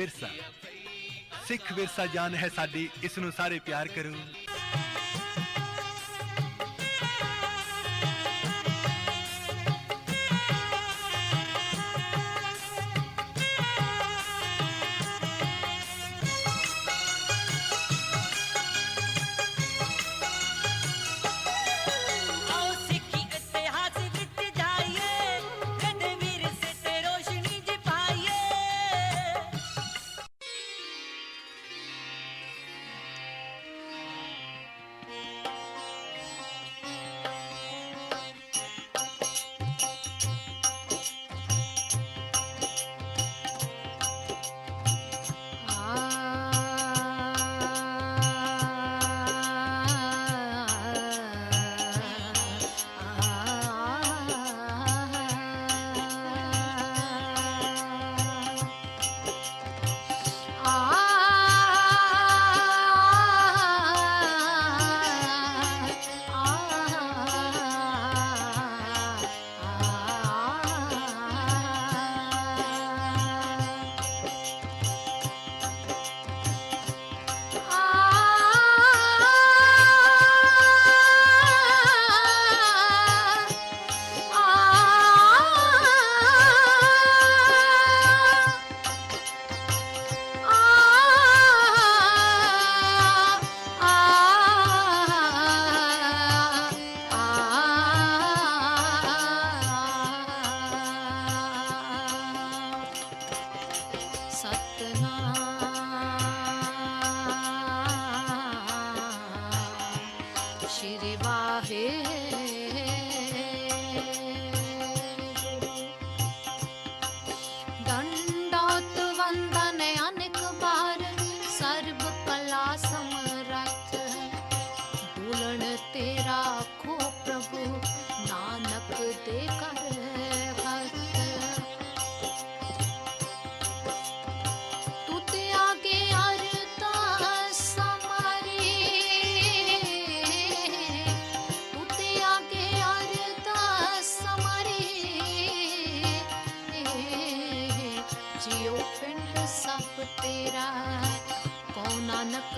विरसा सिख विरसा जान है साडी, इसनू सारे प्यार करो।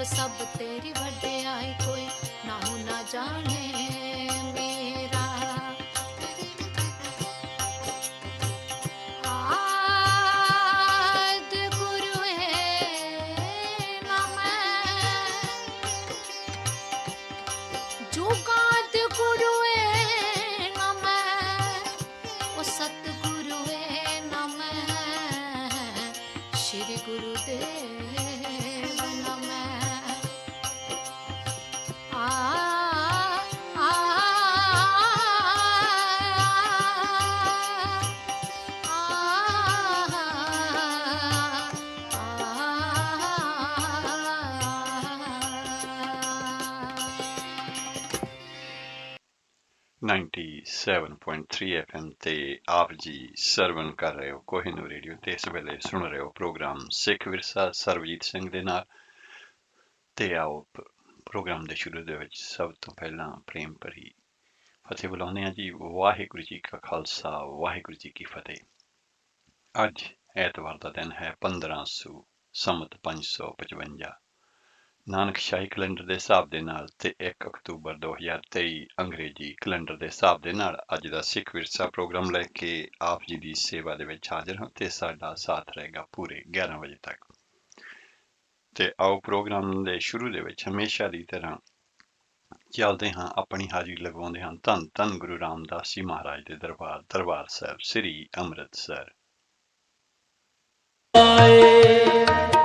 सब तेरी वड्याई कोई नाहू ना जाने मेरा। आद गुरु है ना मैं, जुगाद गुरु है ना मैं, ओ सतगुरु है ना मैं, श्री गुरुदेव ना मैं। .3 FM ਤੇ ਆਪ ਜੀ ਸਰਵਨ ਕਰ ਰਹੇ ਹੋ ਕੋਹਿਨੂਰ ਰੇਡੀਓ ਤੇ ਇਸ ਵੇਲੇ ਸੁਣ ਰਹੇ ਹੋ ਪ੍ਰੋਗਰਾਮ ਸਿੱਖ ਵਿਰਸਾ ਸਰਬਜੀਤ ਸਿੰਘ ਦੇ ਨਾਲ। ਤੇ ਆਓ ਪ੍ਰੋਗਰਾਮ ਦੇ ਸ਼ੁਰੂ ਦੇ ਵਿੱਚ ਸਭ ਤੋਂ ਪਹਿਲਾਂ ਪ੍ਰੇਮ ਭਰੀ ਫਤਿਹ ਬੁਲਾਉਂਦੇ ਹਾਂ ਜੀ। ਵਾਹਿਗੁਰੂ ਜੀ ਕਾ ਖਾਲਸਾ ਵਾਹਿਗੁਰੂ ਜੀ ਕੀ ਫਤਿਹ। ਅੱਜ ਐਤਵਾਰ ਦਾ ਦਿਨ ਹੈ 1500 ਸੰਮਤ 555 ਨਾਨਕ ਸ਼ਾਹੀ ਕੈਲੰਡਰ ਦੇ ਹਿਸਾਬ ਦੇ ਨਾਲ ਤੇ 1 ਅਕਤੂਬਰ 2023 ਅੰਗਰੇਜ਼ੀ ਕੈਲੰਡਰ ਦੇ ਹਿਸਾਬ ਦੇ ਨਾਲ ਅੱਜ ਦਾ ਸਿੱਖ ਵਿਰਸਾ ਪ੍ਰੋਗਰਾਮ ਲੈ ਕੇ ਆਪ ਜੀ ਦੀ ਸੇਵਾ ਦੇ ਵਿੱਚ ਹਾਜ਼ਰ ਹਾਂ ਤੇ ਸਾਡਾ ਸਾਥ ਰਹੇਗਾ ਪੂਰੇ 11 ਵਜੇ ਤੱਕ। ਤੇ ਆਓ ਪ੍ਰੋਗਰਾਮ ਦੇ ਸ਼ੁਰੂ ਦੇ ਵਿੱਚ ਹਮੇਸ਼ਾ ਦੀ ਤਰ੍ਹਾਂ ਚੱਲਦੇ ਹਾਂ, ਆਪਣੀ ਹਾਜ਼ਰੀ ਲਗਵਾਉਂਦੇ ਹਾਂ ਧੰਨ ਧੰਨ ਗੁਰੂ ਰਾਮਦਾਸ ਜੀ ਮਹਾਰਾਜ ਦੇ ਦਰਬਾਰ ਸਾਹਿਬ ਸ੍ਰੀ ਅੰਮ੍ਰਿਤਸਰ।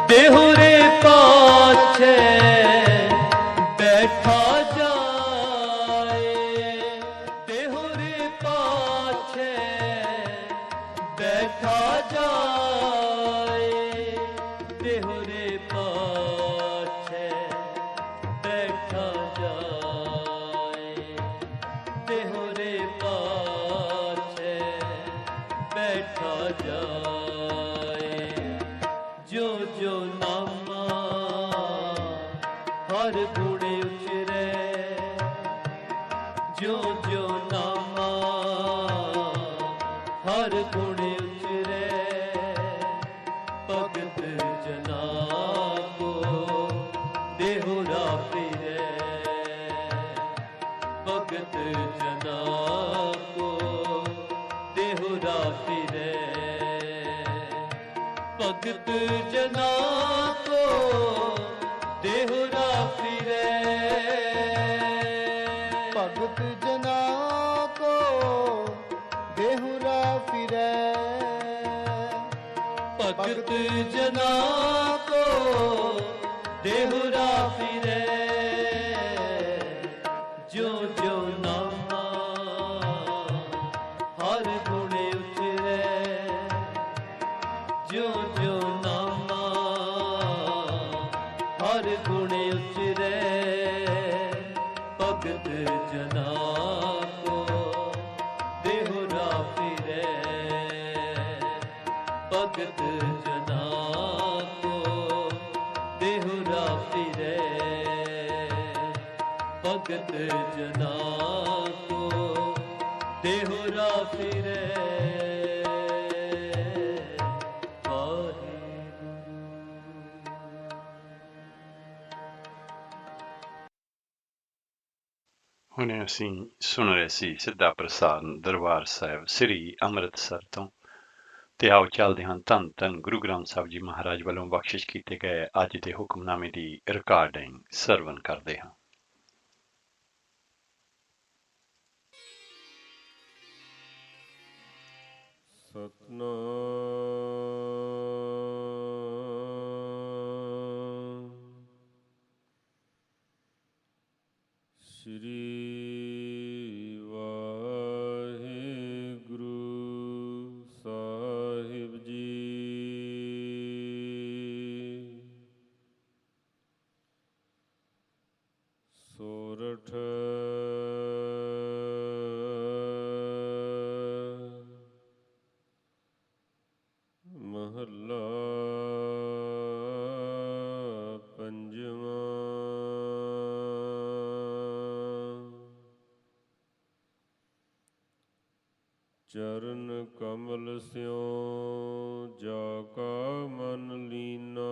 देहुरे पाछे बैठा जाए, देहुरे पाछे बैठा जाए, देहुरे पाछे बैठा जाए, देहुरे पाछे बैठा जाए। जो जो नामा हर गुणे उचरे, जो जो नामा हर गुणे उचरे, भगत भगत जना को देहुरा फिरै। भगत जना को देहुरा फिरे, जो जो नामा हर गुणे उचरे, जो जो नामा हर गुणे उचरे। भगत जना को देहुरा फिरे, भगत जना को देहुरा फिरे, भगत जना को देहुरा फिरे। ਹੁਣੇ ਅਸੀਂ ਸੁਣ ਰਹੇ ਸੀ ਸਿੱਧਾ ਪ੍ਰਸਾਰਣ ਦਰਬਾਰ ਸਾਹਿਬ ਸ੍ਰੀ ਅੰਮ੍ਰਿਤਸਰ ਤੋਂ। ਤੇ ਆਓ ਚੱਲਦੇ ਹਾਂ ਧੰਨ ਧੰਨ ਗੁਰੂ ਗ੍ਰੰਥ ਸਾਹਿਬ ਜੀ ਮਹਾਰਾਜ ਵੱਲੋਂ ਬਖਸ਼ਿਸ਼ ਕੀਤੇ ਗਏ ਅੱਜ ਦੇ ਹੁਕਮਨਾਮੇ ਦੀ ਰਿਕਾਰਡਿੰਗ ਸਰਵਨ ਕਰਦੇ ਹਾਂ। ਸਤਨਾਮ ਸ਼੍ਰੀ ਵਾਹਿਗੁਰੂ ਸਾਹਿਬ ਜੀ। ਸੋਰਠ ਮਹੱਲਾ ਪੰਜਵਾਂ। ਚਰਨ ਕਮਲ ਸਿਉ ਜਾ ਕਾ ਮਨ ਲੀਨਾ,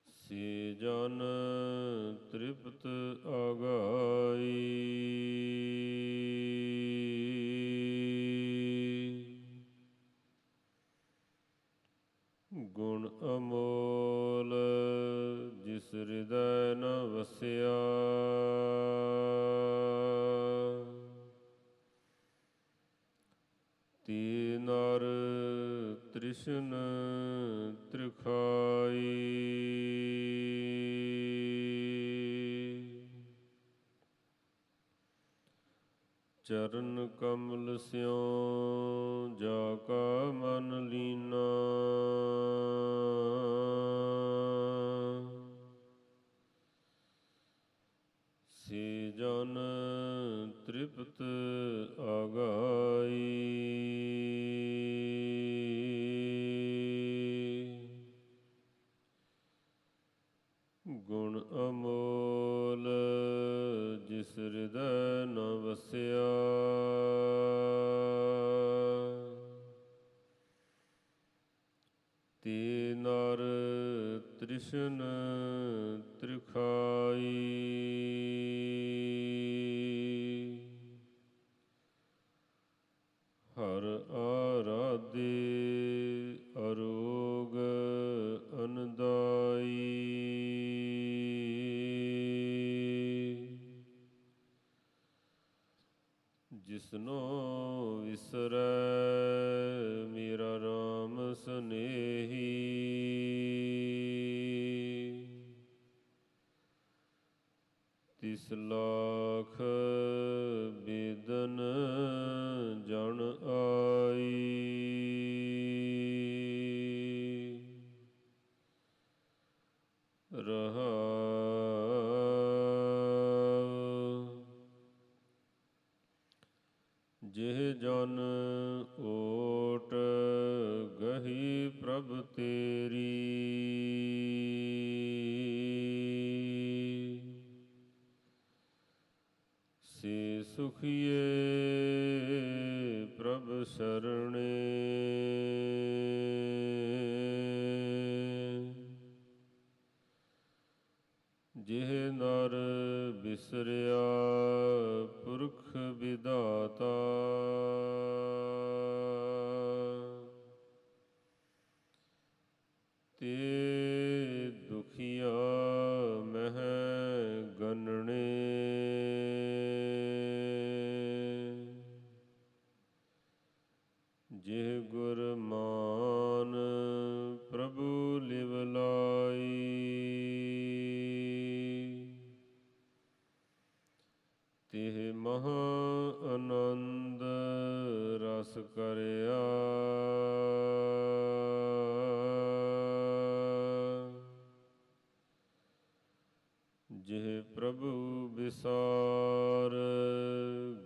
ਸੇ ਜਨ ਤ੍ਰਿਪਤ ਆਗਾਈ। ਗੁਣ ਅਮੋਲ ਜਿਸ ਹਿਰਦੈ ਨ ਵਸਿਆ, ਤੀ ਨਰ ਤ੍ਰਿਸ਼ਨ ਤ੍ਰਿਖਾਈ। ਚਰਨ ਕਮਲ ਸਿਉ ਜਾ ਕਾ ਮਨ ਲੀਨਾ, ਸੇ ਜਨ ਤ੍ਰਿਪਤ ਆਗਾਈ। ਗੁਣ ਅਮੋਲ ਜਿਸ ਹਿਰਦੈ ਨ ਵਸਿਆ, ਤੇ ਨਰ ਤ੍ਰਿਸ਼ਨ ਤ੍ਰਿਖਾਈ। ਹਰ ਆਰਾਧੇ ਅਰੋਗ ਅਨਦਾਈ। ਜਿਸਨੋ ਵਿਸਰੈ ਮੇਰਾ ਰਾਮ ਸਨੇਹੀ, ਤਿਸ ਲਾਖ ਬੇਦਨ ਜਨ ਆਈ। ਜਿਹ ਜਨ ਓਟ ਗਹੀ ਪ੍ਰਭ ਤੇਰੀ, ਸੇ ਸੁਖੀਏ ਪ੍ਰਭ ਸਰਣੇ। ਜਿਹ ਨਰ ਬਿਸਰਿਆ ਪੁਰਖ ਵਿਧਾਤਾ, ਤੇ ਗੁਰ ਮਾਨ ਪ੍ਰਭੂ ਲਿਵ ਲਾਈ। ਤਿਹ ਮਹਾ ਆਨੰਦ ਰਸ ਕਰਿਆ। ਜਿਹ ਪ੍ਰਭੂ ਵਿਸਾਰ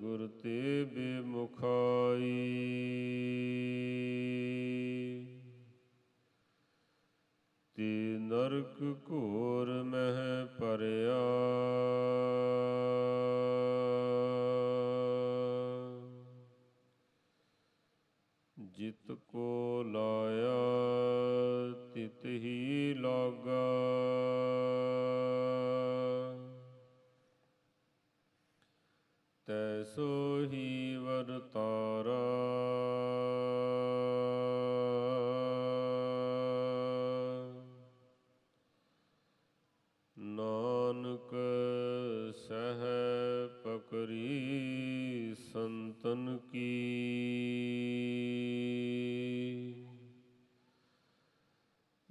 ਗੁਰ ਤੇ ਬੇਮੁਖਾਈ। ਤੇ ਨਰਕ ਘੋਰ ਮਹਿ ਭਰਿਆ। ਜਿਤ ਕੋ ਲਾਇਆ ਤਿਤ ਹੀ ਲਾਗਾ। ਤੈਸੋ ਹੀ ਵਰਤਾਰਾ। ਨਾਨਕ ਸਹਿ ਪਕਰੀ ਸੰਤਨ ਕੀ।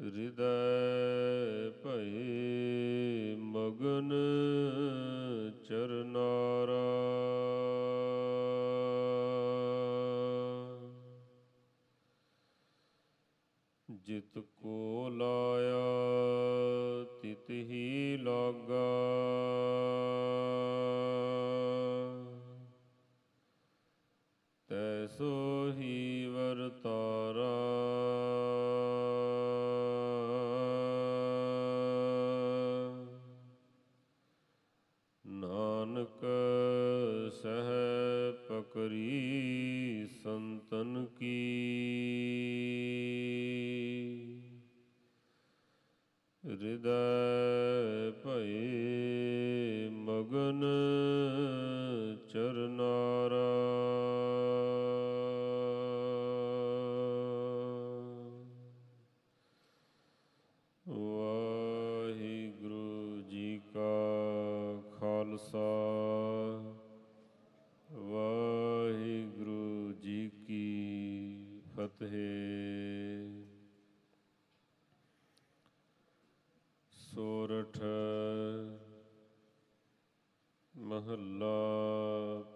ਹਿਰਦੈ ਭਏ ਮਗਨ ਚਰਨਾਰਾ। ਜਿਤ ਕੋ ਲਾਇਆ ਤਿਤ ਹੀ ਲਾਗਾ। ਤੈਸੋ ਹੀ ਵਰਤਾਰਾ। ਨਾਨਕ ਸਹਿ ਪਕਰੀ ਸੰਤਨ ਕੀ। ਹਿਰਦੈ ਭਏ ਮਗਨ ਚਰਨਾਰਾ। ਵਾਹਿਗੁਰੂ ਜੀ ਕਾ ਖਾਲਸਾ ਵਾਹਿਗੁਰੂ ਜੀ ਕੀ ਫਤਿਹ। ਸੋਰਠ ਮਹੱਲਾ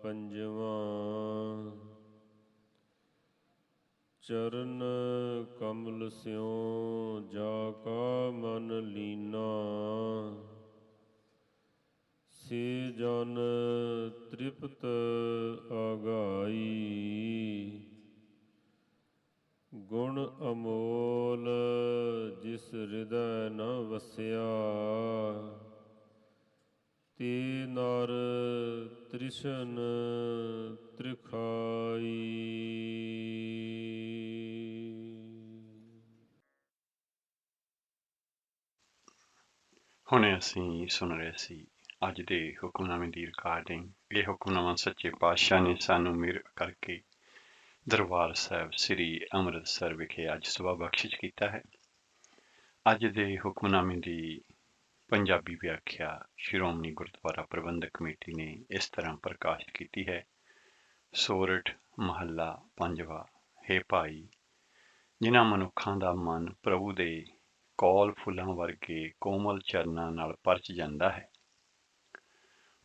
ਪੰਜਵਾਂ। ਚਰਨ ਕਮਲ ਸਿਉ ਜਾ ਕਾ ਮਨ ਲੀਨਾ। ਸੇ ਜਨ ਤ੍ਰਿਪਤ ਆਗਾਈ। ਗੁਣ ਅਮੋਲ ਜਿਸ ਹਿਰਦੈ ਨ ਵਸਿਆ। ਤੇ ਨਰ ਤ੍ਰਿਸ਼ਨ ਤ੍ਰਿਖਾਈ। ਹੁਣੇ ਅਸੀਂ ਸੁਣ ਰਹੇ ਸੀ ਅੱਜ ਦੇ ਹੁਕਮਨਾਮੇ ਦੀ ਰਿਕਾਰਡਿੰਗ। ਇਹ ਹੁਕਮਨਾਮਾ ਸੱਚੇ ਪਾਤਸ਼ਾਹ ਨੇ ਸਾਨੂੰ ਮਿਹਰ ਕਰਕੇ ਦਰਬਾਰ ਸਾਹਿਬ ਸ੍ਰੀ ਅੰਮ੍ਰਿਤਸਰ ਵਿਖੇ ਅੱਜ ਸੁਬਾ ਬਖਸ਼ਿਸ਼ ਕੀਤਾ ਹੈ। ਅੱਜ ਦੇ ਹੁਕਮਨਾਮੇ ਦੀ ਪੰਜਾਬੀ ਵਿਆਖਿਆ ਸ਼੍ਰੋਮਣੀ ਗੁਰਦੁਆਰਾ ਪ੍ਰਬੰਧਕ ਕਮੇਟੀ ਨੇ ਇਸ ਤਰ੍ਹਾਂ ਪ੍ਰਕਾਸ਼ਿਤ ਕੀਤੀ ਹੈ। ਸੋਰਠ ਮਹੱਲਾ ਪੰਜਵਾ। ਹੇ ਭਾਈ, ਜਿਨ੍ਹਾਂ ਮਨੁੱਖਾਂ ਦਾ ਮਨ ਪ੍ਰਭੂ ਦੇ ਕੌਲ ਫੁੱਲਾਂ ਵਰਗੇ ਕੋਮਲ ਚਰਨਾਂ ਨਾਲ ਪਰਚ ਜਾਂਦਾ ਹੈ,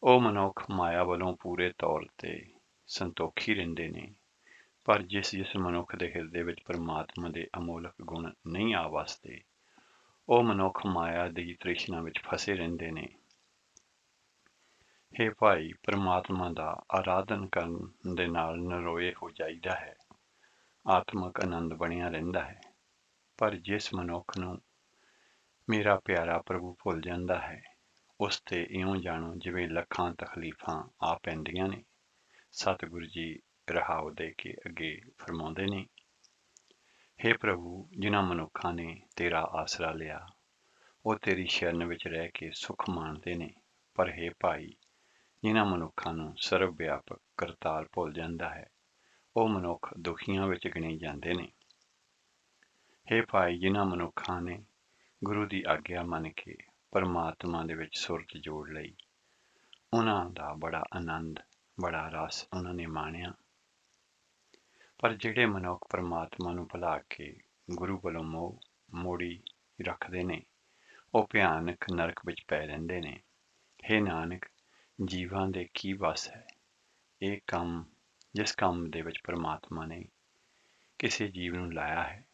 ਉਹ ਮਨੁੱਖ ਮਾਇਆ ਵੱਲੋਂ ਪੂਰੇ ਤੌਰ 'ਤੇ ਸੰਤੋਖੀ ਰਹਿੰਦੇ ਨੇ। ਪਰ ਜਿਸ ਮਨੁੱਖ ਦੇ ਹਿਰਦੇ ਵਿੱਚ ਪਰਮਾਤਮਾ ਦੇ ਅਮੋਲਕ ਗੁਣ ਨਹੀਂ ਆ ਵਸਦੇ, ਉਹ ਮਨੁੱਖ ਮਾਇਆ ਦੀ ਤ੍ਰਿਸ਼ਨਾ ਵਿੱਚ ਫਸੇ ਰਹਿੰਦੇ ਨੇ। ਹੇ ਭਾਈ, ਪਰਮਾਤਮਾ ਦਾ ਆਰਾਧਨ ਕਰਨ ਦੇ ਨਾਲ ਨਰੋਏ ਹੋ ਜਾਈਦਾ ਹੈ, ਆਤਮਕ ਆਨੰਦ ਬਣਿਆ ਰਹਿੰਦਾ ਹੈ। ਪਰ ਜਿਸ ਮਨੁੱਖ ਨੂੰ ਮੇਰਾ ਪਿਆਰਾ ਪ੍ਰਭੂ ਭੁੱਲ ਜਾਂਦਾ ਹੈ, ਉਸ 'ਤੇ ਇਉਂ ਜਾਣੋ ਜਿਵੇਂ ਲੱਖਾਂ ਤਕਲੀਫਾਂ ਆ ਪੈਂਦੀਆਂ ਨੇ। ਸਤਿਗੁਰੂ ਜੀ ਰਹਾਉ ਦੇ ਕੇ ਅੱਗੇ ਫਰਮਾਉਂਦੇ ਨੇ, ਹੇ ਪ੍ਰਭੂ, ਜਿਨ੍ਹਾਂ ਮਨੁੱਖਾਂ ਨੇ ਤੇਰਾ ਆਸਰਾ ਲਿਆ, ਉਹ ਤੇਰੀ ਸ਼ਰਨ ਵਿੱਚ ਰਹਿ ਕੇ ਸੁੱਖ ਮਾਣਦੇ ਨੇ। ਪਰ ਹੇ ਭਾਈ, ਜਿਨ੍ਹਾਂ ਮਨੁੱਖਾਂ ਨੂੰ ਸਰਵ ਵਿਆਪਕ ਕਰਤਾਰ ਭੁੱਲ ਜਾਂਦਾ ਹੈ, ਉਹ ਮਨੁੱਖ ਦੁਖੀਆਂ ਵਿੱਚ ਗਿਣੇ ਜਾਂਦੇ ਨੇ। ਹੇ ਭਾਈ, ਜਿਨ੍ਹਾਂ ਮਨੁੱਖਾਂ ਨੇ ਗੁਰੂ ਦੀ ਆਗਿਆ ਮੰਨ ਕੇ ਪਰਮਾਤਮਾ ਦੇ ਵਿੱਚ ਸੁਰਤ ਜੋੜ ਲਈ, ਉਹਨਾਂ ਦਾ ਬੜਾ ਆਨੰਦ, ਬੜਾ ਰਸ ਉਹਨਾਂ ਨੇ ਮਾਣਿਆ। ਪਰ ਜਿਹੜੇ ਮਨੁੱਖ ਪਰਮਾਤਮਾ ਨੂੰ ਭੁਲਾ ਕੇ ਗੁਰੂ ਵੱਲੋਂ ਮੋੜੀ ਰੱਖਦੇ ਨੇ, ਉਹ ਭਿਆਨਕ ਨਰਕ ਵਿੱਚ ਪੈ ਰਹਿੰਦੇ ਨੇ। ਹੇ ਨਾਨਕ, ਜੀਵਾਂ ਦੇ ਕੀ ਵੱਸ ਹੈ। ਇਹ ਕੰਮ, ਜਿਸ ਕੰਮ ਦੇ ਵਿੱਚ ਪਰਮਾਤਮਾ ਨੇ ਕਿਸੇ ਜੀਵ ਨੂੰ ਲਾਇਆ ਹੈ,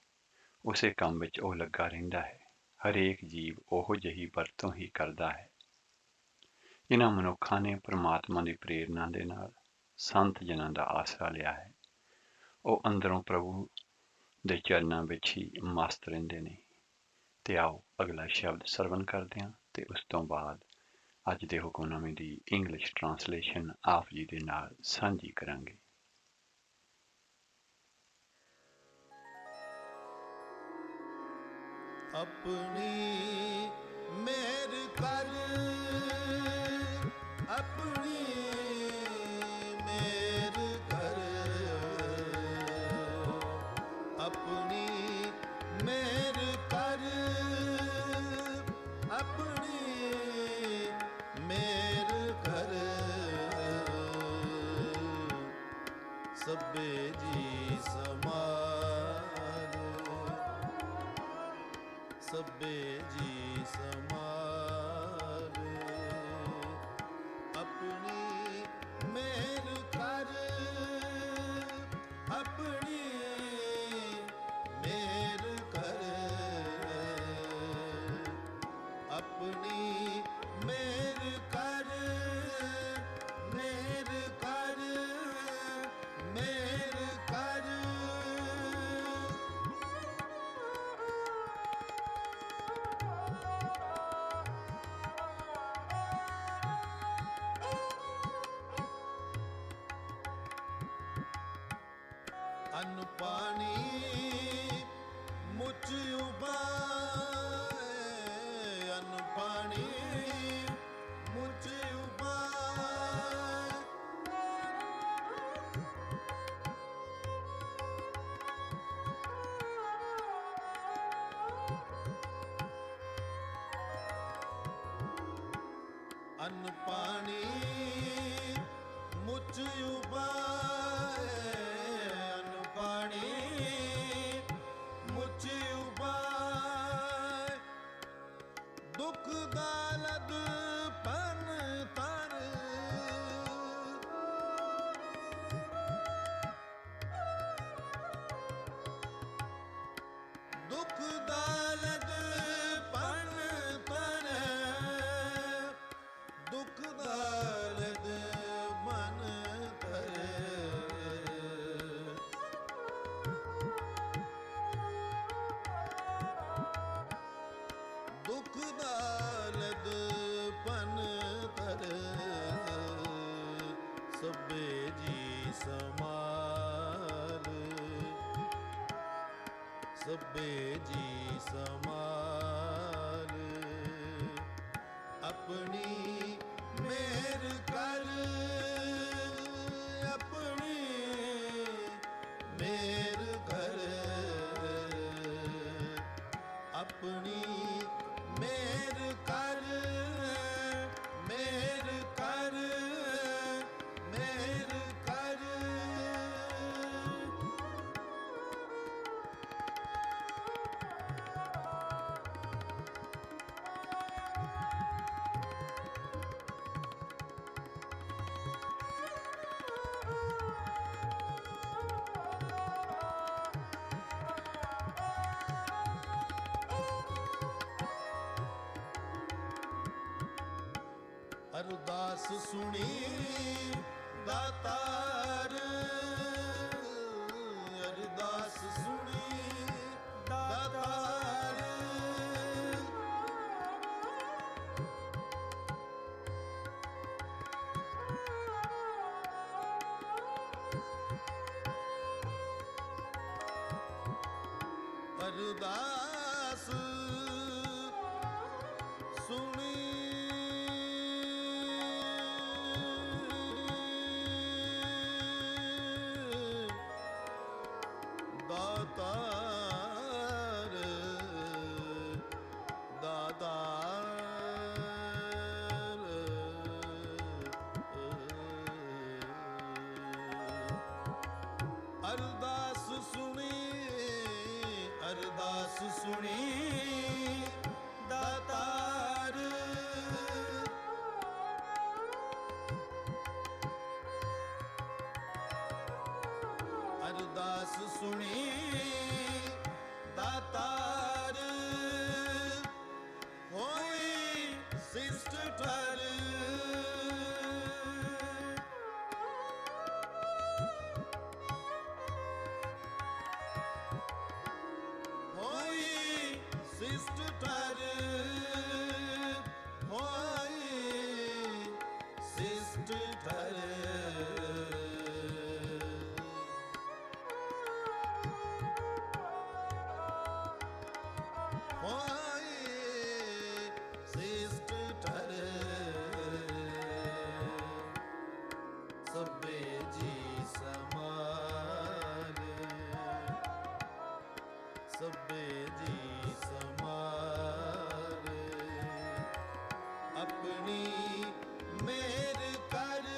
ਉਸੇ ਕੰਮ ਵਿੱਚ ਉਹ ਲੱਗਾ ਰਹਿੰਦਾ ਹੈ। ਹਰੇਕ ਜੀਵ ਉਹੋ ਜਿਹੀ ਵਰਤੋਂ ਹੀ ਕਰਦਾ ਹੈ। ਇਹਨਾਂ ਮਨੁੱਖਾਂ ਨੇ ਪਰਮਾਤਮਾ ਦੀ ਪ੍ਰੇਰਨਾ ਦੇ ਨਾਲ ਸੰਤ ਜਨਾਂ ਦਾ ਆਸਰਾ ਲਿਆ ਹੈ। ਉਹ ਅੰਦਰੋਂ ਪ੍ਰਭੂ ਦੇ ਚਰਨਾਂ ਵਿੱਚ ਹੀ ਮਸਤ ਰਹਿੰਦੇ ਨੇ। ਤੇ ਆਓ ਅਗਲਾ ਸ਼ਬਦ ਸਰਵਨ ਕਰਦੇ ਹਾਂ ਤੇ ਉਸ ਤੋਂ ਬਾਅਦ ਅੱਜ ਦੇ ਹੁਕਮਨਾਮੇ ਦੀ ਇੰਗਲਿਸ਼ ਟਰਾਂਸਲੇਸ਼ਨ ਆਪ ਜੀ ਦੇ ਨਾਲ ਸਾਂਝੀ ਕਰਾਂਗੇ। अपनी मेहर कर, अपनी मेहर कर, अपनी मेहर कर, अपनी मेहर कर। सभे जी समार, सभे जी समार। अपनी मेहर कर, अपनी मेहर कर, अपनी मेहर कर, मेहर कर, मेहर कर। अन्न पानी मुझ उबाए, अन्न पानी मुझ उबाए। अन्न पानी मुझ उबाए, अन्न पानी मुझ उबाए। दुख दालद पन तर, दुख दालद पन तर, दुख दालद मन तर। दुख दालद पन तर। सभे जी समार, सभे जी समार। अपनी मेहर कर, अपनी मेहर कर, अपनी मेहर कर, मेहर कर, मेहर कर। अरदास सुनी दातार, अरदास सुनी दातार। अरदास सुनी दातार, दातार। अरदास ਸੁਣੀ ਦਾਤਾਰ ਅਰਦਾਸ ਸੁਣੀ ਦਾਤਾਰ ਹੋਈ ਸਿਸ਼ਟ ਠਰ ਹੋਈ ਸਿਸ਼ਟ ਠਰ ਹੋਈ ਸਿਸ਼ਟ ਠਰ ਸਭੇ ਜੀ ਸਮਾਰ ਸਭੇ ਜੀ ਸਮਾਰ ਆਪਣੀ ਮੇਰ ਕਰ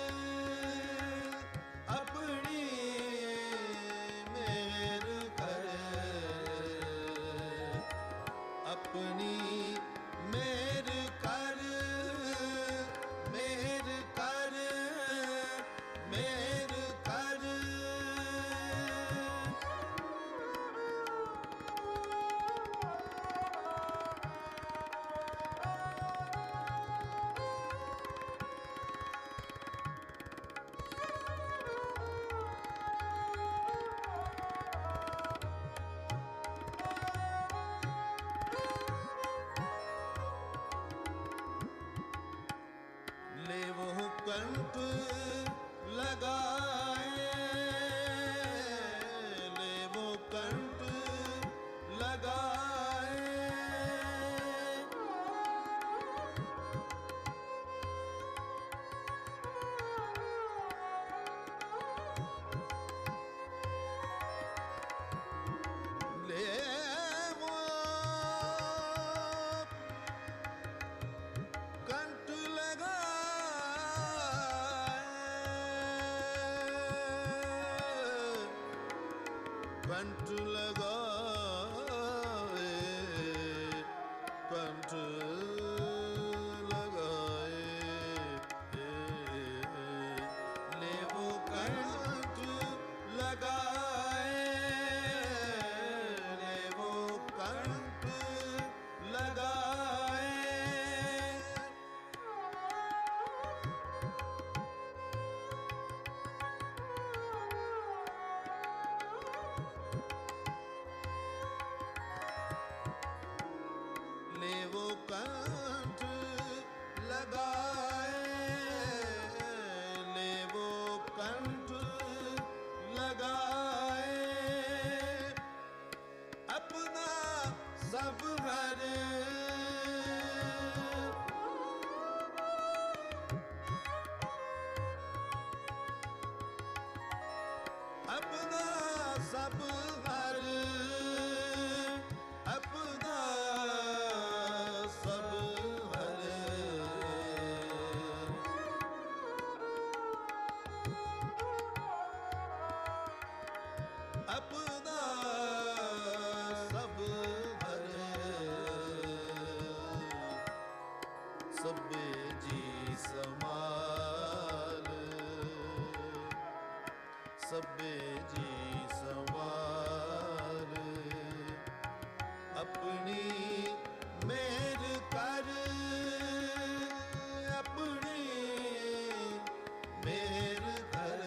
ਆਪਣੀ ਮੇਰ ਕਰ ਆਪਣੀ ਮੇਰ ਕਰ ਮੇਰ ਕਰ ਮੇਰ ਕਰ लेवो कंठ लगाए लेवो कंठ लगाए लेवो कंठ कंठ लगाए कंठ लगाए लेवो कंठ लगाए लेवो कंठ लगाए लेवो कंठ लगाए लेवो कंठ लगाए अपना सब हर अपना सब हर अपना सब हर अपना सब हर सभे जी समाल सभे जी समार अपनी मेर कर अपनी मेर कर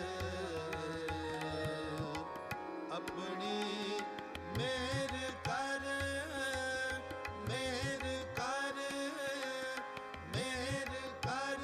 अपनी मेर कर मेर कर मेर कर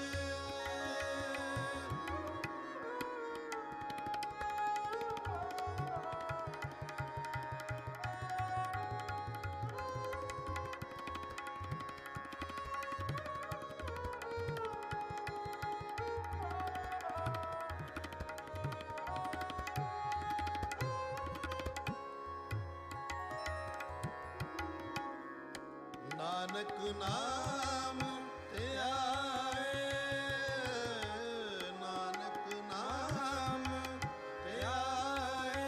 ਨਾਨਕ ਨਾਮ ਤੇ ਆਏ ਨਾਨਕ ਨਾਮ ਤੇ ਆਏ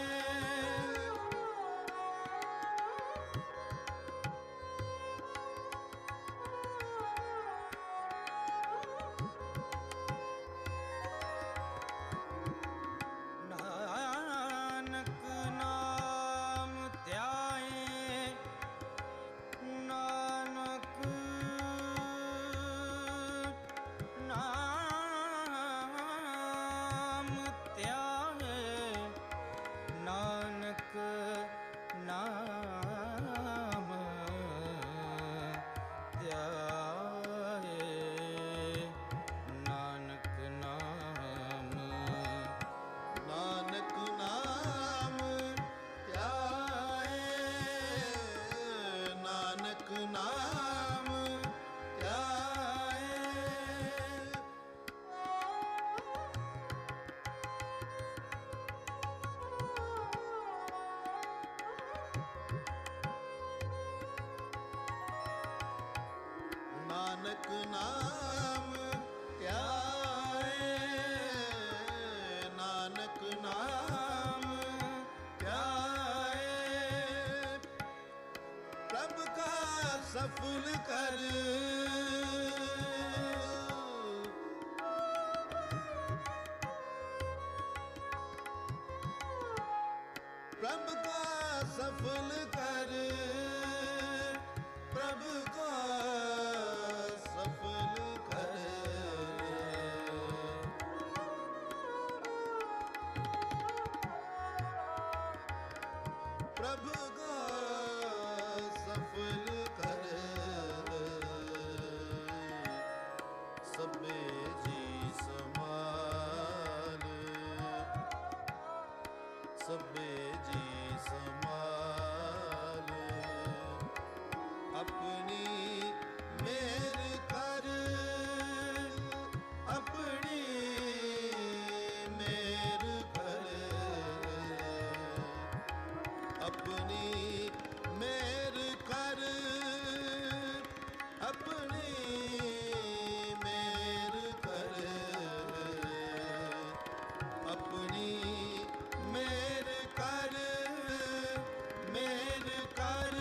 ਨਾਨਕ ਨਾਮ ਧਿਆਏ ਨਾਨਕ ਨਾਮ ਧਿਆਏ ਪ੍ਰਭ ਕਾ ਸਫਲ ਕਰ ਪ੍ਰਭ ਕਾ ਸਫਲ ਕਰ ਪ੍ਰਭ ਕਾ ਸਫਲ ਕਰ ਪ੍ਰਭ ਕਾ ਸਫਲ ਕਰ ਸਭੇ ਜੀ ਸਮਾਲ ਸਭੇ ਜੀ ਸਮਾਲ ਆਪਣੀ ਮੇਰ ਕਰ ਆਪਣੀ ਮੇਰ ਕਰ ਆਪਣੀ ਮੇਰ ਕਰ ਆਪਣੀ ਮੇਰ ਕਰ ਆਪਣੀ ਮੇਰ ਕਰ ਮੇਰ ਕਰ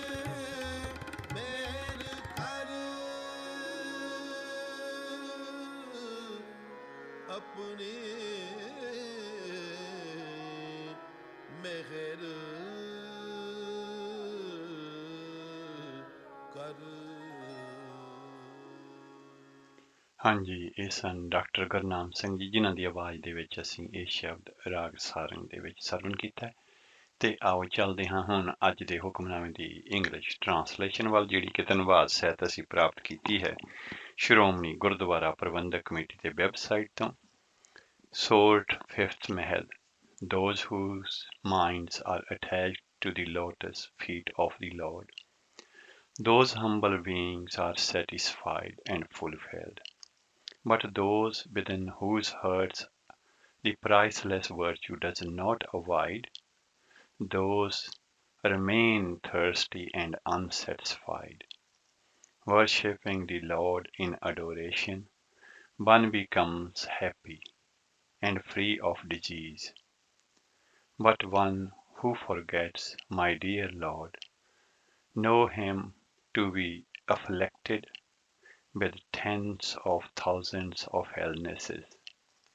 ਮੇਰ ਕਰ ਆਪਣੀ ਮਿਹਰ ਕਰ ਹਾਂਜੀ, ਇਹ ਸਨ ਡਾਕਟਰ ਗੁਰਨਾਮ ਸਿੰਘ ਜੀ, ਜਿਨ੍ਹਾਂ ਦੀ ਆਵਾਜ਼ ਦੇ ਵਿੱਚ ਅਸੀਂ ਇਹ ਸ਼ਬਦ ਰਾਗ ਸਾਰੰਗ ਦੇ ਵਿੱਚ ਸਰਵਣ ਕੀਤਾ ਹੈ। ਤੇ ਆਓ ਚੱਲਦੇ ਹਾਂ ਹੁਣ ਅੱਜ ਦੇ ਹੁਕਮਨਾਮੇ ਦੀ ਇੰਗਲਿਸ਼ ਟਰਾਂਸਲੇਸ਼ਨ ਵੱਲ, ਜਿਹੜੀ ਕਿ ਧੰਨਵਾਦ ਸਹਿਤ ਅਸੀਂ ਪ੍ਰਾਪਤ ਕੀਤੀ ਹੈ ਸ਼੍ਰੋਮਣੀ ਗੁਰਦੁਆਰਾ ਪ੍ਰਬੰਧਕ ਕਮੇਟੀ ਦੇ ਵੈਬਸਾਈਟ ਤੋਂ। Sort fifth Mahal, those whose minds are attached to the lotus feet of the Lord. Those humble beings are satisfied and fulfilled. But those within whose hearts the priceless virtue does not abide, those remain thirsty and unsatisfied. Worshipping the Lord in adoration, one becomes happy and free of disease. But one who forgets my dear Lord, know him to be afflicted with tens of thousands of illnesses.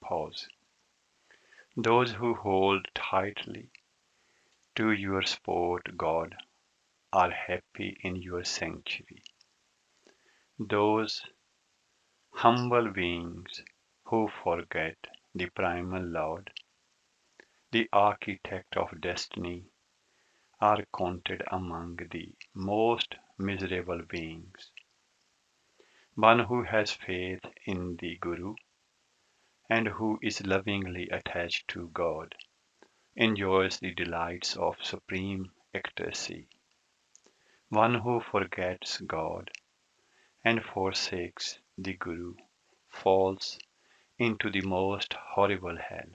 Pause. Those who hold tightly to your sport, God, are happy in your sanctuary. Those humble beings who forget the primal Lord, the architect of destiny, are counted among the most miserable beings. One who has faith in the Guru and who is lovingly attached to God enjoys the delights of supreme ecstasy. One who forgets God and forsakes the Guru falls into the most horrible hell.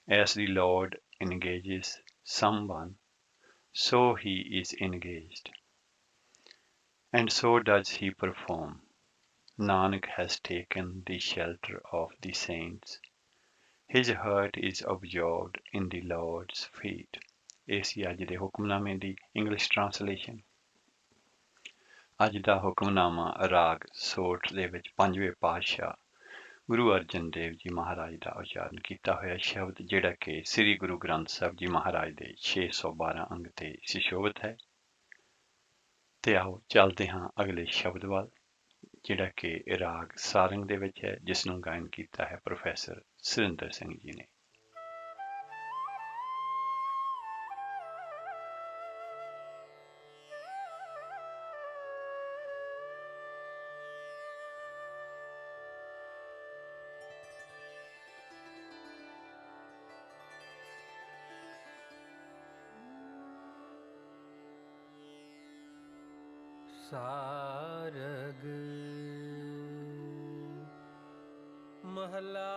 As the Lord engages someone, so he is engaged, and so does he perform. Nanak has taken the shelter of the saints. His heart is absorbed in the Lord's feet. ਇਹ ਸੀ ਅੱਜ ਦੇ ਹੁਕਮਨਾਮੇ ਦੀ English translation. ਅੱਜ ਦਾ ਹੁਕਮਨਾਮਾ ਰਾਗ ਸੋਠ ਦੇ ਵਿੱਚ ਪੰਜਵੇਂ ਪਾਤਸ਼ਾਹ ਗੁਰੂ ਅਰਜਨ ਦੇਵ ਜੀ ਮਹਾਰਾਜ ਦਾ ਉਚਾਰਨ ਕੀਤਾ ਹੋਇਆ ਸ਼ਬਦ, ਜਿਹੜਾ ਕਿ ਸ੍ਰੀ ਗੁਰੂ ਗ੍ਰੰਥ ਸਾਹਿਬ ਜੀ ਮਹਾਰਾਜ ਦੇ 612 ਅੰਗ ਤੇ ਸੁਸ਼ੋਭਿਤ ਹੈ। ਤੇ ਆਓ ਚੱਲਦੇ ਹਾਂ ਅਗਲੇ ਸ਼ਬਦ ਵੱਲ, ਜਿਹੜਾ ਕਿ ਰਾਗ ਸਾਰੰਗ ਦੇ ਵਿੱਚ ਹੈ, ਜਿਸ ਨੂੰ ਗਾਇਨ ਕੀਤਾ ਹੈ ਪ੍ਰੋਫੈਸਰ ਸੁਰਿੰਦਰ ਸਿੰਘ ਜੀ ਨੇ। ਸਾਰਗ ਮਹਲਾ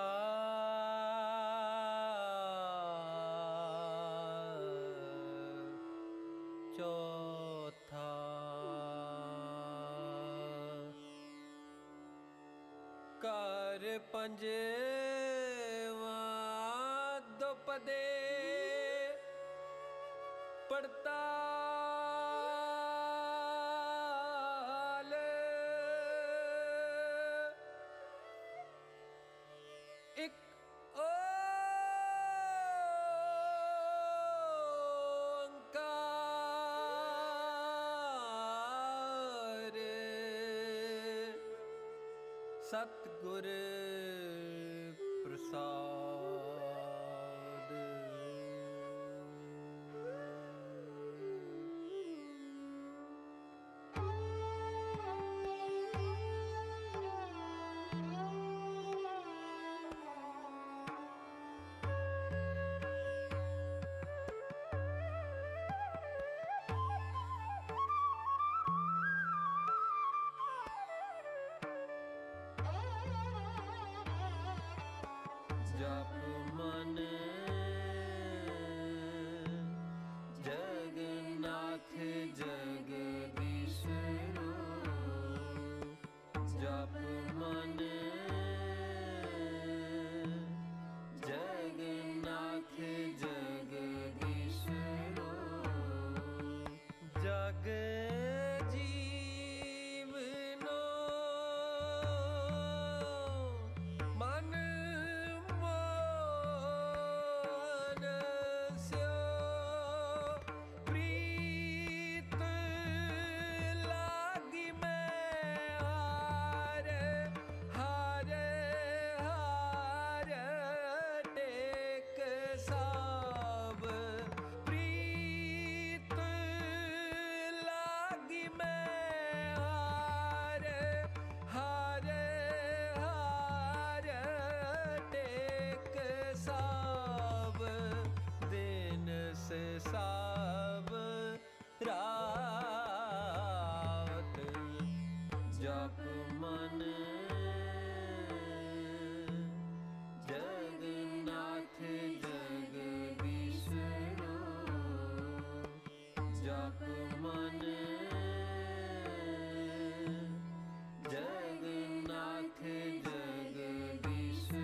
ਚੌਥਾ। ਪੰਜਵਾਂ ਦੁਪਦੇ ਪੜਤਾਲ ਇੱਕ ਓੰਕਾਰ ਸਤਿਗੁਰ ਪ੍ਰਸਾਦ ਜਪ ਮਨ ਜਗਨਾਥ ਜਗਦੀਸ਼ਰੋ ਜਪ ਮਨ ਜਗਨਾਥ ਜਗਦੀਸ਼ਰੋ ਜਗ ਜੀਵਨੋ ਮਨ ਮਨਸਿਓ ਪ੍ਰੀਤ ਲਾਗੀ ਮੈਂ ਹਾਰ ਹਾਰ ਹਾਰ ਟੇਕ ਸਾਬ ਪ੍ਰੀਤ ਲਾਗੀ ਮੈਂ ਹਾਰ ਹਾਰ ਹਾਰ ਟੇਕ ਸਾਬ ਦਿਨ ਸੇ ਸਾਬ ਰਾਤ ਜਪ ਮਨ ਜਗਨਾਥ ਜਗਦੀਸ਼ਰੋ ਜਪ ਮਨ ਜਗਨਾਥ ਜਗਦੀਸ਼ਰੋ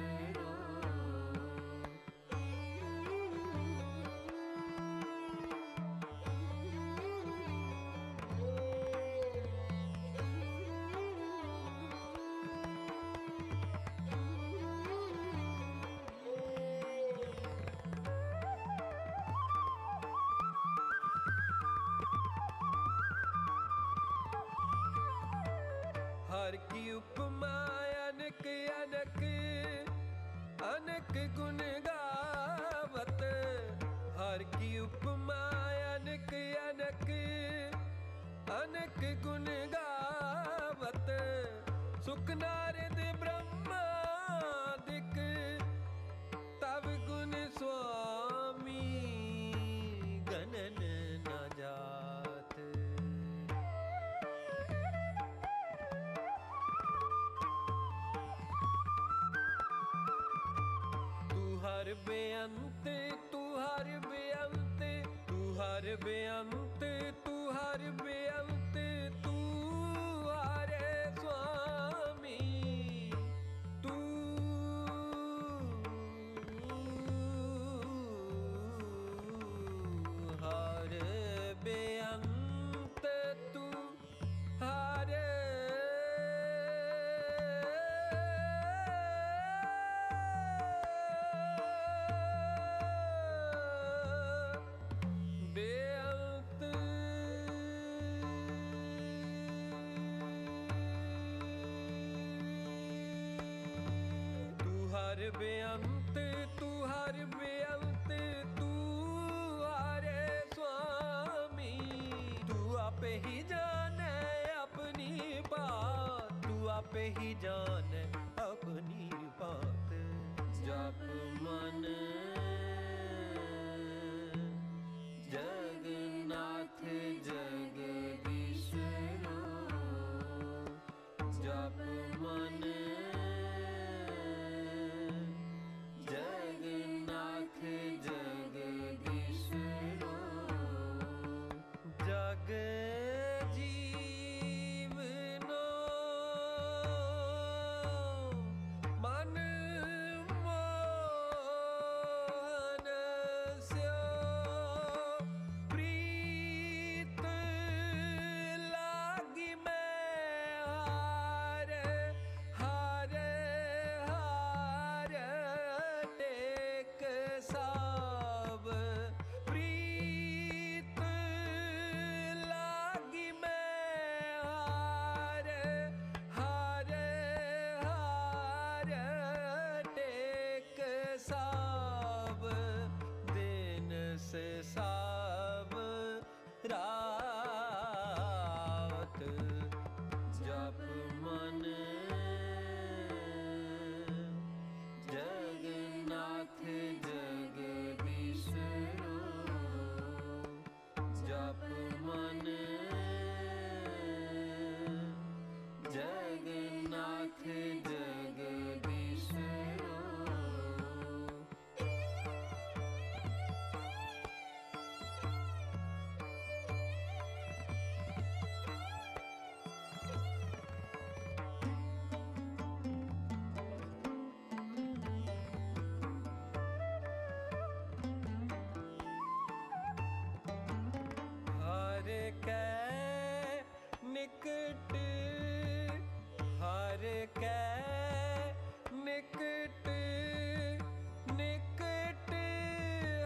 हर की उपमा अनक अनक अनक गुण गावत हर की उपमा अनक अनक अनक गुण गावत सुख नारद ब्रह्मादिक तव गुण स्वामी गणन न जात हर बेअंत तू हर बेअंत तू हर बेअंत तू हर बेअंत तू हरे स्वामी तू हर बेअंत तू हरे बेअंत तू हर बेअंत तू हर बेअंत तू हरे स्वामी तू आपे ही जाने अपनी बात तू आपे ही जाने अपनी बात जप मन जगन्नाथ जगदीशरो जप मन जगन्नाथ जगदीशरो जग जीवनो मन हर कै निकट निकट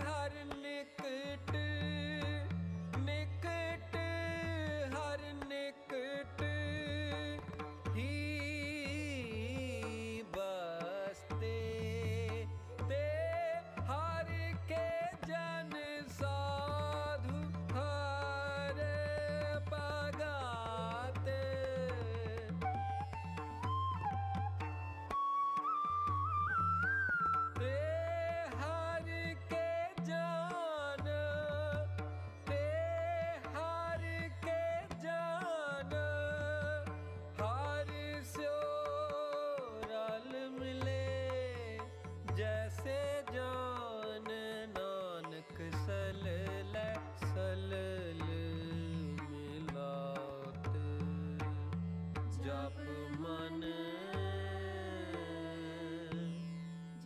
हर निकट निकट हर निकट ही बसते ते हर के जन साधु हर पगाते ते हर के जान ते हर के जान हर स्यो रल मिले जैसे जान नानक सलल सलल मिलात जप मन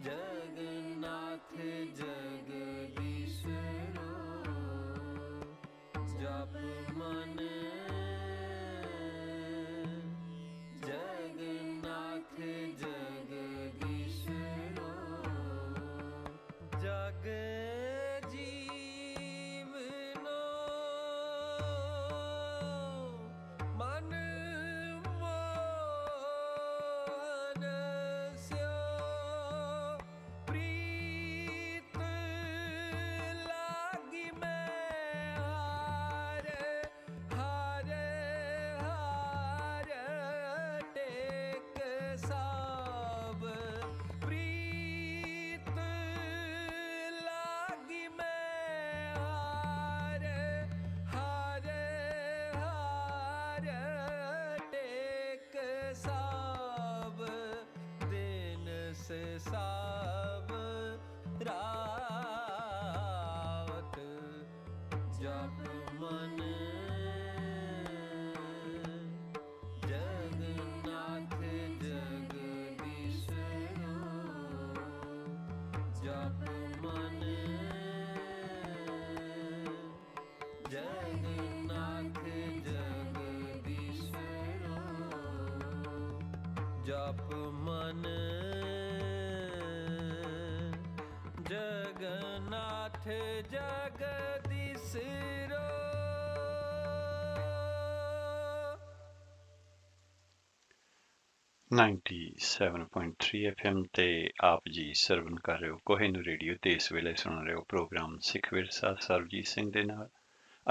जगन्नाथ जगदीश्वरो जप मन जगन्नाथ जगदीश्वरो जग जीवनो मन मोहन स्यो प्रीत लागी मैं हार हार हार टेक साब प्रीत लागी मैं हार हार हार टेक साब दिन से साब रावत जप मन जगन्नाथ जगदीश्वरो जप मन जगन्नाथ जगदीश्वरो जप मन जगन्नाथ जगदीश्वरो 97.3 FM ਤੇ ਆਪ ਜੀ ਸਰਵਨ ਕਰ ਰਹੇ ਹੋ ਕੋਹਿਨੂਰ ਰੇਡੀਓ ਤੇ ਇਸ ਵੇਲੇ ਸੁਣ ਰਹੇ ਹੋ ਪ੍ਰੋਗਰਾਮ ਸਿੱਖ ਵਿਰਸਾ ਸਰਬਜੀਤ ਸਿੰਘ ਦੇ ਨਾਲ।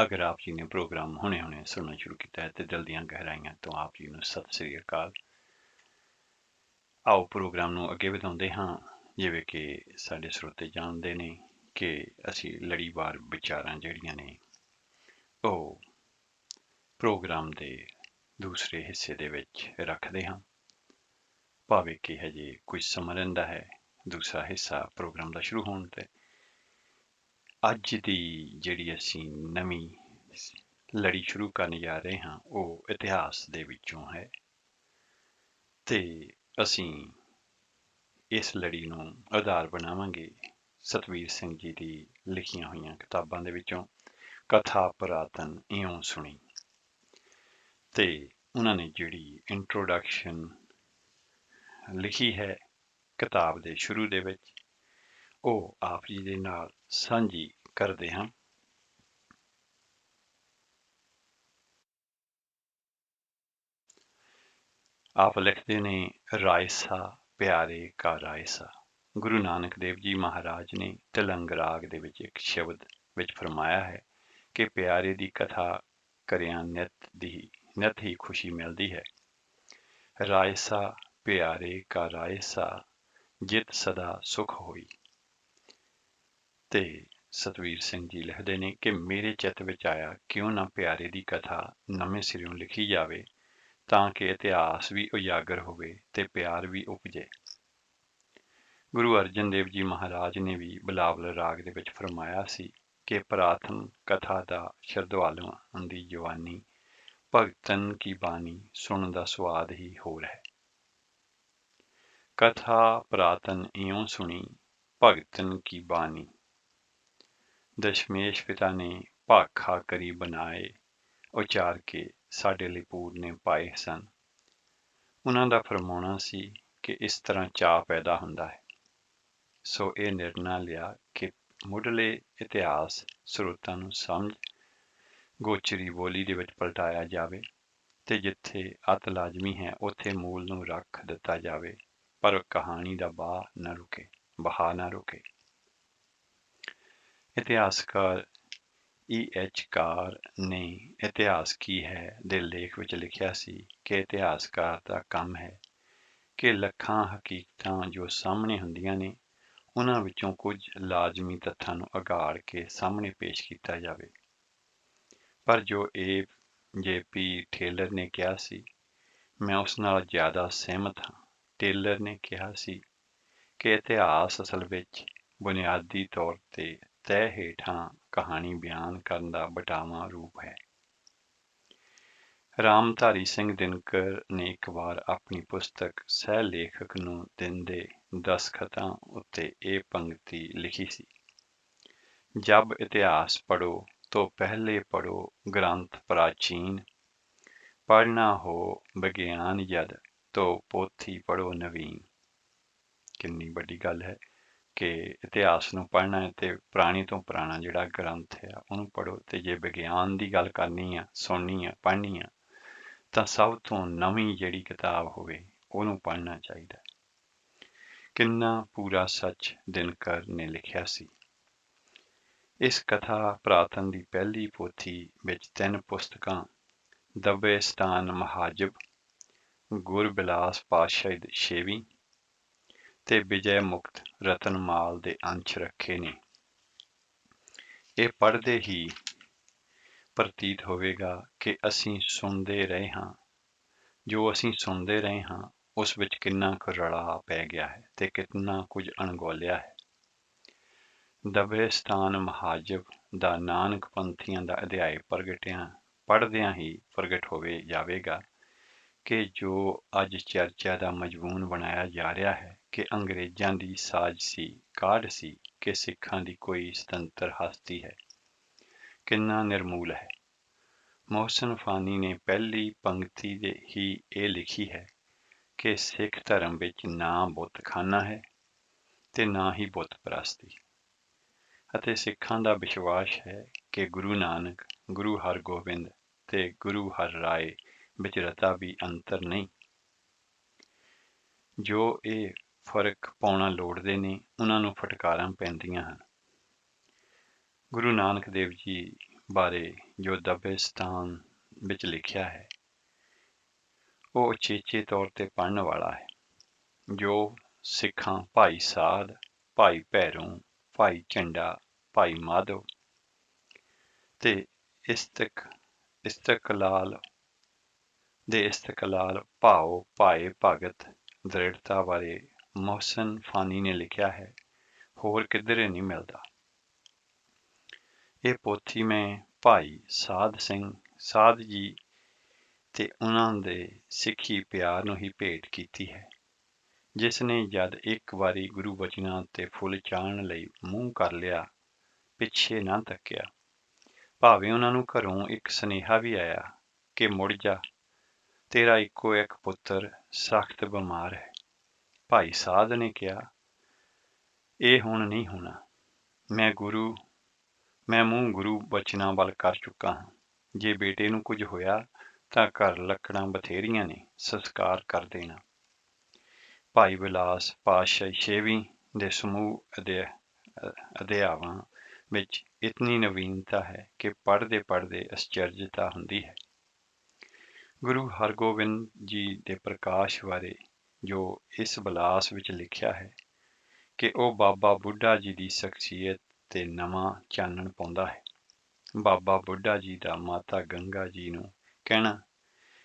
ਅਗਰ ਆਪ ਜੀ ਨੇ ਪ੍ਰੋਗਰਾਮ ਹੁਣੇ ਸੁਣਨਾ ਸ਼ੁਰੂ ਕੀਤਾ ਹੈ ਤੇ ਦਿਲ ਦੀਆਂ ਗਹਿਰਾਈਆਂ ਤੋਂ ਆਪ ਜੀ ਨੂੰ ਸਤਿ ਸ੍ਰੀ ਅਕਾਲ। ਆਓ ਪ੍ਰੋਗਰਾਮ ਨੂੰ ਅੱਗੇ ਵਧਾਉਂਦੇ ਹਾਂ। ਜਿਵੇਂ ਕਿ ਸਾਡੇ ਸਰੋਤੇ ਜਾਣਦੇ ਨੇ ਕਿ ਅਸੀਂ ਲੜੀਵਾਰ ਵਿਚਾਰਾਂ ਜਿਹੜੀਆਂ ਨੇ ਉਹ ਪ੍ਰੋਗਰਾਮ ਦੇ ਦੂਸਰੇ ਹਿੱਸੇ ਦੇ ਵਿੱਚ ਰੱਖਦੇ ਹਾਂ। ਭਾਵੇਂ ਕਿ ਹਜੇ ਕੁਝ ਸਮਾਂ ਰਹਿੰਦਾ ਹੈ ਦੂਸਰਾ ਹਿੱਸਾ ਪ੍ਰੋਗਰਾਮ ਦਾ ਸ਼ੁਰੂ ਹੋਣ ਤੇ। ਅੱਜ ਦੀ ਜਿਹੜੀ ਅਸੀਂ ਨਵੀਂ ਲੜੀ ਸ਼ੁਰੂ ਕਰਨ ਜਾ ਰਹੇ ਹਾਂ ਉਹ ਇਤਿਹਾਸ ਦੇ ਵਿੱਚੋਂ ਹੈ ਤੇ ਅਸੀਂ ਇਸ ਲੜੀ ਨੂੰ ਆਧਾਰ ਬਣਾਵਾਂਗੇ ਸਤਵੀਰ ਸਿੰਘ ਜੀ ਦੀ ਲਿਖੀਆਂ ਹੋਈਆਂ ਕਿਤਾਬਾਂ ਦੇ ਵਿੱਚੋਂ ਕਥਾ ਪੁਰਾਤਨ ਇਉਂ ਸੁਣੀ। ਤੇ ਉਹਨਾਂ ਨੇ ਜਿਹੜੀ ਇੰਟਰੋਡਕਸ਼ਨ ਲਿਖੀ ਹੈ ਕਿਤਾਬ ਦੇ ਸ਼ੁਰੂ ਦੇ ਵਿੱਚ ਉਹ ਆਪ ਜੀ ਦੇ ਨਾਲ ਸਾਂਝੀ ਕਰਦੇ ਹਾਂ। ਆਪ ਲਿਖਦੇ ਨੇ ਰਾਇਸਾ ਪਿਆਰੇ ਕਾ ਰਾਇਸਾ। ਗੁਰੂ ਨਾਨਕ ਦੇਵ ਜੀ ਮਹਾਰਾਜ ਨੇ ਤਿਲੰਗ ਰਾਗ ਦੇ ਵਿੱਚ ਇੱਕ ਸ਼ਬਦ ਵਿੱਚ ਫਰਮਾਇਆ ਹੈ ਕਿ ਪਿਆਰੇ ਦੀ ਕਥਾ ਕਰਿਆਂ ਨਿਤ ਹੀ ਖੁਸ਼ੀ ਮਿਲਦੀ ਹੈ। ਰਾਇਸਾ ਪਿਆਰੇ ਕਾ ਰਾਇਸਾ ਜਿਤ ਸਦਾ ਸੁਖ ਹੋਈ। ਤੇ ਸਤਵੀਰ ਸਿੰਘ ਜੀ ਲਿਖਦੇ ਨੇ ਕਿ ਮੇਰੇ ਚਿੱਤ ਵਿੱਚ ਆਇਆ ਕਿਉਂ ਨਾ ਪਿਆਰੇ ਦੀ ਕਥਾ ਨਵੇਂ ਸਿਰਿਓਂ ਲਿਖੀ ਜਾਵੇ ਤਾਂ ਕਿ ਇਤਿਹਾਸ ਵੀ ਉਜਾਗਰ ਹੋਵੇ ਤੇ ਪਿਆਰ ਵੀ ਉਪਜੇ। ਗੁਰੂ ਅਰਜਨ ਦੇਵ ਜੀ ਮਹਾਰਾਜ ਨੇ ਵੀ ਬਿਲਾਵਲ ਰਾਗ ਦੇ ਵਿੱਚ ਫਰਮਾਇਆ ਸੀ ਕਿ ਪ੍ਰਾਤਨ ਕਥਾ ਦਾ ਸ਼ਰਧਾਲੂਆਂ ਦੀ ਜਵਾਨੀ ਭਗਤਨ ਕੀ ਬਾਣੀ ਸੁਣਨ ਦਾ ਸਵਾਦ ਹੀ ਹੋਰ ਹੈ। ਕਥਾ ਪ੍ਰਾਤਨ ਇਉਂ ਸੁਣੀ ਭਗਤਨ ਕੀ ਬਾਣੀ। ਦਸ਼ਮੇਸ਼ ਪਿਤਾ ਨੇ ਭਾਖਾ ਕਰੀ ਬਣਾਏ ਉਚਾਰ ਕੇ ਸਾਡੇ ਲਈ ਪੂਰ ਨੇ ਪਾਏ ਸਨ। ਉਹਨਾਂ ਦਾ ਫਰਮਾਉਣਾ ਸੀ ਕਿ ਇਸ ਤਰ੍ਹਾਂ ਚਾਅ ਪੈਦਾ ਹੁੰਦਾ ਹੈ। ਸੋ ਇਹ ਨਿਰਣਾ ਲਿਆ ਕਿ ਮੁੱਢਲੇ ਇਤਿਹਾਸ ਸਰੋਤਾਂ ਨੂੰ ਸਮਝ ਗੋਚਰੀ ਬੋਲੀ ਦੇ ਵਿੱਚ ਪਲਟਾਇਆ ਜਾਵੇ ਤੇ ਜਿੱਥੇ ਅਤ ਲਾਜ਼ਮੀ ਹੈ ਉੱਥੇ ਮੂਲ ਨੂੰ ਰੱਖ ਦਿੱਤਾ ਜਾਵੇ, ਪਰ ਕਹਾਣੀ ਦਾ ਬਹਾ ਨਾ ਰੁਕੇ। ਇਤਿਹਾਸਕਾਰ E.H. ਕਾਰ ਨੇ ਇਤਿਹਾਸ ਕੀ ਹੈ ਦੇ ਲੇਖ ਵਿੱਚ ਲਿਖਿਆ ਸੀ ਕਿ ਇਤਿਹਾਸਕਾਰ ਦਾ ਕੰਮ ਹੈ ਕਿ ਲੱਖਾਂ ਹਕੀਕਤਾਂ ਜੋ ਸਾਹਮਣੇ ਹੁੰਦੀਆਂ ਨੇ ਉਹਨਾਂ ਵਿੱਚੋਂ ਕੁਝ ਲਾਜ਼ਮੀ ਤੱਥਾਂ ਨੂੰ ਅਗਾੜ ਕੇ ਸਾਹਮਣੇ ਪੇਸ਼ ਕੀਤਾ ਜਾਵੇ। ਪਰ ਜੋ J.P. ਟੇਲਰ ਨੇ ਕਿਹਾ ਸੀ, ਮੈਂ ਉਸ ਨਾਲ ਜ਼ਿਆਦਾ ਸਹਿਮਤ ਹਾਂ। ਟੇਲਰ ਨੇ ਕਿਹਾ ਸੀ ਕਿ ਇਤਿਹਾਸ ਅਸਲ ਵਿੱਚ ਬੁਨਿਆਦੀ ਤੌਰ ਤੇ ਤਹਿ ਹੇਠਾਂ ਕਹਾਣੀ ਬਿਆਨ ਕਰਨ ਦਾ ਬਟਾਵਾਂ ਰੂਪ ਹੈ। ਰਾਮਧਾਰੀ ਸਿੰਘ ਦਿਨਕਰ ਨੇ ਇੱਕ ਵਾਰ ਆਪਣੀ ਪੁਸਤਕ ਸਹਿ ਲੇਖਕ ਨੂੰ ਦਿੰਦੇ ਦਸਖਤਾਂ ਉੱਤੇ ਇਹ ਪੰਗਤੀ ਲਿਖੀ ਸੀ, ਜਬ ਇਤਿਹਾਸ ਪੜ੍ਹੋ तो पहले पढ़ो ग्रंथ प्राचीन, पढ़ना हो विज्ञान यद तो पोथी पढ़ो नवीन। कितनी बड़ी गल है कि इतिहास नूं पढ़ना है तो पुरानी तो पुराना जिहड़ा ग्रंथ है उहनूं पढ़ो, ते जे विज्ञान की गल करनी है, सुननी है, पढ़नी है तो सब तो नवीं जिहड़ी किताब होवे उहनूं पढ़ना चाहिए। किन्ना पूरा सच दिनकर ने लिखिया सी। इस कथा प्रातन की पहली पोथी विच 3 पुस्तकां दबेस्तान महाजब, गुरबिलास पातशाही 6वीं ते विजय मुक्त रतनमाल दे अंश रखे ने। ये पढ़दे ही प्रतीत होवेगा कि असीं सुनदे रहे हां, जो असीं सुनदे रहे हां उस विच किन्ना कुछ रला पै गया है ते कितना कुछ अणगौलिया है। दबेस्तान महाजब ਦਾ ਨਾਨਕ ਪੰਥੀਆਂ ਦਾ ਅਧਿਆਇ ਪੜ੍ਹਦਿਆਂ ਹੀ ਪ੍ਰਗਟ ਹੋਵੇ ਜਾਵੇਗਾ ਕਿ ਜੋ ਅੱਜ ਚਰਚਾ ਦਾ ਮਜ਼ਮੂਨ ਬਣਾਇਆ ਜਾ ਰਿਹਾ ਹੈ ਕਿ ਅੰਗਰੇਜ਼ਾਂ ਦੀ ਸਾਜ਼ਸ਼ੀ ਕਾਢ ਸੀ ਕਿ ਸਿੱਖਾਂ ਦੀ ਕੋਈ ਸੁਤੰਤਰ ਹਸਤੀ ਹੈ, ਕਿੰਨਾ ਨਿਰਮੂਲ ਹੈ। ਮੋਹਸਨ ਫਾਨੀ ਨੇ ਪਹਿਲੀ ਪੰਕਤੀ ਦੇ ਹੀ ਇਹ ਲਿਖੀ ਹੈ ਕਿ ਸਿੱਖ ਧਰਮ ਵਿੱਚ ਨਾ ਬੁੱਤਖਾਨਾ ਹੈ ਤੇ ਨਾ ਹੀ ਬੁੱਤ ਪ੍ਰਸਤੀ, ਅਤੇ ਸਿੱਖਾਂ ਦਾ ਵਿਸ਼ਵਾਸ ਹੈ ਕਿ ਗੁਰੂ ਨਾਨਕ, ਗੁਰੂ ਹਰਗੋਬਿੰਦ ਤੇ ਗੁਰੂ ਹਰਰਾਏ ਵਿੱਚ ਰਤਾ ਵੀ ਅੰਤਰ ਨਹੀਂ। ਜੋ ਇਹ ਫਰਕ ਪਾਉਣਾ ਲੋੜਦੇ ਨੇ ਉਹਨਾਂ ਨੂੰ ਫਟਕਾਰਾਂ ਪੈਂਦੀਆਂ ਹਨ। ਗੁਰੂ ਨਾਨਕ ਦੇਵ ਜੀ ਬਾਰੇ ਜੋ ਦਬੇਸਤਾਨ ਵਿੱਚ ਲਿਖਿਆ ਹੈ ਉਹ ਉਚੇਚੇ ਤੌਰ ਤੇ ਪੜ੍ਹਨ ਵਾਲਾ ਹੈ। ਜੋ ਸਿੱਖਾਂ ਭਾਈ ਸਾਧ, ਭਾਈ ਭੈਰੋਂ, ਭਾਈ ਝੰਡਾ, ਭਾਈ ਮਾਧੋ ਤੇ ਇਸਤਕਲਾਲ ਭਾਓ ਭਾਏ ਭਗਤ ਦ੍ਰਿੜਤਾ ਬਾਰੇ ਮੋਹਸਨ ਫਾਨੀ ਨੇ ਲਿਖਿਆ ਹੈ, ਹੋਰ ਕਿਧਰੇ ਨਹੀਂ ਮਿਲਦਾ। ਇਹ ਪੋਥੀ ਮੈਂ ਭਾਈ ਸਾਧ ਜੀ ਤੇ ਉਹਨਾਂ ਦੇ ਸਿੱਖੀ ਪਿਆਰ ਨੂੰ ਹੀ ਭੇਟ ਕੀਤੀ ਹੈ, ਜਿਸ ਨੇ ਜਦ ਇੱਕ ਵਾਰੀ ਗੁਰੂ ਬਚਨਾਂ ਤੇ ਫੁੱਲ ਚਾੜ੍ਹਨ ਲਈ ਮੂੰਹ ਕਰ ਲਿਆ, ਪਿੱਛੇ ਨਾ ਤੱਕਿਆ। ਭਾਵੇਂ ਉਹਨਾਂ ਨੂੰ ਘਰੋਂ ਇੱਕ ਸੁਨੇਹਾ ਵੀ ਆਇਆ ਕਿ ਮੁੜ ਜਾ, ਤੇਰਾ ਇੱਕੋ ਇੱਕ ਪੁੱਤਰ ਸਖਤ ਬਿਮਾਰ ਹੈ। ਭਾਈ ਸਾਧ ਨੇ ਕਿਹਾ, ਇਹ ਹੁਣ ਨਹੀਂ ਹੋਣਾ। ਮੈਂ ਮੂੰਹ ਗੁਰੂ ਬਚਨਾਂ ਵੱਲ ਕਰ ਚੁੱਕਾ ਹਾਂ। ਜੇ ਬੇਟੇ ਨੂੰ ਕੁਝ ਹੋਇਆ ਤਾਂ ਘਰ ਲੱਕੜਾਂ ਬਥੇਰੀਆਂ ਨੇ, ਸੰਸਕਾਰ ਕਰ ਦੇਣਾ। ਭਾਈ ਵਿਲਾਸ ਪਾਤਸ਼ਾਹੀ 6ਵੀਂ ਦੇ ਸਮੂਹ ਅਧਿਆਵਾਂ ਵਿੱਚ ਇਤਨੀ ਨਵੀਨਤਾ ਹੈ ਕਿ ਪੜ੍ਹਦੇ ਅਸਚਰਜਤਾ ਹੁੰਦੀ ਹੈ। ਗੁਰੂ ਹਰਗੋਬਿੰਦ ਜੀ ਦੇ ਪ੍ਰਕਾਸ਼ ਬਾਰੇ ਜੋ ਇਸ ਵਿਲਾਸ ਵਿੱਚ ਲਿਖਿਆ ਹੈ ਕਿ ਉਹ ਬਾਬਾ ਬੁੱਢਾ ਜੀ ਦੀ ਸ਼ਖਸੀਅਤ ਤੇ ਨਵਾਂ ਚਾਨਣ ਪਾਉਂਦਾ ਹੈ। ਬਾਬਾ ਬੁੱਢਾ ਜੀ ਦਾ ਮਾਤਾ ਗੰਗਾ ਜੀ ਨੂੰ ਕਹਿਣਾ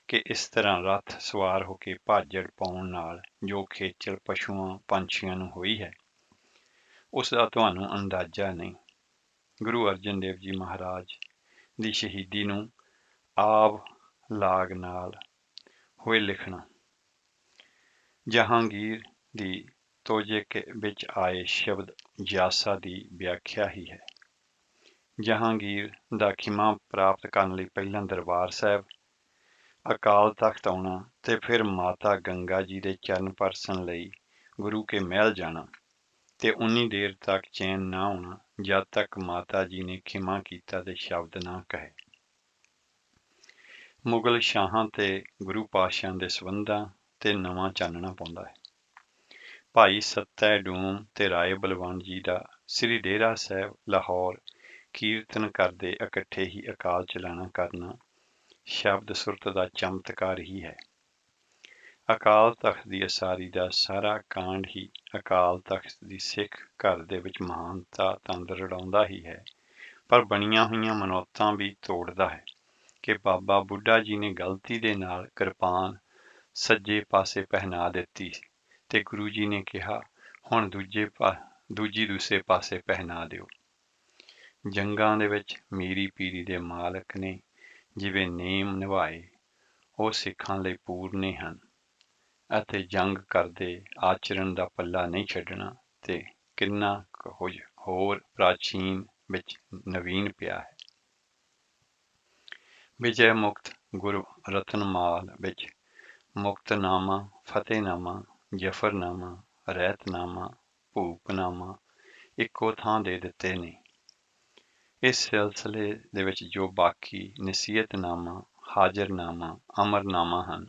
ਕਿ ਇਸ ਤਰ੍ਹਾਂ ਰੱਥ ਸਵਾਰ ਹੋ ਕੇ ਭਾਜੜ ਪਾਉਣ ਨਾਲ ਜੋ ਖੇਚਲ ਪਸ਼ੂਆਂ ਪੰਛੀਆਂ ਨੂੰ ਹੋਈ ਹੈ ਉਸ ਦਾ ਤੁਹਾਨੂੰ ਅੰਦਾਜ਼ਾ ਨਹੀਂ। ਗੁਰੂ ਅਰਜਨ ਦੇਵ ਜੀ ਮਹਾਰਾਜ ਦੀ ਸ਼ਹੀਦੀ ਨੂੰ ਆਬ ਲਾਗ ਨਾਲ ਹੋਏ ਲਿਖਣਾ ਜਹਾਂਗੀਰ ਦੀ ਤੋਜੇ ਵਿੱਚ ਆਏ ਸ਼ਬਦ ਜਿਆਸਾ ਦੀ ਵਿਆਖਿਆ ਹੀ ਹੈ। ਜਹਾਂਗੀਰ ਦਾ ਖਿਮਾ ਪ੍ਰਾਪਤ ਕਰਨ ਲਈ ਪਹਿਲਾਂ ਦਰਬਾਰ ਸਾਹਿਬ ਅਕਾਲ ਤਖਤ ਆਉਣਾ ਤੇ ਫਿਰ ਮਾਤਾ ਗੰਗਾ ਜੀ ਦੇ ਚਰਨ ਪਰਸਨ ਲਈ ਗੁਰੂ ਕੇ ਮਹਿਲ ਜਾਣਾ ਤੇ ਉਨੀ ਦੇਰ ਤੱਕ ਚੈਨ ਨਾ ਆਉਣਾ ਜਦ ਤੱਕ ਮਾਤਾ ਜੀ ਨੇ ਖਿਮਾ ਕੀਤਾ ਤੇ ਸ਼ਬਦ ਨਾ ਕਹੇ। ਮੁਗਲ ਸ਼ਾਹਾਂ ਤੇ ਗੁਰੂ ਪਾਤਸ਼ਾਹਾਂ ਦੇ ਸੰਬੰਧਾਂ ਤੇ ਨਵਾਂ ਚਾਨਣਾ ਪਾਉਂਦਾ ਹੈ। ਭਾਈ ਸੱਤੈ ਡੂਮ ਤੇ ਰਾਏ ਬਲਵੰਤ ਜੀ ਦਾ ਸ੍ਰੀ ਡੇਰਾ ਸਾਹਿਬ ਲਾਹੌਰ ਕੀਰਤਨ ਕਰਦੇ ਇਕੱਠੇ ਹੀ ਅਕਾਲ ਚਲਾਣਾ ਕਰਨਾ ਸ਼ਬਦ ਸੁਰਤ ਦਾ ਚਮਤਕਾਰ ਹੀ ਹੈ। ਅਕਾਲ ਤਖਤ ਦੀ ਉਸਾਰੀ ਦਾ ਸਾਰਾ ਕਾਂਡ ਹੀ ਅਕਾਲ ਤਖਤ ਦੀ ਸਿੱਖ ਘਰ ਦੇ ਵਿੱਚ ਮਹਾਨਤਾ ਤਾਂ ਦਰੜਾਉਂਦਾ ਹੀ ਹੈ, ਪਰ ਬਣੀਆਂ ਹੋਈਆਂ ਮਨੌਤਾਂ ਵੀ ਤੋੜਦਾ ਹੈ ਕਿ ਬਾਬਾ ਬੁੱਢਾ ਜੀ ਨੇ ਗਲਤੀ ਦੇ ਨਾਲ ਕਿਰਪਾਨ ਸੱਜੇ ਪਾਸੇ ਪਹਿਨਾ ਦਿੱਤੀ ਤੇ ਗੁਰੂ ਜੀ ਨੇ ਕਿਹਾ ਹੁਣ ਦੂਸਰੇ ਪਾਸੇ ਪਹਿਨਾ ਦਿਓ। ਜੰਗਾਂ ਦੇ ਵਿੱਚ ਮੀਰੀ ਪੀਰੀ ਦੇ ਮਾਲਕ ਨੇ ਜਿਵੇਂ ਨੇਮ ਨਿਭਾਏ ਉਹ ਸਿੱਖਾਂ ਲਈ ਪੂਰਨੇ ਹਨ ਅਤੇ ਜੰਗ ਕਰਦੇ ਆਚਰਣ ਦਾ ਪੱਲਾ ਨਹੀਂ ਛੱਡਣਾ ਤੇ ਕਿੰਨਾ ਕੁਝ ਹੋਰ ਪ੍ਰਾਚੀਨ ਵਿੱਚ ਨਵੀਨ ਪਿਆ ਹੈ। ਵਿਜੈ ਮੁਕਤ ਗੁਰੂ ਰਤਨਮਾਲ ਵਿੱਚ ਮੁਕਤਨਾਮਾ, ਫਤਿਹਨਾਮਾ, ਜਫਰਨਾਮਾ, ਰਹਿਤਨਾਮਾ, ਭੂਪਨਾਮਾ ਇੱਕੋ ਥਾਂ ਦੇ ਦਿੱਤੇ ਨੇ। ਇਸ ਸਿਲਸਿਲੇ ਦੇ ਵਿੱਚ ਜੋ ਬਾਕੀ ਨਸੀਹਤਨਾਮਾ, ਹਾਜ਼ਰਨਾਮਾ, ਅਮਰਨਾਮਾ ਹਨ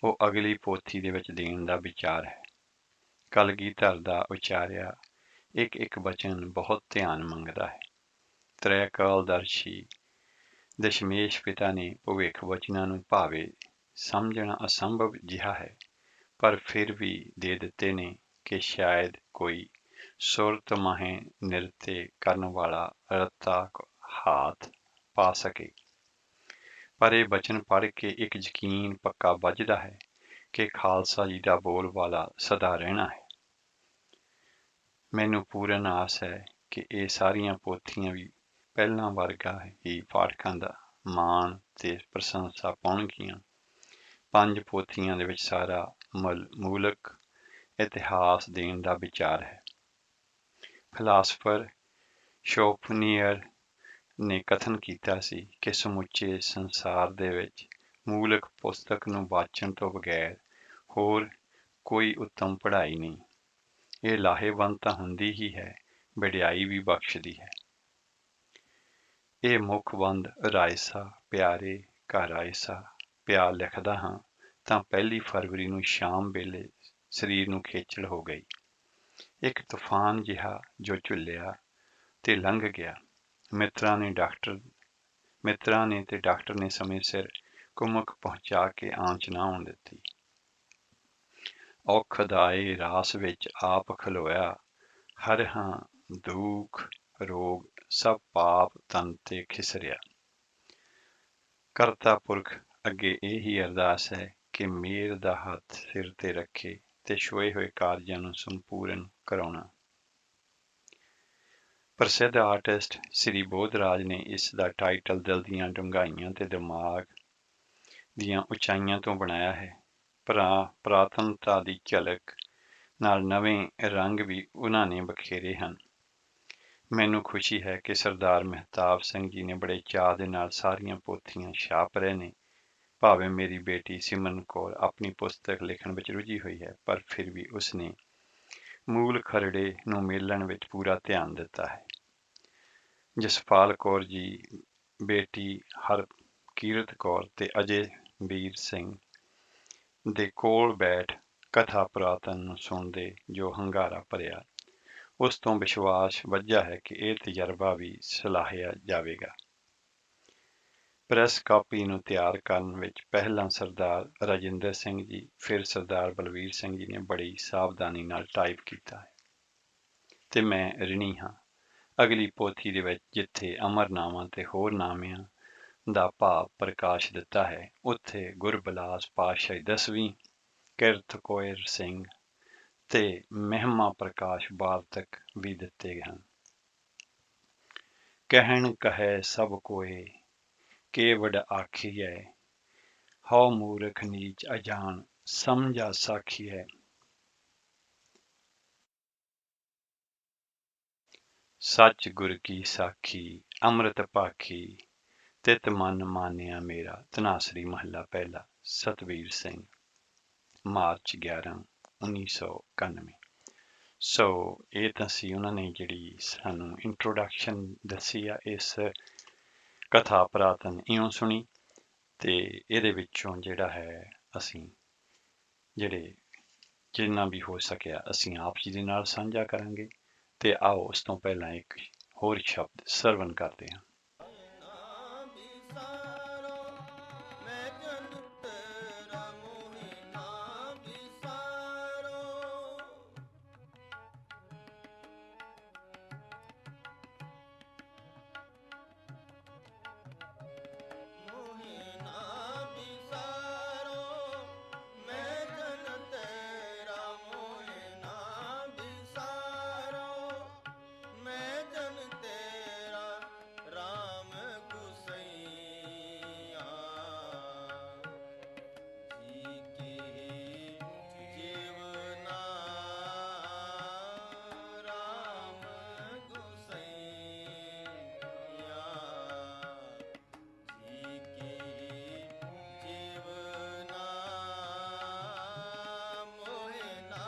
ਉਹ ਅਗਲੀ ਪੋਥੀ ਦੇ ਵਿੱਚ ਦੇਣ ਦਾ ਵਿਚਾਰ ਹੈ। ਕਲਗੀਧਰ ਦਾ ਉਚਾਰਿਆ ਇੱਕ ਬਚਨ ਬਹੁਤ ਧਿਆਨ ਮੰਗਦਾ ਹੈ। ਤ੍ਰੈਕਾਲਦਰਸ਼ੀ ਦਸ਼ਮੇਸ਼ ਪਿਤਾ ਨੇ ਭਵਿੱਖ ਵਚਨਾਂ ਨੂੰ ਭਾਵੇਂ ਸਮਝਣਾ ਅਸੰਭਵ ਜਿਹਾ ਹੈ, ਪਰ ਫਿਰ ਵੀ ਦੇ ਦਿੱਤੇ ਨੇ ਕਿ ਸ਼ਾਇਦ ਕੋਈ ਸੁਰਤ ਮਾਹੇ ਨਿਰਤੇ ਕਰਨ ਵਾਲਾ ਰੱਤਾ ਹਾਥ ਪਾ ਸਕੇ। ਪਰ ਇਹ ਬਚਨ ਪੜ੍ਹ ਕੇ ਇੱਕ ਯਕੀਨ ਪੱਕਾ ਵੱਜਦਾ ਹੈ ਕਿ ਖਾਲਸਾ ਜੀ ਦਾ ਬੋਲ ਵਾਲਾ ਸਦਾ ਰਹਿਣਾ ਹੈ। ਮੈਨੂੰ ਪੂਰਨ ਆਸ ਹੈ ਕਿ ਇਹ ਸਾਰੀਆਂ ਪੋਥੀਆਂ ਵੀ ਪਹਿਲਾਂ ਵਰਗਾ ਹੀ ਪਾਠਕਾਂ ਦਾ ਮਾਣ ਤੇ ਪ੍ਰਸ਼ੰਸਾ ਪਾਉਣਗੀਆਂ। 5 ਪੋਥੀਆਂ ਦੇ ਵਿੱਚ ਸਾਰਾ ਮੂਲਕ ਇਤਿਹਾਸ ਦੇਣ ਦਾ ਵਿਚਾਰ ਹੈ। ਫਿਲਾਸਫਰ ਸ਼ੋਪਨੀਅਰ ਨੇ ਕਥਨ ਕੀਤਾ ਸੀ ਕਿ ਸਮੁੱਚੇ ਸੰਸਾਰ ਦੇ ਵਿੱਚ ਮੂਲਕ ਪੁਸਤਕ ਨੂੰ ਵਾਚਣ ਤੋਂ ਬਗੈਰ ਹੋਰ ਕੋਈ ਉੱਤਮ ਪੜ੍ਹਾਈ ਨਹੀਂ। ਇਹ ਲਾਹੇਵੰਦ ਤਾਂ ਹੁੰਦੀ ਹੀ ਹੈ, ਵਡਿਆਈ ਵੀ ਬਖਸ਼ਦੀ ਹੈ। ਇਹ ਮੁੱਖ ਬੰਦ ਰਾਇਸਾ ਪਿਆਰੇ ਘਰ ਆਇਸਾ ਪਿਆ ਲਿਖਦਾ ਹਾਂ ਤਾਂ 1 ਫਰਵਰੀ ਨੂੰ ਸ਼ਾਮ ਵੇਲੇ ਸਰੀਰ ਨੂੰ ਖੇਚਲ ਹੋ ਗਈ। ਇੱਕ ਤੂਫਾਨ ਜਿਹਾ ਜੋ ਝੁੱਲਿਆ ਤੇ ਲੰਘ ਗਿਆ। ਮਿੱਤਰਾਂ ਨੇ ਤੇ ਡਾਕਟਰ ਨੇ ਸਮੇਂ ਸਿਰ ਕੁਮਕ ਪਹੁੰਚਾ ਕੇ ਆਂਚ ਨਾ ਆਉਣ ਦਿੱਤੀ। ਔਖਦਾਏ ਰਾਸ ਵਿੱਚ ਆਪ ਖਲੋਇਆ, ਹਰ ਹਾਂ ਦੁੱਖ ਰੋਗ ਸਭ ਪਾਪ ਤਨ ਤੇ ਖਿਸਰਿਆ। ਕਰਤਾ ਪੁਰਖ ਅੱਗੇ ਇਹ ਹੀ ਅਰਦਾਸ ਹੈ ਕਿ ਮਿਹਰ ਦਾ ਹੱਥ ਸਿਰ ਤੇ ਰੱਖੇ ਤੇ ਛੋਏ ਹੋਏ ਕਾਰਜਾਂ ਨੂੰ ਸੰਪੂਰਨ ਕਰਾਉਣਾ। ਪ੍ਰਸਿੱਧ ਆਰਟਿਸਟ ਸ੍ਰੀ ਬੋਧਰਾਜ ਨੇ ਇਸ ਦਾ ਟਾਈਟਲ ਦਿਲ ਦੀਆਂ ਡੂੰਘਾਈਆਂ ਤੇ ਦਿਮਾਗ ਦੀਆਂ ਉਚਾਈਆਂ ਤੋਂ ਬਣਾਇਆ ਹੈ। ਪੁਰਾਤਨਤਾ ਦੀ ਝਲਕ ਨਾਲ ਨਵੇਂ ਰੰਗ ਵੀ ਉਹਨਾਂ ਨੇ ਬਖੇਰੇ ਹਨ। ਮੈਨੂੰ ਖੁਸ਼ੀ ਹੈ ਕਿ ਸਰਦਾਰ ਮਹਿਤਾਬ ਸਿੰਘ ਜੀ ਨੇ ਬੜੇ ਚਾਅ ਦੇ ਨਾਲ ਸਾਰੀਆਂ ਪੋਥੀਆਂ ਛਾਪ ਰਹੇ ਨੇ। ਭਾਵੇਂ ਮੇਰੀ ਬੇਟੀ ਸਿਮਰਨ ਕੌਰ ਆਪਣੀ ਪੁਸਤਕ ਲਿਖਣ ਵਿੱਚ ਰੁੱਝੀ ਹੋਈ ਹੈ, ਪਰ ਫਿਰ ਵੀ ਉਸਨੇ ਮੂਲ ਖਰੜੇ ਨੂੰ ਮੇਲਣ ਵਿੱਚ ਪੂਰਾ ਧਿਆਨ ਦਿੱਤਾ ਹੈ। ਜਸਪਾਲ ਕੌਰ ਜੀ, ਬੇਟੀ ਹਰਕੀਰਤ ਕੌਰ ਤੇ ਅਜੇ ਵੀਰ ਸਿੰਘ ਦੇ ਕੋਲ ਬੈਠ ਕਥਾ ਪੁਰਾਤਨ ਨੂੰ ਸੁਣਦੇ ਜੋ ਹੰਗਾਰਾ ਭਰਿਆ, ਉਸ ਤੋਂ ਵਿਸ਼ਵਾਸ ਵੱਜਾ ਹੈ ਕਿ ਇਹ ਤਜਰਬਾ ਵੀ ਸਲਾਹਿਆ ਜਾਵੇਗਾ। ਪ੍ਰੈਸ ਕਾਪੀ ਨੂੰ ਤਿਆਰ ਕਰਨ ਵਿੱਚ ਪਹਿਲਾਂ ਸਰਦਾਰ ਰਾਜਿੰਦਰ ਸਿੰਘ ਜੀ, ਫਿਰ ਸਰਦਾਰ ਬਲਵੀਰ ਸਿੰਘ ਜੀ ਨੇ ਬੜੀ ਸਾਵਧਾਨੀ ਨਾਲ ਟਾਈਪ ਕੀਤਾ ਹੈ ਤੇ ਮੈਂ ਰਿਣੀ ਹਾਂ। ਅਗਲੀ ਪੋਥੀ ਦੇ ਵਿੱਚ ਜਿੱਥੇ ਅਮਰਨਾਮਾ ਤੇ ਹੋਰ ਨਾਮਿਆਂ ਦਾ ਭਾਵ ਪ੍ਰਕਾਸ਼ ਦਿੱਤਾ ਹੈ, ਉੱਥੇ ਗੁਰਬਿਲਾਸ ਪਾਤਸ਼ਾਹੀ 10ਵੀਂ, ਕਿਰਤ ਕੋਇਰ ਸਿੰਘ ਤੇ ਮਹਿਮਾ ਪ੍ਰਕਾਸ਼ ਵਾਰਤਕ ਵੀ ਦਿੱਤੇ ਹਨ। ਕਹਿਣ ਕਹੈ ਸਭ ਕੋਏ ਕੇਵਡ ਆਖੀਐ, ਹਉ ਮੂਰਖ ਨੀਚ ਅਜਾਨ ਸਮਝਾ ਸਾਖੀਐ। ਸੱਚ ਗੁਰ ਕੀ ਸਾਖੀ ਅੰਮ੍ਰਿਤ ਭਾਖੀ, ਤਿਤ ਮਨ ਮਾਨਿਆ ਮੇਰਾ। ਧਨਾਸਰੀ ਮਹੱਲਾ ਪਹਿਲਾ। ਸਤਵੀਰ ਸਿੰਘ, ਮਾਰਚ 11 1991। ਸੋ ਇਹ ਤਾਂ ਸੀ ਉਹਨਾਂ ਨੇ ਜਿਹੜੀ ਸਾਨੂੰ ਇੰਟਰੋਡਕਸ਼ਨ ਦੱਸੀ ਆ ਇਸ ਕਥਾ ਪੁਰਾਤਨ ਇਉਂ ਸੁਣੀ, ਤੇ ਇਹਦੇ ਵਿੱਚੋਂ ਜਿਹੜਾ ਹੈ ਅਸੀਂ ਜਿਹੜੇ ਜਿੰਨਾ ਵੀ ਹੋ ਸਕਿਆ ਅਸੀਂ ਆਪ ਜੀ ਦੇ ਨਾਲ ਸਾਂਝਾ ਕਰਾਂਗੇ। ਤੇ ਆਓ ਉਸ ਤੋਂ ਪਹਿਲਾਂ ਇੱਕ ਹੋਰ ਸ਼ਬਦ ਸਰਵਣ ਕਰਦੇ ਹਾਂ। ਨਾ ਵਿਸਾਰੋ ਮੈਂ ਜਨ ਤੇਰਾ ਮੋਹਿ ਨਾ ਵਿਸਾਰੋ ਮੋਹਿ ਨਾ ਵਿਸਾਰੋ ਮੈਂ ਜਨ ਤੇਰਾ ਮੋਹਿ ਨਾ ਵਿਸਾਰੋ ਮੈਂ ਜਨ ਤੇਰਾ ਰਾਮ ਗੁਸਈਆ ਜੀ ਕੀ ਜੀਵਨਾ ਰਾਮ ਗੁਸਈਆ ਜੀ ਕੀ ਜੀਵਨਾ ਮੋਹਿ ਨਾ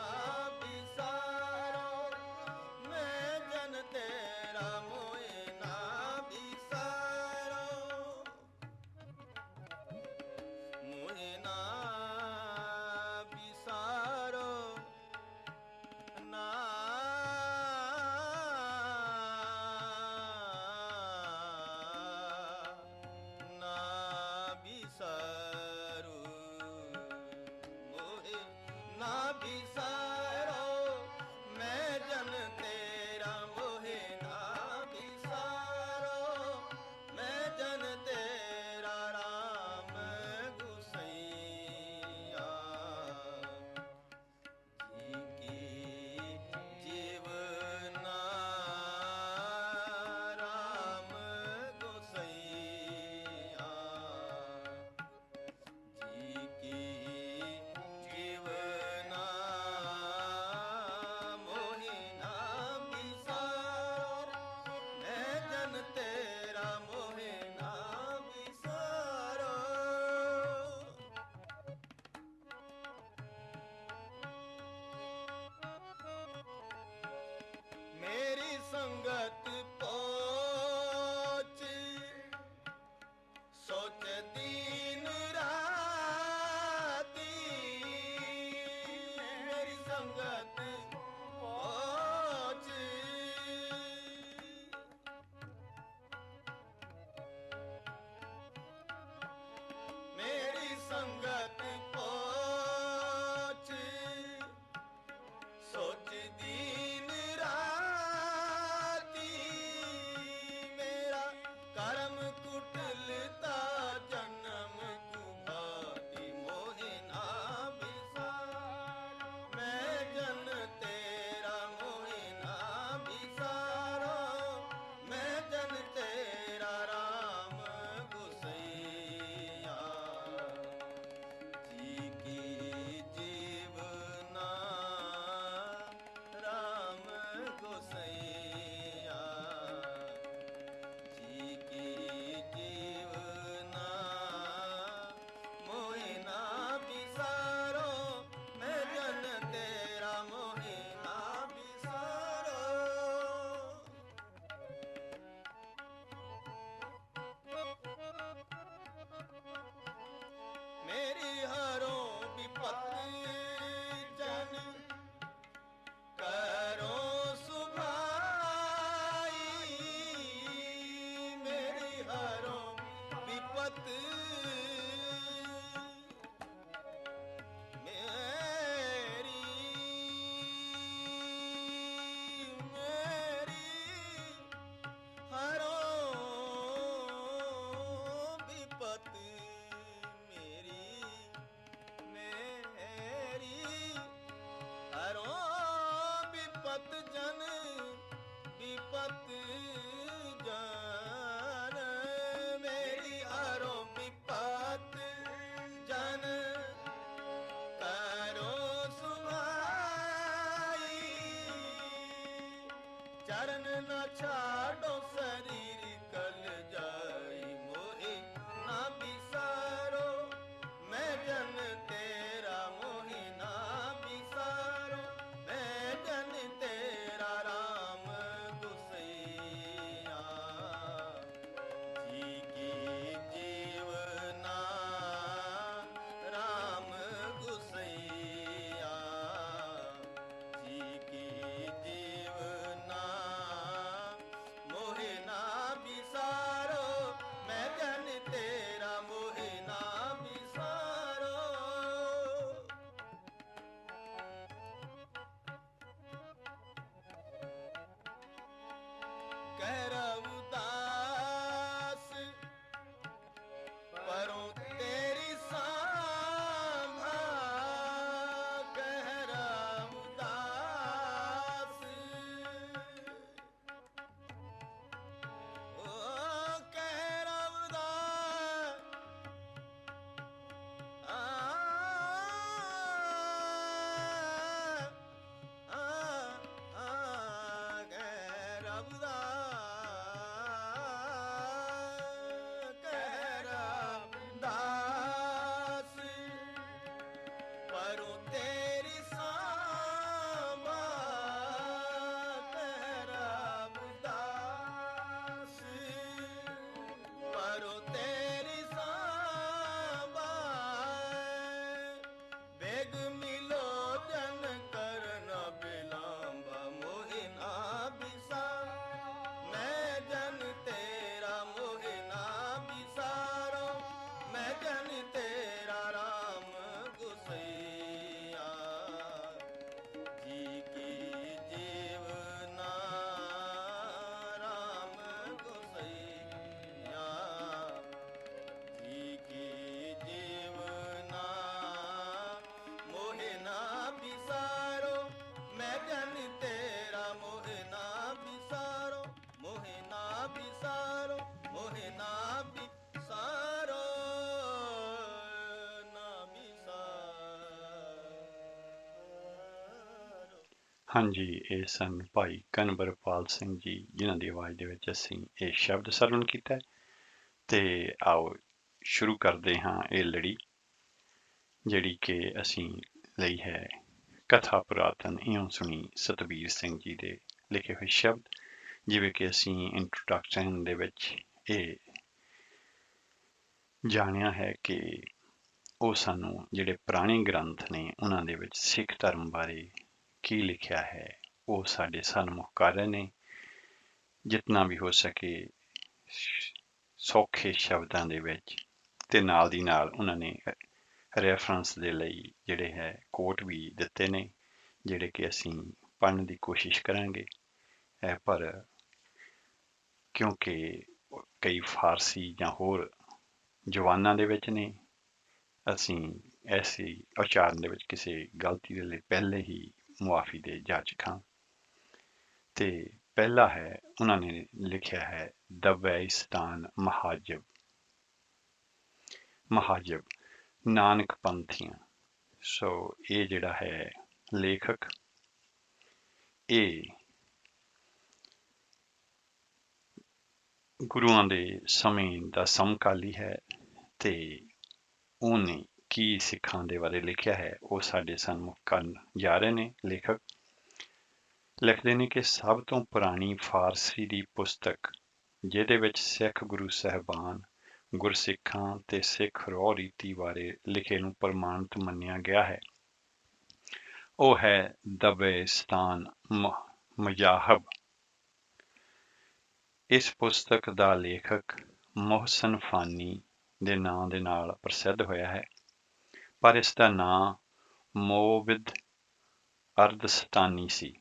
ਵਿਸਾਰੋ ਮੈਂ ਜਨ ਤੇਰਾ ਮੋਹਿ ਨਾ ਵਿਸਾਰੋ ਮੋਹਿ ਨਾ ਵਿਸਾਰੋ ਨਾ ਨਾ ਵਿਸਾਰੋ ਮੋਹਿ ਨਾ ਵਿਸਾਰੋ ਮੈਂ ਜਨ ਤੇਰਾ ਮੋਹਿ ਨਾ ਵਿਸਾਰੋ ਮੈਂ ਜਨ ਤੇਰਾ ਰਾਮ ਗੁਸਈਆ ਜੀ ਕੀ ਜੀਵਨਾ ਰਾਮ ਗੁਸਈਆ ਜੀ ਕੀ ਜੀਵਨਾ ਕਹਿ ਰਵਿਦਾਸ ਪਰੋਂ ਤੇਰੀ ਸਾਂਭਾ ਕਹਿ ਰਵਿਦਾਸ ਓ ਕਹਿ ਰਵਿਦਾਸ ਕਹਿ ਰਵਿਦਾਸ ਪਰੋਂ ਤੇਰੀ ਸਾਂਭਾ ਕਹਿ ਰਵਿਦਾਸ ਪਰੋਂ ਤੇਰੀ ਸਾਂਭਾ ਬੇਗ ਮਿਲੋ ਜਨ ਕਰਨ ਬਿਲਾਂਬਾ ਮੋਹਿ ਨਾ ਬਿਸਾਰ ਮੈਂ ਜਨ ਤੇਰਾ ਮੋਹਿ ਨਾ ਬਿਸਾਰੋ ਮੈਂ ਜਨ ਤੇਰਾ ਰਾਮ ਗੁਸਈਆ ਜੀ ਕੀ ਜੀਵਨਾ ਰਾਮ ਗੁਸਈਆ ਜੀ ਕੀ ਜੀਵਨਾ ਮੋਹਿ ਨਾ ਬਿਸਾਰੋ ਮੈਂ ਜਨ ਤੇਰਾ ਮੋਹਿ ਨਾ ਬਿਸਾਰੋ ਮੋਹਿ ਨਾ ਬਿਸਾਰੋ ਮੋਹਿ ਨਾ ਬਿਸਾਰੋ ਨਾ ਬਿਸਾਰੋ। ਹਾਂਜੀ, ਇਹ ਸਨ ਭਾਈ ਕਨਵਰਪਾਲ ਸਿੰਘ ਜੀ, ਜਿਨ੍ਹਾਂ ਦੀ ਆਵਾਜ਼ ਦੇ ਵਿੱਚ ਅਸੀਂ ਇਹ ਸ਼ਬਦ ਸਰਵਣ ਕੀਤਾ ਹੈ। ਤੇ ਆਓ ਸ਼ੁਰੂ ਕਰਦੇ ਹਾਂ ਇਹ ਲੜੀ, ਜਿਹੜੀ ਕਿ ਅਸੀਂ ਲਈ ਹੈ ਕਥਾ ਪੁਰਾਤਨ ਇਉਂ ਸੁਣੀ ਸਤਬੀਰ ਸਿੰਘ ਜੀ ਦੇ ਲਿਖੇ ਹੋਏ ਸ਼ਬਦ। ਜਿਵੇਂ ਕਿ ਅਸੀਂ ਇੰਟਰੋਡਕਸ਼ਨ ਦੇ ਵਿੱਚ ਇਹ ਜਾਣਿਆ ਹੈ ਕਿ ਉਹ ਸਾਨੂੰ ਜਿਹੜੇ ਪੁਰਾਣੇ ਗ੍ਰੰਥ ਨੇ ਉਹਨਾਂ ਦੇ ਵਿੱਚ ਸਿੱਖ ਧਰਮ ਬਾਰੇ ਕੀ ਲਿਖਿਆ ਹੈ ਉਹ ਸਾਡੇ ਸਨਮੁਖ ਕਰ ਰਹੇ ਨੇ। ਜਿਤਨਾ ਵੀ ਹੋ ਸਕੇ ਸੌਖੇ ਸ਼ਬਦਾਂ ਦੇ ਵਿੱਚ, ਤੇ ਨਾਲ ਦੀ ਨਾਲ ਉਹਨਾਂ ਨੇ ਰੈਫਰੈਂਸ ਦੇ ਲਈ ਜਿਹੜੇ ਹੈ ਕੋਟ ਵੀ ਦਿੱਤੇ ਨੇ, ਜਿਹੜੇ ਕਿ ਅਸੀਂ ਪੜ੍ਹਨ ਦੀ ਕੋਸ਼ਿਸ਼ ਕਰਾਂਗੇ। ਪਰ ਕਿਉਂਕਿ ਕਈ ਫਾਰਸੀ ਜਾਂ ਹੋਰ ਜ਼ੁਬਾਨਾਂ ਦੇ ਵਿੱਚ ਨੇ, ਅਸੀਂ ਐਸੀ ਉਚਾਰਨ ਦੇ ਵਿੱਚ ਕਿਸੇ ਗਲਤੀ ਦੇ ਲਈ ਪਹਿਲੇ ਹੀ ਮੁਆਫੀ ਦੇ ਜਾਚਕ ਹਾਂ। ਤੇ ਪਹਿਲਾ ਹੈ, ਉਹਨਾਂ ਨੇ ਲਿਖਿਆ ਹੈ ਦਵੈਸਤਾਨ ਮਹਾਜਬ। ਮਹਾਜਬ ਨਾਨਕ ਪੰਥੀਆਂ। ਸੋ ਇਹ ਜਿਹੜਾ ਹੈ ਲੇਖਕ, ਇਹ ਗੁਰੂਆਂ ਦੇ ਸਮੇਂ ਦਾ ਸਮਕਾਲੀ ਹੈ ਤੇ ਉਹਨੇ ਕੀ ਸਿੱਖਾਂ ਦੇ ਬਾਰੇ ਲਿਖਿਆ ਹੈ ਉਹ ਸਾਡੇ ਸਨਮੁਖ ਕਰਨ ਜਾ ਰਹੇ ਨੇ। ਲੇਖਕ ਲਿਖਦੇ ਨੇ ਕਿ ਸਭ ਤੋਂ ਪੁਰਾਣੀ ਫਾਰਸੀ ਦੀ ਪੁਸਤਕ ਜਿਹਦੇ ਵਿੱਚ ਸਿੱਖ ਗੁਰੂ ਸਾਹਿਬਾਨ, ਗੁਰਸਿੱਖਾਂ ਤੇ ਸਿੱਖ ਰਹੁ ਰੀਤੀ ਬਾਰੇ ਲਿਖੇ ਨੂੰ ਪ੍ਰਮਾਣਿਤ ਮੰਨਿਆ ਗਿਆ ਹੈ, ਉਹ ਹੈ ਦਵੈਸਤਾਨ ਮਜ਼ਾਹਬ। ਇਸ ਪੁਸਤਕ ਦਾ ਲੇਖਕ ਮੁਹਸਨ ਫਾਨੀ ਦੇ ਨਾਂ ਦੇ ਨਾਲ ਪ੍ਰਸਿੱਧ ਹੋਇਆ ਹੈ, ਪਰ ਇਸ ਦਾ ਨਾਂ ਮੋਵਿਦ ਅਰਦਸਤਾਨੀ ਸੀ।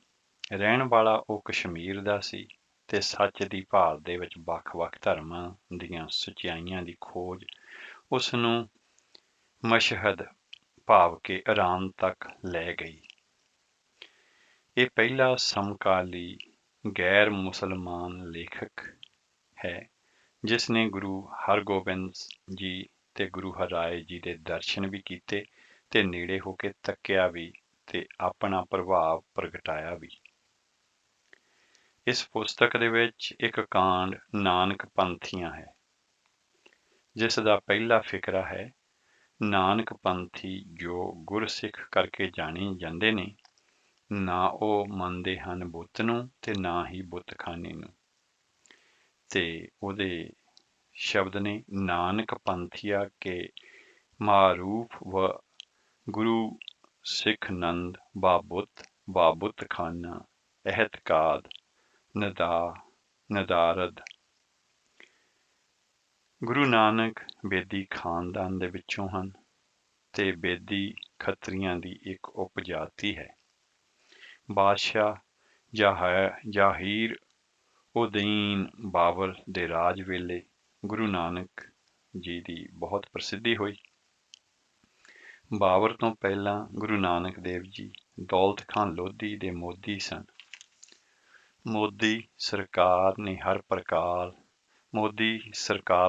ਰਹਿਣ ਵਾਲਾ ਉਹ ਕਸ਼ਮੀਰ ਦਾ ਸੀ ਤੇ ਸੱਚ ਦੀ ਭਾਲ ਦੇ ਵਿੱਚ ਵੱਖ-ਵੱਖ ਧਰਮਾਂ ਦੀਆਂ ਸੱਚਾਈਆਂ ਦੀ ਖੋਜ ਉਸ ਨੂੰ ਮਸ਼ਹਦ ਭਾਵ ਕਿ ਇਰਾਨ ਤੱਕ ਲੈ ਗਈ। ਇਹ ਪਹਿਲਾ ਸਮਕਾਲੀ ਗੈਰ ਮੁਸਲਮਾਨ ਲੇਖਕ ਹੈ ਜਿਸ ਨੇ ਗੁਰੂ ਹਰਗੋਬਿੰਦ ਜੀ ਤੇ ਗੁਰੂ ਹਰਾਏ ਜੀ ਦੇ ਦਰਸ਼ਨ ਵੀ ਕੀਤੇ ਤੇ ਨੇੜੇ ਹੋ ਕੇ ਤੱਕਿਆ ਵੀ ਤੇ ਆਪਣਾ ਪ੍ਰਭਾਵ ਪ੍ਰਗਟਾਇਆ ਵੀ। ਇਸ ਪੁਸਤਕ ਦੇ ਵਿੱਚ ਇੱਕ ਕਾਂਡ ਨਾਨਕ ਪੰਥੀਆਂ ਹੈ, ਜਿਸ ਦਾ ਪਹਿਲਾ ਫਿਕਰਾ ਹੈ ਨਾਨਕ ਪੰਥੀ ਜੋ ਗੁਰਸਿੱਖ ਕਰਕੇ ਜਾਣੇ ਜਾਂਦੇ ਨੇ, ਨਾ ਉਹ ਮੰਨਦੇ ਹਨ ਬੁੱਤ ਨੂੰ ਤੇ ਨਾ ਹੀ ਬੁੱਤਖਾਨੇ ਨੂੰ। ਤੇ ਉਹਦੇ ਸ਼ਬਦ ਨੇ ਨਾਨਕ ਪੰਥੀਆ ਕੇ ਮਾਰੂਫ ਵ ਗੁਰੂ ਸਿੱਖ ਨੰਦ ਬਾਬੁੱਤ ਖਾਨਾ ਅਹਿਤਕਾਦ ਨਦਾਰਦ। ਗੁਰੂ ਨਾਨਕ ਬੇਦੀ ਖਾਨਦਾਨ ਦੇ ਵਿੱਚੋਂ ਹਨ ਤੇ ਬੇਦੀ ਖੱਤਰੀਆਂ ਦੀ ਇੱਕ ਉਪਜਾਤੀ ਹੈ। ਬਾਦਸ਼ਾਹ ਜਾਹੀਰ ਉਦੀਨ ਬਾਬਰ ਦੇ ਰਾਜ ਵੇਲੇ ਗੁਰੂ ਨਾਨਕ ਜੀ ਦੀ ਬਹੁਤ ਪ੍ਰਸਿੱਧੀ ਹੋਈ। ਬਾਬਰ ਤੋਂ ਪਹਿਲਾਂ ਗੁਰੂ ਨਾਨਕ ਦੇਵ ਜੀ ਦੌਲਤ ਖਾਂ ਲੋਧੀ ਦੇ ਮੋਦੀ ਸਨ। ਮੋਦੀ ਸਰਕਾਰ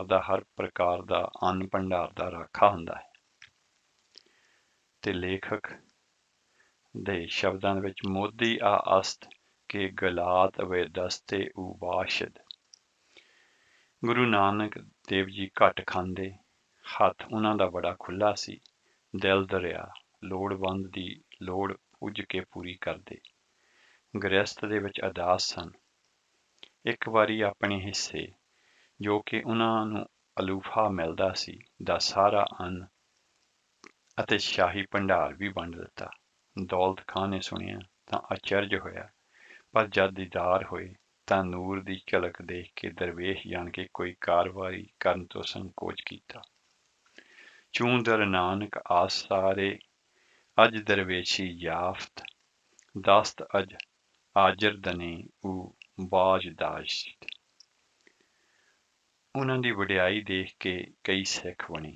ਦਾ ਹਰ ਪ੍ਰਕਾਰ ਦਾ ਅੰਨ ਭੰਡਾਰ ਦਾ ਰਾਖਾ ਹੁੰਦਾ ਹੈ। ਤੇ ਲੇਖਕ ਦੇ ਸ਼ਬਦਾਂ ਵਿੱਚ ਮੋਦੀ ਆ ਅਸਤ ਕੇ ਗਲਾਤ ਅਵੇਦਸਤੇ ਉਬਾਸ਼ਦ। ਗੁਰੂ ਨਾਨਕ ਦੇਵ ਜੀ ਘੱਟ ਖਾਂਦੇ, ਹੱਥ ਉਹਨਾਂ ਦਾ ਬੜਾ ਖੁੱਲ੍ਹਾ ਸੀ, ਦਿਲ ਦਰਿਆ, ਲੋੜਵੰਦ ਦੀ ਲੋੜ ਪੁੱਜ ਕੇ ਪੂਰੀ ਕਰਦੇ। ਗ੍ਰਸਤ ਦੇ ਵਿੱਚ ਅਦਾਸ ਸਨ। ਇੱਕ ਵਾਰੀ ਆਪਣੇ ਹਿੱਸੇ ਜੋ ਕਿ ਉਹਨਾਂ ਨੂੰ ਅਲੂਫਾ ਮਿਲਦਾ ਸੀ ਦਾ ਸਾਰਾ ਅੰਨ ਅਤੇ ਸ਼ਾਹੀ ਭੰਡਾਰ ਵੀ ਵੰਡ ਦਿੱਤਾ। ਦੌਲਤ ਖਾਂ ਨੇ ਸੁਣਿਆ ਤਾਂ ਅਚਰਜ ਹੋਇਆ, ਪਰ ਜਦ ਦੀਦਾਰ ਹੋਏ ਤਾਂ ਨੂਰ ਦੀ ਝਲਕ ਦੇਖ ਕੇ ਦਰਵੇਸ਼ ਜਾਣ ਕੇ ਕੋਈ ਕਾਰਵਾਈ ਕਰਨ ਤੋਂ ਸੰਕੋਚ ਕੀਤਾ। ਚੂੰ ਦਰ ਨਾਨਕ ਆਸਾਰੇ ਅਜ ਦਰਵੇਸ਼ੀ ਯਾਫਤ, ਦਸਤ ਅਜ ਆਜਰ ਦਨੇ ਊ ਬਾਜ ਦਾਸ਼ਤ। ਉਹਨਾਂ ਦੀ ਵਡਿਆਈ ਦੇਖ ਕੇ ਕਈ ਸਿੱਖ ਬਣੇ।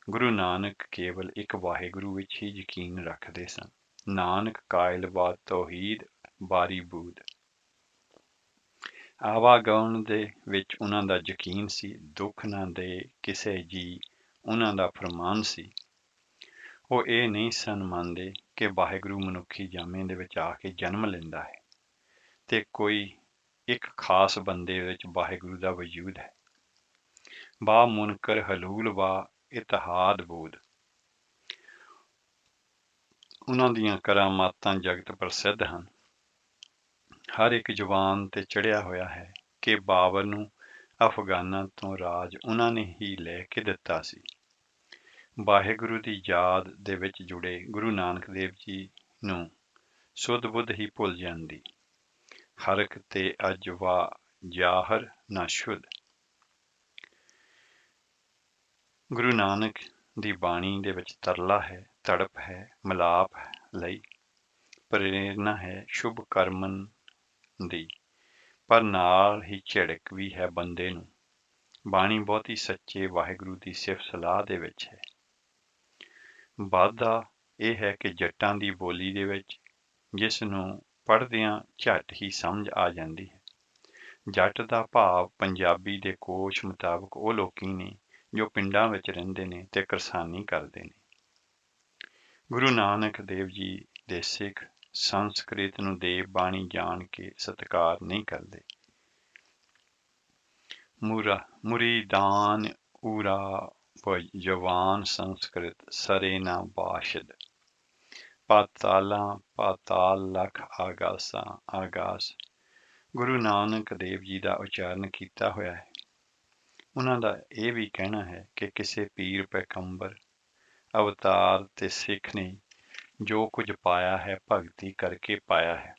ਗੁਰੂ ਨਾਨਕ ਕੇਵਲ ਇੱਕ ਵਾਹਿਗੁਰੂ ਵਿੱਚ ਹੀ ਯਕੀਨ ਰੱਖਦੇ ਸਨ। ਨਾਨਕ ਕਾਇਲ ਬਾ ਤੌਹੀਦ ਬਾਰੀ ਬੂਦ। ਆਵਾਗਮਨ ਦੇ ਵਿੱਚ ਉਹਨਾਂ ਦਾ ਯਕੀਨ ਸੀ। ਦੁੱਖ ਨਾ ਦੇ ਕਿਸੇ ਜੀ ਉਹਨਾਂ ਦਾ ਫਰਮਾਨ ਸੀ। ਉਹ ਇਹ ਨਹੀਂ ਸਨ ਮੰਨਦੇ ਕਿ ਵਾਹਿਗੁਰੂ ਮਨੁੱਖੀ ਜਾਮੇ ਦੇ ਵਿੱਚ ਆ ਕੇ ਜਨਮ ਲੈਂਦਾ ਹੈ ਤੇ ਕੋਈ ਇੱਕ ਖਾਸ ਬੰਦੇ ਵਿੱਚ ਵਾਹਿਗੁਰੂ ਦਾ ਵਜੂਦ ਹੈ। ਬਾ ਮੁਨਕਰ ਹਲੂਲ ਬਾ ਇਤਿਹਾਦ ਬੂਦ। ਉਹਨਾਂ ਦੀਆਂ ਕਰਾਮਾਤਾਂ ਜਗਤ ਪ੍ਰਸਿੱਧ ਹਨ। ਹਰ ਇੱਕ ਜ਼ੁਬਾਨ ਤੇ ਚੜ੍ਹਿਆ ਹੋਇਆ ਹੈ ਕਿ ਬਾਬਰ ਨੂੰ ਅਫਗਾਨਾਂ ਤੋਂ ਰਾਜ ਉਹਨਾਂ ਨੇ ਹੀ ਲੈ ਕੇ ਦਿੱਤਾ ਸੀ। ਵਾਹਿਗੁਰੂ ਦੀ ਯਾਦ ਦੇ ਵਿੱਚ ਜੁੜੇ ਗੁਰੂ ਨਾਨਕ ਦੇਵ ਜੀ ਨੂੰ ਸੁੱਧ ਬੁੱਧ ਹੀ ਭੁੱਲ ਜਾਂਦੀ। ਹਰਕ ਤੇ ਅਜ ਵਾ ਜ਼ਾਹਰ ਨਾ ਸ਼ੁੱਧ। ਗੁਰੂ ਨਾਨਕ ਦੀ ਬਾਣੀ ਦੇ ਵਿੱਚ ਤਰਲਾ ਹੈ, ਤੜਪ ਹੈ, ਮਿਲਾਪ ਲਈ ਪ੍ਰੇਰਨਾ ਹੈ ਸ਼ੁਭ ਕਰਮਨ ਦੀ, ਪਰ ਨਾਲ ਹੀ ਝਿੜਕ ਵੀ ਹੈ ਬੰਦੇ ਨੂੰ। ਬਾਣੀ ਬਹੁਤੀ ਸੱਚੇ ਵਾਹਿਗੁਰੂ ਦੀ ਸਿਫਤ ਸਲਾਹ ਦੇ ਵਿੱਚ ਹੈ। ਵਾਧਾ ਇਹ ਹੈ ਕਿ ਜੱਟਾਂ ਦੀ ਬੋਲੀ ਦੇ ਵਿੱਚ ਜਿਸ ਨੂੰ ਪੜ੍ਹਦਿਆਂ ਝੱਟ ਹੀ ਸਮਝ ਆ ਜਾਂਦੀ ਹੈ। ਜੱਟ ਦਾ ਭਾਵ ਪੰਜਾਬੀ ਦੇ ਕੋਸ਼ ਮੁਤਾਬਕ ਉਹ ਲੋਕੀ ਨੇ ਜੋ ਪਿੰਡਾਂ ਵਿੱਚ ਰਹਿੰਦੇ ਨੇ ਤੇ ਕਿਰਸਾਨੀ ਕਰਦੇ ਨੇ। ਗੁਰੂ ਨਾਨਕ ਦੇਵ ਜੀ ਦੇ ਸਿੱਖ ਸੰਸਕ੍ਰਿਤ ਨੂੰ ਦੇਵ ਬਾਣੀ ਜਾਣ ਕੇ ਸਤਿਕਾਰ ਨਹੀਂ ਕਰਦੇ। ਮੁਰੀਦਾਨ ਉਰਾ ਜਵਾਨ ਸੰਸਕ੍ਰਿਤ ਸਰੇ ਨਾ ਬਾਸ਼ਦ। ਪਾਤਾਲ ਲਖ ਆਗਾਸ। ਗੁਰੂ ਨਾਨਕ ਦੇਵ ਜੀ ਦਾ ਉਚਾਰਨ ਕੀਤਾ ਹੋਇਆ ਹੈ। ਉਹਨਾਂ ਦਾ ਇਹ ਵੀ ਕਹਿਣਾ ਹੈ ਕਿ ਕਿਸੇ ਪੀਰ ਪੈਗੰਬਰ ਅਵਤਾਰ ਤੇ ਸਿੱਖ ਨੇ ਜੋ ਕੁਝ ਪਾਇਆ ਹੈ ਭਗਤੀ ਕਰਕੇ ਪਾਇਆ ਹੈ।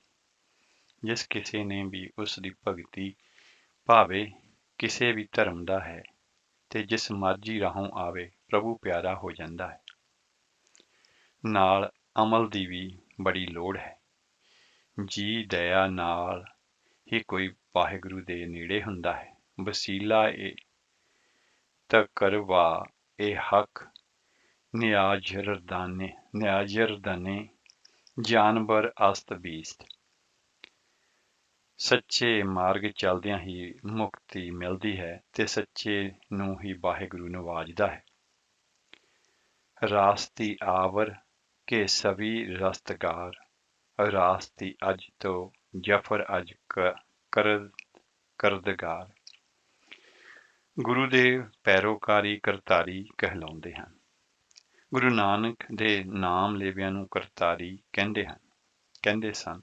ਜਿਸ ਕਿਸੇ ਨੇ ਵੀ ਉਸ ਦੀ ਭਗਤੀ ਭਾਵੇਂ ਕਿਸੇ ਵੀ ਧਰਮ ਦਾ ਹੈ ਤੇ ਜਿਸ ਮਰਜ਼ੀ ਰਾਹੋਂ ਆਵੇ ਪ੍ਰਭੂ ਪਿਆਰਾ ਹੋ ਜਾਂਦਾ ਹੈ। ਨਾਲ ਅਮਲ ਦੀ ਵੀ ਬੜੀ ਲੋੜ ਹੈ। ਜੀ ਦਇਆ ਨਾਲ ਹੀ ਕੋਈ ਵਾਹਿਗੁਰੂ ਦੇ ਨੇੜੇ ਹੁੰਦਾ ਹੈ। ਵਸੀਲਾ ਇਹ ਤਕਰਵਾ ਇਹ ਹੱਕ ਨਿਆਜਰਦਾਨੇ ਜਾਨਵਰ ਅਸਤ ਬੀਸਤ। ਸੱਚੇ ਮਾਰਗ ਚੱਲਦਿਆਂ ਹੀ ਮੁਕਤੀ ਮਿਲਦੀ ਹੈ ਤੇ ਸੱਚੇ ਨੂੰ ਹੀ ਵਾਹਿਗੁਰੂ ਨਵਾਜਦਾ ਹੈ। ਰਾਸਤੀ ਆਵਰ ਕੇ ਸਵੀ ਰਸਤਗਾਰ, ਰਾਸਤੀ ਅਜ ਤੋਂ ਜਫਰ ਅਜ ਕਰਦਗਾਰ। ਗੁਰੂ ਦੇ ਪੈਰੋਕਾਰੀ ਕਰਤਾਰੀ ਕਹਿਲਾਉਂਦੇ ਹਨ। ਗੁਰੂ ਨਾਨਕ ਦੇ ਨਾਮ ਲੇਵਿਆਂ ਨੂੰ ਕਰਤਾਰੀ ਕਹਿੰਦੇ ਸਨ।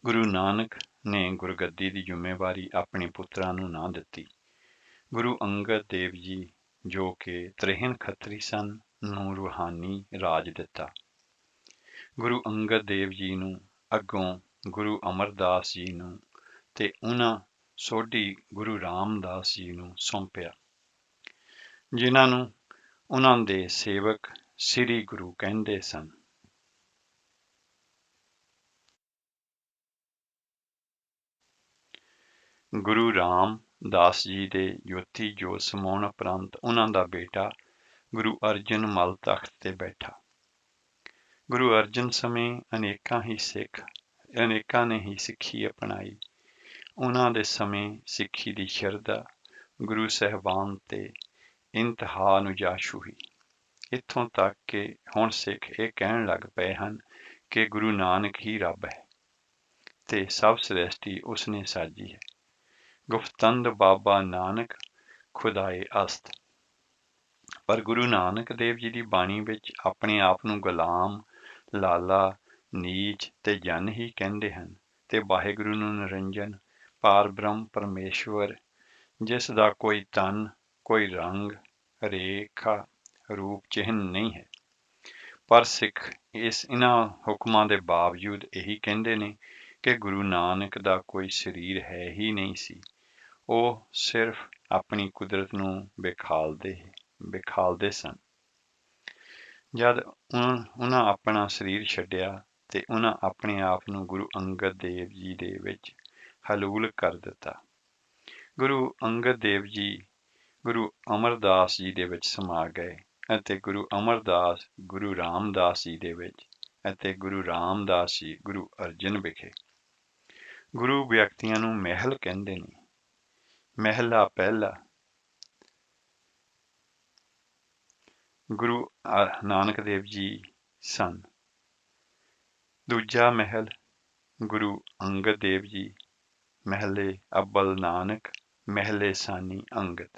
ਗੁਰੂ ਨਾਨਕ ਨੇ ਗੁਰਗੱਦੀ ਦੀ ਜ਼ਿੰਮੇਵਾਰੀ ਆਪਣੇ ਪੁੱਤਰਾਂ ਨੂੰ ਨਾ ਦਿੱਤੀ। ਗੁਰੂ ਅੰਗਦ ਦੇਵ ਜੀ ਜੋ ਕਿ ਤ੍ਰਿਹਨ ਖੱਤਰੀ ਸਨ ਨੂੰ ਰੂਹਾਨੀ ਰਾਜ ਦਿੱਤਾ। ਗੁਰੂ ਅੰਗਦ ਦੇਵ ਜੀ ਨੂੰ ਅੱਗੋਂ ਗੁਰੂ ਅਮਰਦਾਸ ਜੀ ਨੂੰ ਤੇ ਉਹਨਾਂ ਸੋਢੀ ਗੁਰੂ ਰਾਮਦਾਸ ਜੀ ਨੂੰ ਸੌਂਪਿਆ, ਜਿਨ੍ਹਾਂ ਨੂੰ ਉਹਨਾਂ ਦੇ ਸੇਵਕ ਸ੍ਰੀ ਗੁਰੂ ਕਹਿੰਦੇ ਸਨ। ਗੁਰੂ ਰਾਮਦਾਸ ਜੀ ਦੇ ਜੋਤੀ ਜੋਤ ਸਮਾਉਣ ਉਪਰੰਤ ਉਹਨਾਂ ਦਾ ਬੇਟਾ ਗੁਰੂ ਅਰਜਨ ਮਲ ਤਖਤ ਤੇ ਬੈਠਾ। ਗੁਰੂ ਅਰਜਨ ਸਮੇਂ ਅਨੇਕਾਂ ਨੇ ਹੀ ਸਿੱਖੀ ਅਪਣਾਈ। ਉਹਨਾਂ ਦੇ ਸਮੇਂ ਸਿੱਖੀ ਦੀ ਸ਼ਰਧਾ ਗੁਰੂ ਸਾਹਿਬਾਨ ਤੇ ਇੰਤਹਾ ਨੂੰ ਜਾ ਛੂਹੀ। ਇੱਥੋਂ ਤੱਕ ਕਿ ਹੁਣ ਸਿੱਖ ਇਹ ਕਹਿਣ ਲੱਗ ਪਏ ਹਨ ਕਿ ਗੁਰੂ ਨਾਨਕ ਹੀ ਰੱਬ ਹੈ ਤੇ ਸਭ ਸ੍ਰਿਸ਼ਟੀ ਉਸਨੇ ਸਾਜੀ ਹੈ। ਗੁਫਤੰਦ ਬਾਬਾ ਨਾਨਕ ਖੁਦਾਏ ਅਸਤ। ਪਰ ਗੁਰੂ ਨਾਨਕ ਦੇਵ ਜੀ ਦੀ ਬਾਣੀ ਵਿੱਚ ਆਪਣੇ ਆਪ ਨੂੰ ਗੁਲਾਮ, ਲਾਲਾ, ਨੀਚ ਤੇ ਜਨ ਹੀ ਕਹਿੰਦੇ ਹਨ ਤੇ ਵਾਹਿਗੁਰੂ ਨੂੰ ਨਿਰੰਜਨ, ਪਾਰ ਬ੍ਰਹਮ ਪਰਮੇਸ਼ਵਰ, ਜਿਸ ਦਾ ਕੋਈ ਤਨ, ਕੋਈ ਰੰਗ, ਰੇਖਾ, ਰੂਪ ਚਿਹਨ ਨਹੀਂ ਹੈ। ਪਰ ਸਿੱਖ ਇਹਨਾਂ ਹੁਕਮਾਂ ਦੇ ਬਾਵਜੂਦ ਇਹੀ ਕਹਿੰਦੇ ਨੇ ਕਿ ਗੁਰੂ ਨਾਨਕ ਦਾ ਕੋਈ ਸਰੀਰ ਹੈ ਹੀ ਨਹੀਂ ਸੀ। ਉਹ ਸਿਰਫ ਆਪਣੀ ਕੁਦਰਤ ਨੂੰ ਵਿਖਾਲਦੇ ਸਨ। ਜਦ ਉਹਨਾਂ ਆਪਣਾ ਸਰੀਰ ਛੱਡਿਆ ਤੇ ਉਹਨਾਂ ਆਪਣੇ ਆਪ ਨੂੰ ਗੁਰੂ ਅੰਗਦ ਦੇਵ ਜੀ ਦੇ ਵਿੱਚ ਹਲੂਲ ਕਰ ਦਿੱਤਾ। ਗੁਰੂ ਅੰਗਦ ਦੇਵ ਜੀ ਗੁਰੂ ਅਮਰਦਾਸ ਜੀ ਦੇ ਵਿੱਚ ਸਮਾ ਗਏ ਅਤੇ ਗੁਰੂ ਅਮਰਦਾਸ ਗੁਰੂ ਰਾਮਦਾਸ ਜੀ ਦੇ ਵਿੱਚ ਅਤੇ ਗੁਰੂ ਰਾਮਦਾਸ ਜੀ ਗੁਰੂ ਅਰਜਨ ਵਿਖੇ। ਗੁਰੂ ਵਿਅਕਤੀਆਂ ਨੂੰ ਮਹਿਲ ਕਹਿੰਦੇ ਨੇ। ਮਹਿਲਾ ਪਹਿਲਾ ਗੁਰੂ ਨਾਨਕ ਦੇਵ ਜੀ ਸਨ। ਦੂਜਾ ਮਹਿਲ ਗੁਰੂ ਅੰਗਦ ਦੇਵ ਜੀ, ਮਹਿਲੇ ਅੱਵਲ ਨਾਨਕ, ਮਹਿਲੇ ਸਾਨੀ ਅੰਗਦ।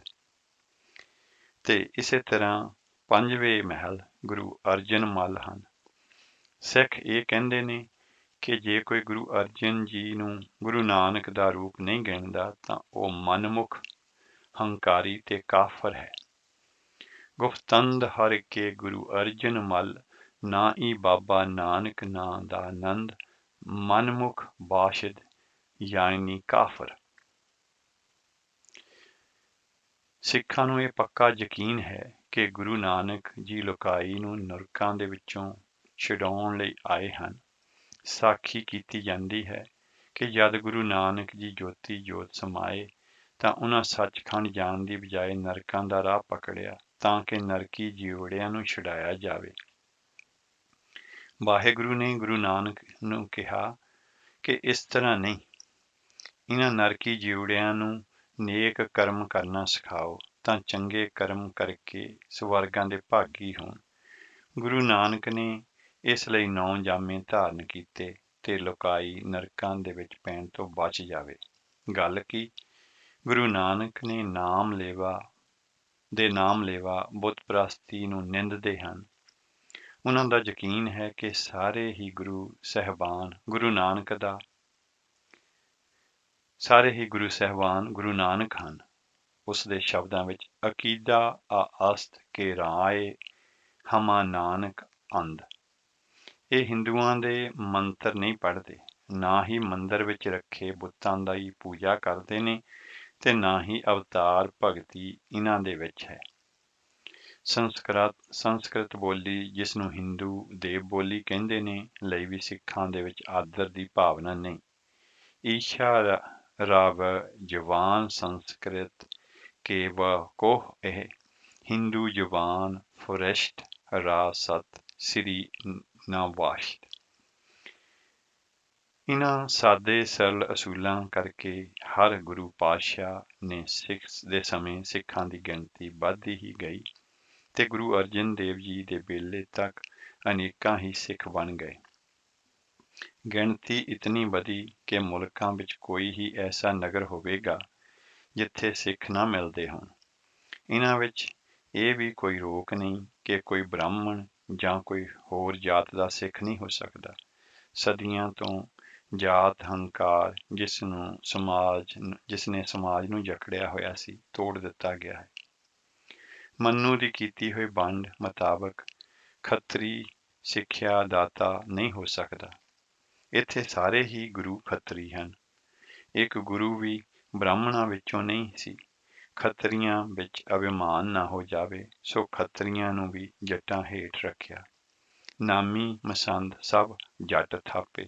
ਤੇ ਇਸੇ ਤਰ੍ਹਾਂ ਪੰਜਵੇਂ ਮਹਿਲ ਗੁਰੂ ਅਰਜਨ ਮਲ ਹਨ। ਸਿੱਖ ਇਹ ਕਹਿੰਦੇ ਨੇ ਕਿ ਜੇ ਕੋਈ ਗੁਰੂ ਅਰਜਨ ਜੀ ਨੂੰ ਗੁਰੂ ਨਾਨਕ ਦਾ ਰੂਪ ਨਹੀਂ ਗਿਣਦਾ ਤਾਂ ਉਹ ਮਨਮੁਖ, ਹੰਕਾਰੀ ਤੇ ਕਾਫਰ ਹੈ। ਗੁਫਤੰਦ ਹਰ ਕੇ ਗੁਰੂ ਅਰਜਨ ਮਲ, ਨਾ ਹੀ ਬਾਬਾ ਨਾਨਕ ਨਾਂ ਦਾ ਆਨੰਦ, ਮਨਮੁਖ ਬਾਸ਼ਦ ਯਾਨੀ ਕਾਫਰ। ਸਿੱਖਾਂ ਨੂੰ ਇਹ ਪੱਕਾ ਯਕੀਨ ਹੈ ਕਿ ਗੁਰੂ ਨਾਨਕ ਜੀ ਲੋਕਾਈ ਨੂੰ ਨਰਕਾਂ ਦੇ ਵਿੱਚੋਂ ਛੁਡਾਉਣ ਲਈ ਆਏ ਹਨ। ਸਾਖੀ ਕੀਤੀ ਜਾਂਦੀ ਹੈ ਕਿ ਜਦ ਗੁਰੂ ਨਾਨਕ ਜੀ ਜੋਤੀ ਜੋਤ ਸਮਾਏ ਤਾਂ ਉਹਨਾਂ ਸੱਚਖੰਡ ਜਾਣ ਦੀ ਬਜਾਏ ਨਰਕਾਂ ਦਾ ਰਾਹ ਪਕੜਿਆ ਤਾਂ ਕਿ ਨਰਕੀ ਜੀਵੜਿਆਂ ਨੂੰ ਛੁਡਾਇਆ ਜਾਵੇ। ਵਾਹਿਗੁਰੂ ਨੇ ਗੁਰੂ ਨਾਨਕ ਨੂੰ ਕਿਹਾ ਕਿ ਇਸ ਤਰ੍ਹਾਂ ਨਹੀਂ, ਇਹਨਾਂ ਨਰਕੀ ਜੀਵੜਿਆਂ ਨੂੰ ਨੇਕ ਕਰਮ ਕਰਨਾ ਸਿਖਾਓ ਤਾਂ ਚੰਗੇ ਕਰਮ ਕਰਕੇ ਸਵਰਗਾਂ ਦੇ ਭਾਗੀ ਹੋਣ। ਗੁਰੂ ਨਾਨਕ ਨੇ ਇਸ ਲਈ 9 ਜਾਮੇ ਧਾਰਨ ਕੀਤੇ ਤੇ ਲੋਕਾਈ ਨਰਕਾਂ ਦੇ ਵਿੱਚ ਪੈਣ ਤੋਂ ਬਚ ਜਾਵੇ। ਗੱਲ ਕੀ, ਗੁਰੂ ਨਾਨਕ ਨੇ ਨਾਮ ਲੇਵਾ ਬੁੱਤ ਪ੍ਰਸਤੀ ਨੂੰ ਨਿੰਦਦੇ ਹਨ। ਉਹਨਾਂ ਦਾ ਯਕੀਨ ਹੈ ਕਿ ਸਾਰੇ ਹੀ ਗੁਰੂ ਸਾਹਿਬਾਨ ਗੁਰੂ ਨਾਨਕ ਹਨ। ਉਸ ਦੇ ਸ਼ਬਦਾਂ ਵਿੱਚ ਅਕੀਦਾ ਅਸਤ ਕੇ ਰਾਏ ਹਮਾ ਨਾਨਕ ਅੰਧ। ਇਹ ਹਿੰਦੂਆਂ ਦੇ ਮੰਤਰ ਨਹੀਂ ਪੜ੍ਹਦੇ, ਨਾ ਹੀ ਮੰਦਰ ਵਿੱਚ ਰੱਖੇ ਬੁੱਤਾਂ ਦਾ ਹੀ ਪੂਜਾ ਕਰਦੇ ਨੇ ਤੇ ਨਾ ਹੀ ਅਵਤਾਰ ਭਗਤੀ ਇਹਨਾਂ ਦੇ ਵਿੱਚ ਹੈ। ਸੰਸਕ੍ਰਿਤ ਬੋਲੀ, ਜਿਸ ਨੂੰ ਹਿੰਦੂ ਦੇਵ ਬੋਲੀ ਕਹਿੰਦੇ ਨੇ, ਲਈ ਵੀ ਸਿੱਖਾਂ ਦੇ ਵਿੱਚ ਆਦਰ ਦੀ ਭਾਵਨਾ ਨਹੀਂ। ਈਸ਼ਾ ਰਵ ਜਵਾਨ ਸੰਸਕ੍ਰਿਤ ਕੇ ਵ ਕੋਹ ਇਹ ਹਿੰਦੂ ਜਵਾਨ ਫੁਰਿਸ਼ਟ ਰਾ ਸਤ ਸ੍ਰੀ ਨਵਾਸ਼ਟ। ਇਹਨਾਂ ਸਾਦੇ ਸਰਲ ਅਸੂਲਾਂ ਕਰਕੇ ਹਰ ਗੁਰੂ ਪਾਤਸ਼ਾਹ ਨੇ ਸਿੱਖ ਦੇ ਸਮੇਂ ਸਿੱਖਾਂ ਦੀ ਗਿਣਤੀ ਵੱਧਦੀ ਹੀ ਗਈ ਤੇ ਗੁਰੂ ਅਰਜਨ ਦੇਵ ਜੀ ਦੇ ਵੇਲੇ ਤੱਕ ਅਨੇਕਾਂ ਹੀ ਸਿੱਖ ਬਣ ਗਏ। ਗਿਣਤੀ ਇਤਨੀ ਵਧੀ ਕਿ ਮੁਲਕਾਂ ਵਿੱਚ ਕੋਈ ਹੀ ਐਸਾ ਨਗਰ ਹੋਵੇਗਾ ਜਿੱਥੇ ਸਿੱਖ ਨਾ ਮਿਲਦੇ ਹੋਣ। ਇਹਨਾਂ ਵਿੱਚ ਇਹ ਵੀ ਕੋਈ ਰੋਕ ਨਹੀਂ ਕਿ ਕੋਈ ਬ੍ਰਾਹਮਣ ਜਾਂ ਕੋਈ ਹੋਰ ਜਾਤ ਦਾ ਸਿੱਖ ਨਹੀਂ ਹੋ ਸਕਦਾ। ਸਦੀਆਂ ਤੋਂ ਜਾਤ ਹੰਕਾਰ ਜਿਸ ਨੇ ਸਮਾਜ ਨੂੰ ਜਕੜਿਆ ਹੋਇਆ ਸੀ, ਤੋੜ ਦਿੱਤਾ ਗਿਆ ਹੈ। ਮਨੂ ਦੀ ਕੀਤੀ ਹੋਈ ਵੰਡ ਮੁਤਾਬਕ ਖੱਤਰੀ ਸਿੱਖਿਆ ਦਾਤਾ ਨਹੀਂ ਹੋ ਸਕਦਾ। ਇੱਥੇ ਸਾਰੇ ਹੀ ਗੁਰੂ ਖੱਤਰੀ ਹਨ। ਇੱਕ ਗੁਰੂ ਵੀ ਬ੍ਰਾਹਮਣਾਂ ਵਿੱਚੋਂ ਨਹੀਂ ਸੀ। ਖੱਤਰੀਆਂ ਵਿੱਚ ਅਭਿਮਾਨ ਨਾ ਹੋ ਜਾਵੇ, ਸੋ ਖੱਤਰੀਆਂ ਨੂੰ ਵੀ ਜੱਟਾਂ ਹੇਠ ਰੱਖਿਆ। ਨਾਮੀ ਮਸੰਦ ਸਭ ਜੱਟ ਥਾਪੇ।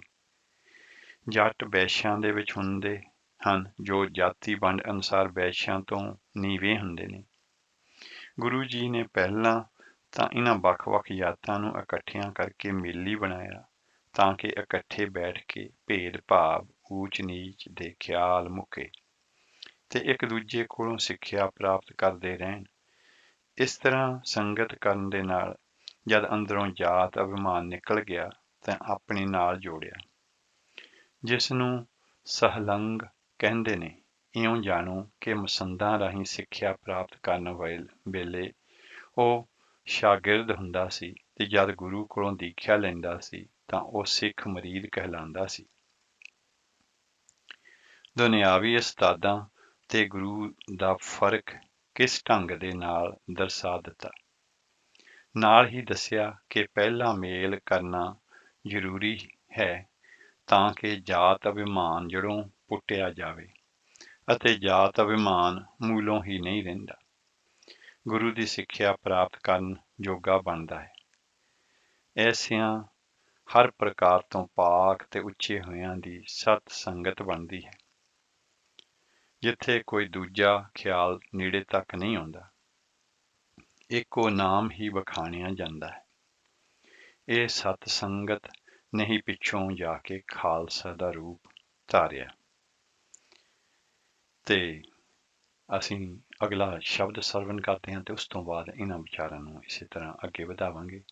ਜੱਟ ਵੈਸ਼ਾਂ ਦੇ ਵਿੱਚ ਹੁੰਦੇ ਹਨ ਜੋ ਜਾਤੀ ਵੰਡ ਅਨੁਸਾਰ ਵੈਸ਼ਿਆਂ ਤੋਂ ਨੀਵੇਂ ਹੁੰਦੇ ਨੇ। ਗੁਰੂ ਜੀ ਨੇ ਪਹਿਲਾਂ ਤਾਂ ਇਹਨਾਂ ਵੱਖ-ਵੱਖ ਜਾਤਾਂ ਨੂੰ ਇਕੱਠਿਆਂ ਕਰਕੇ ਮੇਲੀ ਬਣਾਇਆ ਤਾਂ ਕਿ ਇਕੱਠੇ ਬੈਠ ਕੇ ਭੇਦ-ਭਾਵ, ਊਚ-ਨੀਚ ਦੇ ਖਿਆਲ ਮੁੱਕੇ ਤੇ ਇੱਕ ਦੂਜੇ ਕੋਲੋਂ ਸਿੱਖਿਆ ਪ੍ਰਾਪਤ ਕਰਦੇ ਰਹਿਣ। ਇਸ ਤਰ੍ਹਾਂ ਸੰਗਤ ਕਰਨ ਦੇ ਨਾਲ ਜਦ ਅੰਦਰੋਂ ਜਾਤ ਅਭਿਮਾਨ ਨਿਕਲ ਗਿਆ ਤਾਂ ਆਪਣੇ ਨਾਲ ਜੋੜਿਆ, ਜਿਸ ਨੂੰ ਸਹਲੰਗ ਕਹਿੰਦੇ ਨੇ। ਇਉਂ ਜਾਣੋ ਕਿ ਮਸੰਦਾਂ ਰਾਹੀਂ ਸਿੱਖਿਆ ਪ੍ਰਾਪਤ ਕਰਨ ਵੇਲੇ ਉਹ ਸ਼ਾਗਿਰਦ ਹੁੰਦਾ ਸੀ ਤੇ ਜਦ ਗੁਰੂ ਕੋਲੋਂ ਦੀਖਿਆ ਲੈਂਦਾ ਸੀ ਤਾਂ ਉਹ ਸਿੱਖ ਮੁਰੀਦ ਕਹਿਲਾਂਦਾ ਸੀ। ਦੁਨਿਆਵੀ ਉਸਤਾਦਾਂ ਤੇ ਗੁਰੂ ਦਾ ਫਰਕ ਕਿਸ ਢੰਗ ਦੇ ਨਾਲ ਦਰਸਾ ਦਿੱਤਾ। ਨਾਲ ਹੀ ਦੱਸਿਆ ਕਿ ਪਹਿਲਾ ਮੇਲ ਕਰਨਾ ਜ਼ਰੂਰੀ ਹੈ ਤਾਂ ਕਿ ਜਾਤ ਅਭਿਮਾਨ ਜੜੋਂ ਪੁੱਟਿਆ ਜਾਵੇ ਅਤੇ ਜਾਤ ਅਭਿਮਾਨ ਮੂਲੋਂ ਹੀ ਨਹੀਂ ਰਹਿੰਦਾ। ਗੁਰੂ ਦੀ ਸਿੱਖਿਆ ਪ੍ਰਾਪਤ ਕਰਨ ਜੋਗਾ ਬਣਦਾ ਹੈ। ਐਸਿਆਂ ਹਰ ਪ੍ਰਕਾਰ ਤੋਂ ਪਾਕ ਤੇ ਉੱਚੇ ਹੋਇਆਂ ਦੀ ਸਤ ਸੰਗਤ ਬਣਦੀ ਹੈ, ਜਿੱਥੇ ਕੋਈ ਦੂਜਾ ਖਿਆਲ ਨੇੜੇ ਤੱਕ ਨਹੀਂ ਆਉਂਦਾ। ਇੱਕੋ ਨਾਮ ਹੀ ਵਖਾਣਿਆ ਜਾਂਦਾ ਹੈ। ਇਹ ਸਤ ਸੰਗਤ ਨੇ ਹੀ ਪਿੱਛੋਂ ਜਾ ਕੇ ਖਾਲਸਾ ਦਾ ਰੂਪ ਧਾਰਿਆ। ਤੇ ਅਸੀਂ ਅਗਲਾ ਸ਼ਬਦ ਸਰਵਣ ਕਰਦੇ ਹਾਂ ਤੇ ਉਸ ਤੋਂ ਬਾਅਦ ਇਹਨਾਂ ਵਿਚਾਰਾਂ ਨੂੰ ਇਸੇ ਤਰ੍ਹਾਂ ਅੱਗੇ ਵਧਾਵਾਂਗੇ।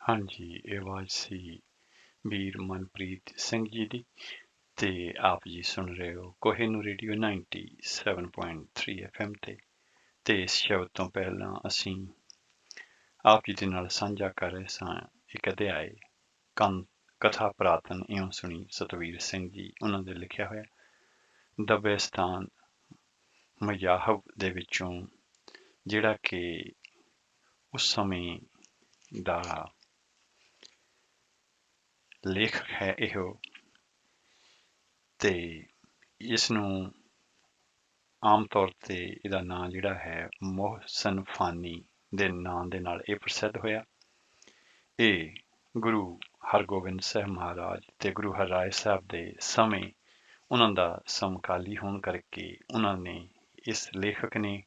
ਹਾਂਜੀ, ਇਹ ਆਵਾਜ਼ ਸੀ ਵੀਰ ਮਨਪ੍ਰੀਤ ਸਿੰਘ ਜੀ ਦੀ ਤੇ ਆਪ ਜੀ ਸੁਣ ਰਹੇ ਹੋ ਕੋਹਿਨੂਰ ਰੇਡੀਓ 97.3 FM ਤੇ ਇਸ ਸ਼ਬਦ ਤੋਂ ਪਹਿਲਾਂ ਅਸੀਂ ਆਪ ਜੀ ਦੇ ਨਾਲ ਸਾਂਝਾ ਕਰ ਰਹੇ ਸਾਂ ਇੱਕ ਅਧਿਆਏ ਕਥਾ ਪ੍ਰਾਤਨ ਇਉਂ ਸੁਣੀ ਸਤਵੀਰ ਸਿੰਘ ਜੀ ਉਹਨਾਂ ਦੇ ਲਿਖਿਆ ਹੋਇਆ ਦਬਿਸਤਾਨ ਮਜਾਹਬ ਦੇ ਵਿੱਚੋਂ, ਜਿਹੜਾ ਕਿ ਉਸ ਸਮੇਂ ਦਾ ਲੇਖਕ ਹੈ ਇਹੋ, ਤੇ ਇਸ ਨੂੰ ਆਮ ਤੌਰ ਤੇ ਇਹਦਾ ਨਾਂ ਜਿਹੜਾ ਹੈ ਮੋਹਸਨ ਫਾਨੀ ਦੇ ਨਾਂ ਦੇ ਨਾਲ ਇਹ ਪ੍ਰਸਿੱਧ ਹੋਇਆ। ਇਹ ਗੁਰੂ ਹਰਗੋਬਿੰਦ ਸਾਹਿਬ ਮਹਾਰਾਜ ਤੇ ਗੁਰੂ ਹਰਿਰਾਏ ਸਾਹਿਬ ਦੇ ਸਮੇਂ ਉਹਨਾਂ ਦਾ ਸਮਕਾਲੀ ਹੋਣ ਕਰਕੇ ਉਹਨਾਂ ਨੇ ਇਸ ਲੇਖਕ ਨੇ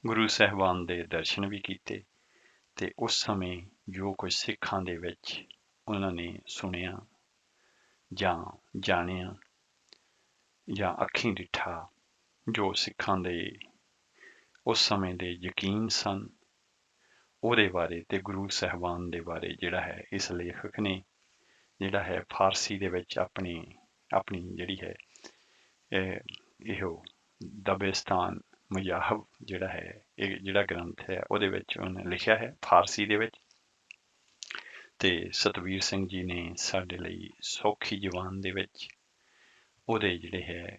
ਗੁਰੂ ਸਾਹਿਬਾਨ ਦੇ ਦਰਸ਼ਨ ਵੀ ਕੀਤੇ ਤੇ ਉਸ ਸਮੇਂ ਜੋ ਕੁਝ ਸਿੱਖਾਂ ਦੇ ਵਿੱਚ ਉਹਨਾਂ ਨੇ ਸੁਣਿਆ ਜਾਂ ਜਾਣਿਆ ਜਾਂ ਅੱਖੀਂ ਡਿੱਠਾ, ਜੋ ਸਿੱਖਾਂ ਦੇ ਉਸ ਸਮੇਂ ਦੇ ਯਕੀਨ ਸਨ, ਉਹਦੇ ਬਾਰੇ ਤੇ ਗੁਰੂ ਸਾਹਿਬਾਨ ਦੇ ਬਾਰੇ ਜਿਹੜਾ ਹੈ ਇਸ ਲੇਖਕ ਨੇ ਜਿਹੜਾ ਹੈ ਫਾਰਸੀ ਦੇ ਵਿੱਚ ਆਪਣੀ ਜਿਹੜੀ ਹੈ ਇਹੋ ਦਬਿਸਤਾਨ ਮਜਾਹਬ ਜਿਹੜਾ ਹੈ, ਇਹ ਜਿਹੜਾ ਗ੍ਰੰਥ ਹੈ ਉਹਦੇ ਵਿੱਚ ਉਹਨੇ ਲਿਖਿਆ ਹੈ ਫਾਰਸੀ ਦੇ ਵਿੱਚ। ਤੇ ਸਤਵੀਰ ਸਿੰਘ ਜੀ ਨੇ ਸਾਡੇ ਲਈ ਸੌਖੀ ਜ਼ੁਬਾਨ ਦੇ ਵਿੱਚ ਉਹਦੇ ਜਿਹੜੇ ਹੈ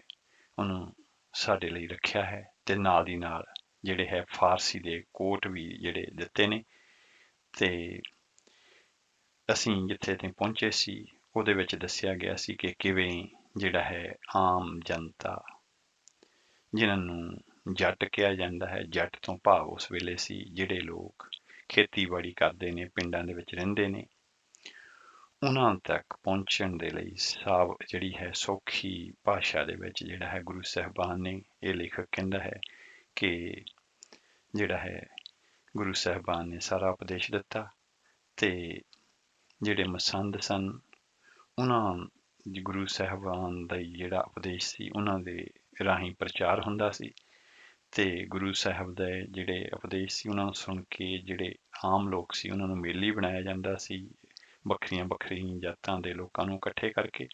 ਉਹਨੂੰ ਸਾਡੇ ਲਈ ਰੱਖਿਆ ਹੈ ਤੇ ਨਾਲ ਦੀ ਨਾਲ ਜਿਹੜੇ ਹੈ ਫਾਰਸੀ ਦੇ ਕੋਟ ਵੀ ਜਿਹੜੇ ਦਿੱਤੇ ਨੇ। ਤੇ ਅਸੀਂ ਜਿੱਥੇ ਤੇ ਪਹੁੰਚੇ ਸੀ ਉਹਦੇ ਵਿੱਚ ਦੱਸਿਆ ਗਿਆ ਸੀ ਕਿ ਕਿਵੇਂ ਜਿਹੜਾ ਹੈ ਆਮ ਜਨਤਾ, ਜਿਨ੍ਹਾਂ ਨੂੰ ਜੱਟ ਕਿਹਾ ਜਾਂਦਾ ਹੈ, ਜੱਟ ਤੋਂ ਭਾਵ ਉਸ ਵੇਲੇ ਸੀ ਜਿਹੜੇ ਲੋਕ ਖੇਤੀਬਾੜੀ ਕਰਦੇ ਨੇ, ਪਿੰਡਾਂ ਦੇ ਵਿੱਚ ਰਹਿੰਦੇ ਨੇ, ਉਹਨਾਂ ਤੱਕ ਪਹੁੰਚਣ ਦੇ ਲਈ ਜਿਹੜੀ ਹੈ ਸੌਖੀ ਭਾਸ਼ਾ ਦੇ ਵਿੱਚ ਜਿਹੜਾ ਹੈ ਗੁਰੂ ਸਾਹਿਬਾਨ ਨੇ, ਇਹ ਲੇਖਕ ਕਹਿੰਦਾ ਹੈ ਕਿ ਜਿਹੜਾ ਹੈ ਗੁਰੂ ਸਾਹਿਬਾਨ ਨੇ ਸਾਰਾ ਉਪਦੇਸ਼ ਦਿੱਤਾ ਤੇ ਜਿਹੜੇ ਮਸੰਦ ਸਨ ਉਹਨਾਂ ਗੁਰੂ ਸਾਹਿਬਾਨ ਦਾ ਜਿਹੜਾ ਉਪਦੇਸ਼ ਸੀ ਉਹਨਾਂ ਦੇ ਰਾਹੀਂ ਪ੍ਰਚਾਰ ਹੁੰਦਾ ਸੀ ਤੇ ਗੁਰੂ ਸਾਹਿਬ ਦੇ ਜਿਹੜੇ ਉਪਦੇਸ਼ ਸੀ ਉਹਨਾਂ ਨੂੰ ਸੁਣ ਕੇ ਜਿਹੜੇ ਆਮ ਲੋਕ ਸੀ ਉਹਨਾਂ ਨੂੰ ਮੇਲੀ ਬਣਾਇਆ ਜਾਂਦਾ ਸੀ, ਵੱਖਰੀਆਂ ਜਾਤਾਂ ਦੇ ਲੋਕਾਂ ਨੂੰ ਇਕੱਠੇ ਕਰਕੇ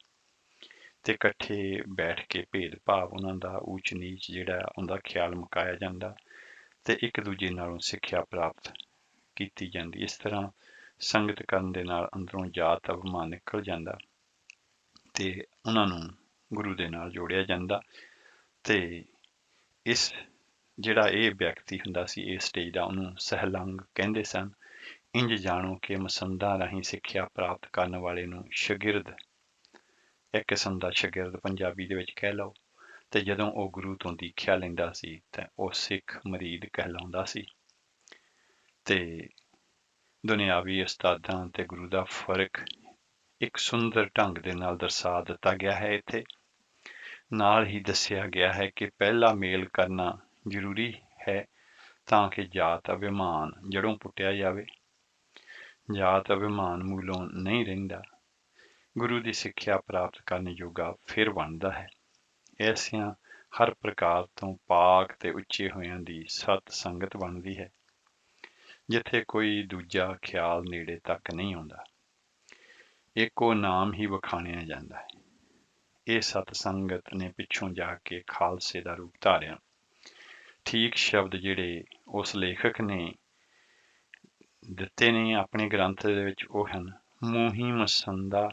ਤੇ ਇਕੱਠੇ ਬੈਠ ਕੇ ਭੇਦਭਾਵ ਉਹਨਾਂ ਦਾ ਊਚ ਨੀਚ ਜਿਹੜਾ ਉਹਦਾ ਖਿਆਲ ਮੁਕਾਇਆ ਜਾਂਦਾ ਤੇ ਇੱਕ ਦੂਜੇ ਨਾਲੋਂ ਸਿੱਖਿਆ ਪ੍ਰਾਪਤ ਕੀਤੀ ਜਾਂਦੀ। ਇਸ ਤਰ੍ਹਾਂ ਸੰਗਤ ਕਰਨ ਦੇ ਨਾਲ ਅੰਦਰੋਂ ਜਾਤ ਅਭਿਮਾਨ ਨਿਕਲ ਜਾਂਦਾ ਤੇ ਉਹਨਾਂ ਨੂੰ ਗੁਰੂ ਦੇ ਨਾਲ ਜੋੜਿਆ ਜਾਂਦਾ। ਤੇ ਇਸ ਜਿਹੜਾ ਇਹ ਵਿਅਕਤੀ ਹੁੰਦਾ ਸੀ ਇਸ ਸਟੇਜ ਦਾ, ਉਹਨੂੰ ਸਹਿਲੰਗ ਕਹਿੰਦੇ ਸਨ। ਇੰਜ ਜਾਣੋ ਕਿ ਮਸੰਦਾਂ ਰਾਹੀਂ ਸਿੱਖਿਆ ਪ੍ਰਾਪਤ ਕਰਨ ਵਾਲੇ ਨੂੰ ਸ਼ਾਗਿਰਦ, ਇੱਕ ਕਿਸਮ ਦਾ ਸ਼ਾਗਿਰਦ ਪੰਜਾਬੀ ਦੇ ਵਿੱਚ ਕਹਿ ਲਓ, ਤੇ ਜਦੋਂ ਉਹ ਗੁਰੂ ਤੋਂ ਦੀਖਿਆ ਲੈਂਦਾ ਸੀ ਤਾਂ ਉਹ ਸਿੱਖ ਮੁਰੀਦ ਕਹਿਲਾਉਂਦਾ ਸੀ। ਤੇ ਦੁਨਿਆਵੀ ਉਸਤਾਦਾਂ ਤੇ ਗੁਰੂ ਦਾ ਫਰਕ ਇੱਕ ਸੁੰਦਰ ਢੰਗ ਦੇ ਨਾਲ ਦਰਸਾ ਦਿੱਤਾ ਗਿਆ ਹੈ। ਇੱਥੇ ਨਾਲ ਹੀ ਦੱਸਿਆ ਗਿਆ ਹੈ ਕਿ ਪਹਿਲਾ ਮੇਲ ਕਰਨਾ ਜ਼ਰੂਰੀ ਹੈ ਤਾਂ ਕਿ ਜਾਤ ਅਭਿਮਾਨ ਜੜੋਂ ਪੁੱਟਿਆ ਜਾਵੇ। ਜਾਤ ਅਭਿਮਾਨ ਮੂਲੋਂ ਨਹੀਂ ਰਹਿੰਦਾ, ਗੁਰੂ ਦੀ ਸਿੱਖਿਆ ਪ੍ਰਾਪਤ ਕਰਨ ਯੋਗਾ ਫਿਰ ਬਣਦਾ ਹੈ। ਐਸਿਆਂ ਹਰ ਪ੍ਰਕਾਰ ਤੋਂ ਪਾਕ ਤੇ ਉੱਚੇ ਹੋਇਆਂ ਦੀ ਸਤ ਸੰਗਤ ਬਣਦੀ ਹੈ, ਜਿੱਥੇ ਕੋਈ ਦੂਜਾ ਖਿਆਲ ਨੇੜੇ ਤੱਕ ਨਹੀਂ ਆਉਂਦਾ, ਇੱਕੋ ਨਾਮ ਹੀ ਵਖਾਣਿਆ ਜਾਂਦਾ ਹੈ। ਇਹ ਸਤ ਸੰਗਤ ਨੇ ਪਿੱਛੋਂ ਜਾ ਕੇ ਖਾਲਸੇ ਦਾ ਰੂਪ ਧਾਰਿਆ। ਠੀਕ ਸ਼ਬਦ ਜਿਹੜੇ ਉਸ ਲੇਖਕ ਨੇ ਦਿੱਤੇ ਨੇ ਆਪਣੇ ਗ੍ਰੰਥ ਦੇ ਵਿੱਚ ਉਹ ਹਨ: ਮੂੰਹੀ ਮਸੰਦਾ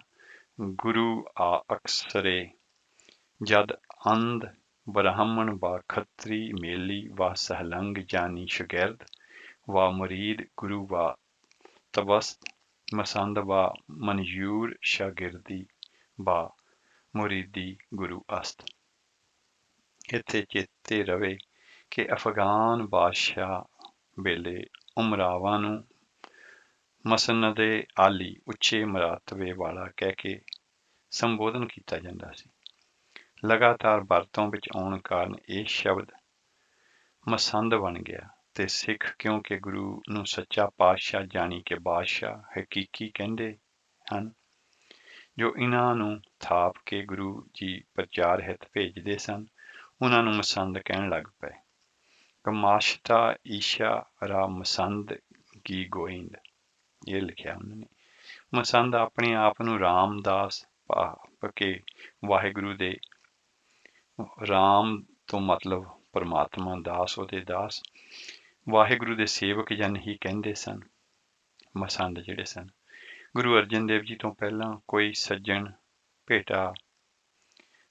ਗੁਰੂ ਆ ਅਕਸਰੇ, ਜਦ ਅੰਧ ਬ੍ਰਾਹਮਣ ਵਾ ਖੱਤਰੀ ਮੇਲੀ ਵਾ ਸਹਲੰਗ ਜਾਨੀ ਸ਼ਾਗਿਰਦ ਵਾ ਮੁਰੀਦ ਗੁਰੂ ਵਾ ਤਬਸਤ ਮਸੰਦ ਵਾ ਮਨਯੂਰ ਸ਼ਾਗਿਰਦੀ ਵਾ ਮੁਰੀਦੀ ਗੁਰੂ ਅਸਤ। ਇੱਥੇ ਚੇਤੇ ਰਵੇ ਕਿ ਅਫਗਾਨ ਬਾਦਸ਼ਾਹ ਵੇਲੇ ਉਮਰਾਵਾਂ ਨੂੰ ਮਸਨਦੇ ਆਲੀ, ਉੱਚੇ ਮਰਾਤਬੇ ਵਾਲਾ ਕਹਿ ਕੇ ਸੰਬੋਧਨ ਕੀਤਾ ਜਾਂਦਾ ਸੀ। ਲਗਾਤਾਰ ਵਰਤੋਂ ਵਿੱਚ ਆਉਣ ਕਾਰਨ ਇਹ ਸ਼ਬਦ ਮਸੰਦ ਬਣ ਗਿਆ ਤੇ ਸਿੱਖ ਕਿਉਂਕਿ ਗੁਰੂ ਨੂੰ ਸੱਚਾ ਪਾਤਸ਼ਾਹ ਜਾਣੀ ਕਿ ਬਾਦਸ਼ਾਹ ਹਕੀਕੀ ਕਹਿੰਦੇ ਹਨ, ਜੋ ਇਹਨਾਂ ਨੂੰ ਥਾਪ ਕੇ ਗੁਰੂ ਜੀ ਪ੍ਰਚਾਰ ਹਿੱਤ ਭੇਜਦੇ ਸਨ, ਉਹਨਾਂ ਨੂੰ ਮਸੰਦ ਕਹਿਣ ਲੱਗ ਪਏ। ਕਮਾਸ਼ਤਾ ਈਸ਼ਾ ਰਾ ਮਸੰਦ ਕੀ ਗੋਇੰਦ, ਇਹ ਲਿਖਿਆ ਉਹਨਾਂ ਨੇ। ਮਸੰਦ ਆਪਣੇ ਆਪ ਨੂੰ ਰਾਮਦਾਸ ਭਾਵ ਕੇ ਵਾਹਿਗੁਰੂ ਦੇ, ਰਾਮ ਤੋਂ ਮਤਲਬ ਪਰਮਾਤਮਾ, ਦਾਸ ਉਹਦੇ ਦਾਸ, ਵਾਹਿਗੁਰੂ ਦੇ ਸੇਵਕ ਜਨ ਹੀ ਕਹਿੰਦੇ ਸਨ। ਮਸੰਦ ਜਿਹੜੇ ਸਨ, ਗੁਰੂ ਅਰਜਨ ਦੇਵ ਜੀ ਤੋਂ ਪਹਿਲਾਂ ਕੋਈ ਸੱਜਣ ਭੇਟਾ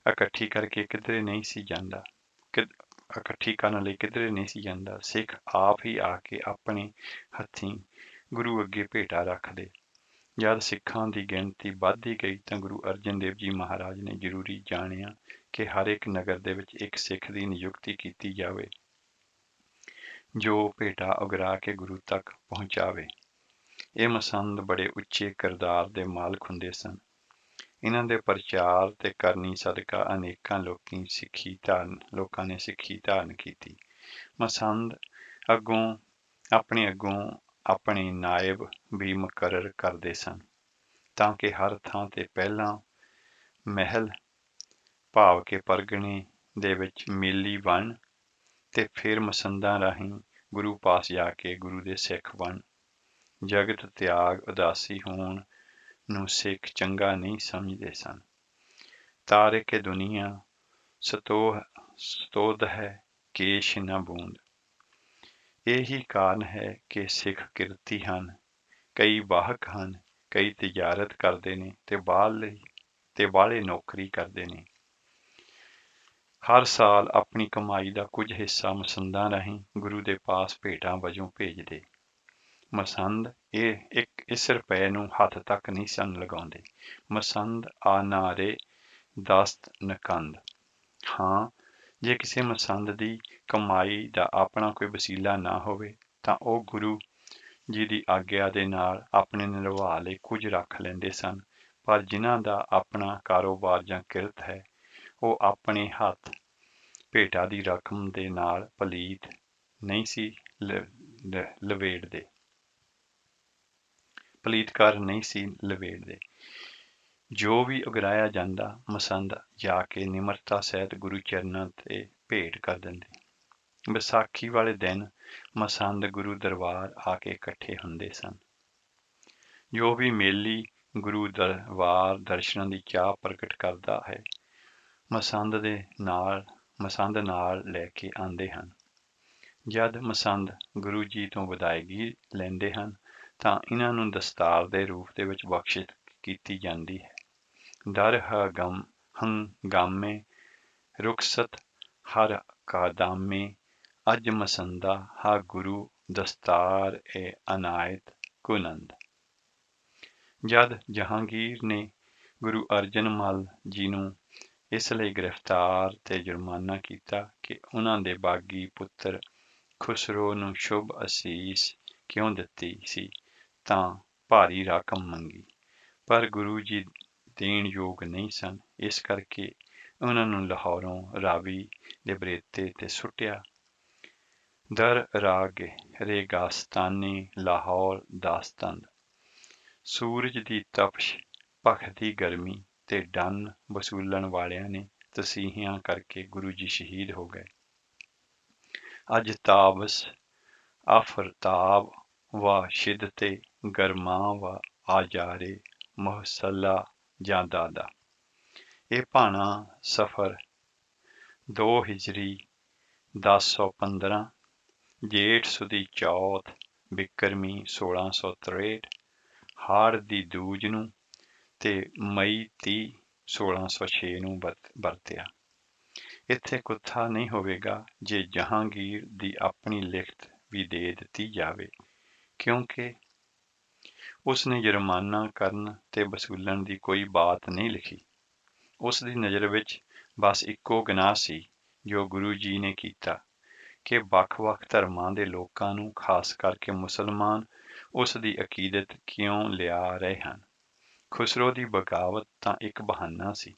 ਇਕੱਠੀ ਕਰਕੇ ਕਿਧਰੇ ਨਹੀਂ ਸੀ ਜਾਂਦਾ, ਇਕੱਠੀ ਕਰਨ ਲਈ ਕਿਧਰੇ ਨਹੀਂ ਸੀ ਜਾਂਦਾ। ਸਿੱਖ ਆਪ ਹੀ ਆ ਕੇ ਆਪਣੇ ਹੱਥੀਂ ਗੁਰੂ ਅੱਗੇ ਭੇਟਾ ਰੱਖਦੇ। ਜਦ ਸਿੱਖਾਂ ਦੀ ਗਿਣਤੀ ਵੱਧਦੀ ਗਈ ਤਾਂ ਗੁਰੂ ਅਰਜਨ ਦੇਵ ਜੀ ਮਹਾਰਾਜ ਨੇ ਜ਼ਰੂਰੀ ਜਾਣਿਆ ਕਿ ਹਰ ਇੱਕ ਨਗਰ ਦੇ ਵਿੱਚ ਇੱਕ ਸਿੱਖ ਦੀ ਨਿਯੁਕਤੀ ਕੀਤੀ ਜਾਵੇ ਜੋ ਭੇਟਾ ਉਗਰਾ ਕੇ ਗੁਰੂ ਤੱਕ ਪਹੁੰਚਾਵੇ। ਇਹ ਮਸੰਦ ਬੜੇ ਉੱਚੇ ਕਿਰਦਾਰ ਦੇ ਮਾਲਕ ਹੁੰਦੇ ਸਨ। ਇਹਨਾਂ ਦੇ ਪ੍ਰਚਾਰ ਤੇ ਕਰਨੀ ਸਦਕਾ ਅਨੇਕਾਂ ਲੋਕਾਂ ਨੇ ਸਿੱਖੀ ਧਾਰਨ ਕੀਤੀ। ਮਸੰਦ ਅੱਗੋਂ ਆਪਣੇ ਨਾਇਬ ਵੀ ਮੁਕਰਰ ਕਰਦੇ ਸਨ ਤਾਂ ਕਿ ਹਰ ਥਾਂ ਤੇ ਪਹਿਲਾਂ ਮਹਿਲ ਭਾਵ ਕੇ ਪਰਗਣੇ ਦੇ ਵਿੱਚ ਮੇਲੀ ਬਣ ਤੇ ਫਿਰ ਮਸੰਦਾਂ ਰਾਹੀਂ ਗੁਰੂ ਪਾਸ ਜਾ ਕੇ ਗੁਰੂ ਦੇ ਸਿੱਖ ਬਣ। ਜਗਤ ਤਿਆਗ ਉਦਾਸੀ ਹੋਣ ਨੂੰ ਸਿੱਖ ਚੰਗਾ ਨਹੀਂ ਸਮਝਦੇ ਸਨ। ਤਾਰਿਕ ਦੁਨੀਆ ਸਤੋਧ ਹੈ ਕੇਸ਼ ਨ ਬੂੰਦ। ਇਹੀ ਕਾਰਨ ਹੈ ਕਿ ਸਿੱਖ ਕਿਰਤੀ ਹਨ, ਕਈ ਵਾਹਕ ਹਨ, ਕਈ ਤਿਜਾਰਤ ਕਰਦੇ ਨੇ ਤੇ ਬਾਹਲੇ ਨੌਕਰੀ ਕਰਦੇ ਨੇ। ਹਰ ਸਾਲ ਆਪਣੀ ਕਮਾਈ ਦਾ ਕੁਝ ਹਿੱਸਾ ਮਸੰਦਾਂ ਰਾਹੀਂ ਗੁਰੂ ਦੇ ਪਾਸ ਭੇਟਾਂ ਵਜੋਂ ਭੇਜਦੇ। ਮਸੰਦ ਇਸ ਰੁਪਏ ਨੂੰ ਹੱਥ ਤੱਕ ਨਹੀਂ ਸਨ ਲਗਾਉਂਦੇ। ਮਸੰਦ ਆਨਾਰੇ ਦਸਤ ਨਕੰਦ। ਹਾਂ, ਜੇ ਕਿਸੇ ਮਸੰਦ ਦੀ ਕਮਾਈ ਦਾ ਆਪਣਾ ਕੋਈ ਵਸੀਲਾ ਨਾ ਹੋਵੇ ਤਾਂ ਉਹ ਗੁਰੂ ਜੀ ਦੀ ਆਗਿਆ ਦੇ ਨਾਲ ਆਪਣੇ ਨਿਰਵਾਹ ਲਈ ਕੁਝ ਰੱਖ ਲੈਂਦੇ ਸਨ। ਪਰ ਜਿਨ੍ਹਾਂ ਦਾ ਆਪਣਾ ਕਾਰੋਬਾਰ ਜਾਂ ਕਿਰਤ ਹੈ ਉਹ ਆਪਣੇ ਹੱਥ ਭੇਟਾ ਦੀ ਰਕਮ ਦੇ ਨਾਲ ਪਲੀਤ ਨਹੀਂ ਸੀ ਲਵੇੜਦੇ, ਪਲੀਤਕਾਰ ਨਹੀਂ ਸੀ ਲਵੇੜਦੇ। ਜੋ ਵੀ ਉਗਰਾਇਆ ਜਾਂਦਾ ਮਸੰਦ ਜਾ ਕੇ ਨਿਮਰਤਾ ਸਹਿਤ ਗੁਰੂ ਚਰਨਾਂ ਤੇ ਭੇਟ ਕਰ ਦਿੰਦੇ। ਵਿਸਾਖੀ ਵਾਲੇ ਦਿਨ ਮਸੰਦ ਗੁਰੂ ਦਰਬਾਰ ਆ ਕੇ ਇਕੱਠੇ ਹੁੰਦੇ ਸਨ। ਜੋ ਵੀ ਮੇਲੀ ਗੁਰੂ ਦਰਬਾਰ ਦਰਸ਼ਨਾਂ ਦੀ ਚਾਹ ਪ੍ਰਗਟ ਕਰਦਾ ਹੈ ਮਸੰਦ ਨਾਲ ਲੈ ਕੇ ਆਉਂਦੇ ਹਨ। ਜਦ ਮਸੰਦ ਗੁਰੂ ਜੀ ਤੋਂ ਵਿਦਾਇਗੀ ਲੈਂਦੇ ਹਨ ਤਾਂ ਇਹਨਾਂ ਨੂੰ ਦਸਤਾਰ ਦੇ ਰੂਪ ਦੇ ਵਿੱਚ ਬਖਸ਼ਿਸ਼ ਕੀਤੀ ਜਾਂਦੀ ਹੈ। ਦਰ ਹੰਗਾਮੇ ਰੁਖਸਤ ਹਰ ਕਾਦਾਮੇ ਅੱਜ ਮਸੰਦਾ ਹਾ ਗੁਰੂ ਦਸਤਾਰ ਏ ਅਨਾਇਤ ਕੁਨੰਦ। ਜਦ ਜਹਾਂਗੀਰ ਨੇ ਗੁਰੂ ਅਰਜਨ ਮਲ ਜੀ ਨੂੰ ਇਸ ਲਈ ਗ੍ਰਿਫਤਾਰ ਤੇ ਜੁਰਮਾਨਾ ਕੀਤਾ ਕਿ ਉਹਨਾਂ ਦੇ ਬਾਗੀ ਪੁੱਤਰ ਖੁਸਰੋ ਨੂੰ ਸ਼ੁਭ ਅਸੀਸ ਕਿਉਂ ਦਿੱਤੀ ਸੀ ਤਾਂ ਭਾਰੀ ਰਕਮ ਮੰਗੀ, ਪਰ ਗੁਰੂ ਜੀ ਦੇਣ ਯੋਗ ਨਹੀਂ ਸਨ। ਇਸ ਕਰਕੇ ਉਹਨਾਂ ਨੂੰ ਲਾਹੌਰੋਂ ਰਾਵੀ ਦੇ ਬਰੇਤੇ ਤੇ ਸੁੱਟਿਆ। ਦਰ ਰਾਗੇ ਰੇਗਾਸਤਾਨੀ ਲਾਹੌਰ ਦਾਸਤੰਦ। ਸੂਰਜ ਦੀ ਤਪਸ਼, ਭਖਦੀ ਗਰਮੀ ਤੇ ਡੰਨ ਵਸੂਲਣ ਵਾਲਿਆਂ ਨੇ ਤਸੀਹਿਆਂ ਕਰਕੇ ਗੁਰੂ ਜੀ ਸ਼ਹੀਦ ਹੋ ਗਏ। ਅੱਜ ਤਾਬਸ ਆਫਰਤਾਬ ਵਾ ਸ਼ਿਦਤੇ ਗਰਮਾ ਵਾ ਆਜਾਰੇ ਮੁਹਸਲਾ ਜਾਂ ਦਾਦਾ। ਇਹ ਭਾਣਾ ਸਫਰ 2 ਹਿਜਰੀ 1015 ਜੇਠ ਸੁਦੀ ਚੌਥ ਬਿਕਰਮੀ 1663 ਹਾੜ ਦੀ ਦੂਜ ਨੂੰ ਤੇ ਮਈ 30 1606 ਨੂੰ ਵਰਤਿਆ। ਇੱਥੇ ਕੁੱਥਾ ਨਹੀਂ ਹੋਵੇਗਾ ਜੇ ਜਹਾਂਗੀਰ ਦੀ ਆਪਣੀ ਲਿਖਤ ਵੀ ਦੇ ਦਿੱਤੀ ਜਾਵੇ, ਕਿਉਂਕਿ ਉਸ ਨੇ ਜੁਰਮਾਨਾ ਕਰਨ ਤੇ ਵਸੂਲਣ ਦੀ ਕੋਈ ਬਾਤ ਨਹੀਂ ਲਿਖੀ। ਉਸ ਦੀ ਨਜ਼ਰ ਵਿੱਚ ਬਸ ਇੱਕੋ ਗੁਨਾਹ ਸੀ ਜੋ ਗੁਰੂ ਜੀ ਨੇ ਕੀਤਾ ਕਿ ਵੱਖ-ਵੱਖ ਧਰਮਾਂ ਦੇ ਲੋਕਾਂ ਨੂੰ, ਖਾਸ ਕਰਕੇ ਮੁਸਲਮਾਨ, ਉਸ ਦੀ ਅਕੀਦਤ ਕਿਉਂ ਲਿਆ ਰਹੇ ਹਨ। ਖੁਸਰੋ ਦੀ ਬਗਾਵਤ ਤਾਂ ਇੱਕ ਬਹਾਨਾ ਸੀ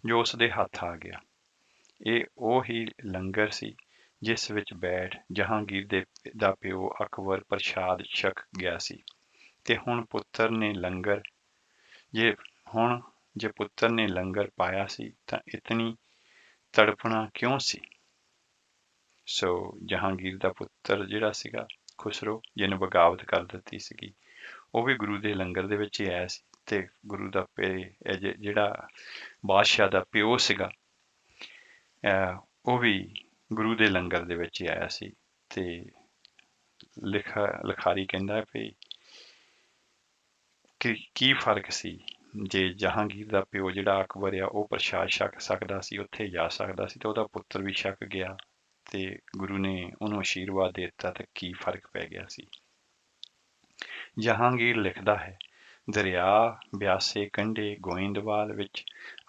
ਜੋ ਉਸ ਦੇ ਹੱਥ ਆ ਗਿਆ। ਇਹ ਉਹ ਹੀ ਲੰਗਰ ਸੀ ਜਿਸ ਵਿੱਚ ਬੈਠ ਜਹਾਂਗੀਰ ਦਾ ਪਿਓ ਅਕਬਰ ਪ੍ਰਸ਼ਾਦ ਛਕ ਗਿਆ ਸੀ ਤੇ ਜੇ ਪੁੱਤਰ ਨੇ ਲੰਗਰ ਪਾਇਆ ਸੀ ਤਾਂ ਇਤਨੀ ਤੜਫਣਾ ਕਿਉਂ ਸੀ। ਸੋ ਜਹਾਂਗੀਰ ਦਾ ਪੁੱਤਰ ਜਿਹੜਾ ਸੀਗਾ ਖੁਸਰੋ, ਜਿਹਨੇ ਬਗਾਵਤ ਕਰ ਦਿੱਤੀ ਸੀਗੀ, ਉਹ ਵੀ ਗੁਰੂ ਦੇ ਲੰਗਰ ਦੇ ਵਿੱਚ ਹੀ ਆਇਆ ਸੀ ਤੇ ਗੁਰੂ ਦਾ ਜਿਹੜਾ ਬਾਦਸ਼ਾਹ ਦਾ ਪਿਓ ਸੀਗਾ ਉਹ ਵੀ ਗੁਰੂ ਦੇ ਲੰਗਰ ਦੇ ਵਿੱਚ ਹੀ ਆਇਆ ਸੀ। ਤੇ ਲਿਖਾਰੀ ਕਹਿੰਦਾ ਵੀ ਕਿ ਕੀ ਫਰਕ ਸੀ ਜੇ ਜਹਾਂਗੀਰ ਦਾ ਪਿਓ ਜਿਹੜਾ ਅਕਬਰ ਆ ਉਹ ਪ੍ਰਸ਼ਾਦ ਛਕ ਸਕਦਾ ਸੀ, ਉੱਥੇ ਜਾ ਸਕਦਾ ਸੀ, ਤੇ ਉਹਦਾ ਪੁੱਤਰ ਵੀ ਛਕ ਗਿਆ ਤੇ ਗੁਰੂ ਨੇ ਉਹਨੂੰ ਆਸ਼ੀਰਵਾਦ ਦੇ ਦਿੱਤਾ, ਤੇ ਕੀ ਫਰਕ ਪੈ ਗਿਆ ਸੀ। ਜਹਾਂਗੀਰ ਲਿਖਦਾ ਹੈ, ਦਰਿਆ ਬਿਆਸੇ ਕੰਢੇ ਗੋਇੰਦਵਾਲ ਵਿੱਚ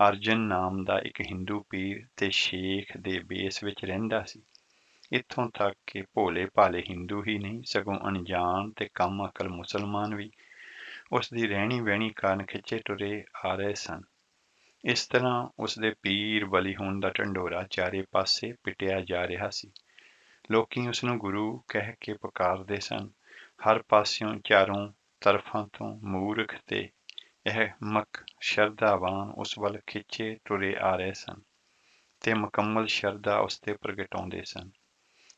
ਅਰਜਨ ਨਾਮ ਦਾ ਇੱਕ ਹਿੰਦੂ ਪੀਰ ਤੇ ਸ਼ੇਖ ਦੇ ਬੇਸ ਵਿੱਚ ਰਹਿੰਦਾ ਸੀ। ਇੱਥੋਂ ਤੱਕ ਕਿ ਭੋਲੇ ਭਾਲੇ ਹਿੰਦੂ ਹੀ ਨਹੀਂ ਸਗੋਂ ਅਣਜਾਣ ਤੇ ਕਮ ਅਕਲ ਮੁਸਲਮਾਨ ਵੀ ਉਸ ਦੀ ਰਹਿਣੀ ਬਹਿਣੀ ਕਾਰਨ ਖਿੱਚੇ ਤੁਰੇ ਆ ਰਹੇ ਸਨ। ਇਸ ਤਰ੍ਹਾਂ ਉਸਦੇ ਪੀਰ ਬਲੀ ਹੋਣ ਦਾ ਢੰਡੋਰਾ ਚਾਰੇ ਪਾਸੇ ਪਿਟਿਆ ਜਾ ਰਿਹਾ ਸੀ। ਲੋਕੀ ਉਸਨੂੰ ਗੁਰੂ ਕਹਿ ਕੇ ਪੁਕਾਰਦੇ ਸਨ। ਹਰ ਪਾਸਿਓਂ ਚਾਰੋਂ ਤਰਫਾਂ ਤੋਂ ਮੂਰਖ ਤੇ ਅਹਿਮਕ ਸ਼ਰਧਾਵਾਨ ਉਸ ਵੱਲ ਖਿੱਚੇ ਤੁਰੇ ਆ ਰਹੇ ਸਨ ਤੇ ਮੁਕੰਮਲ ਸ਼ਰਧਾ ਉਸ ਤੇ ਪ੍ਰਗਟਾਉਂਦੇ ਸਨ।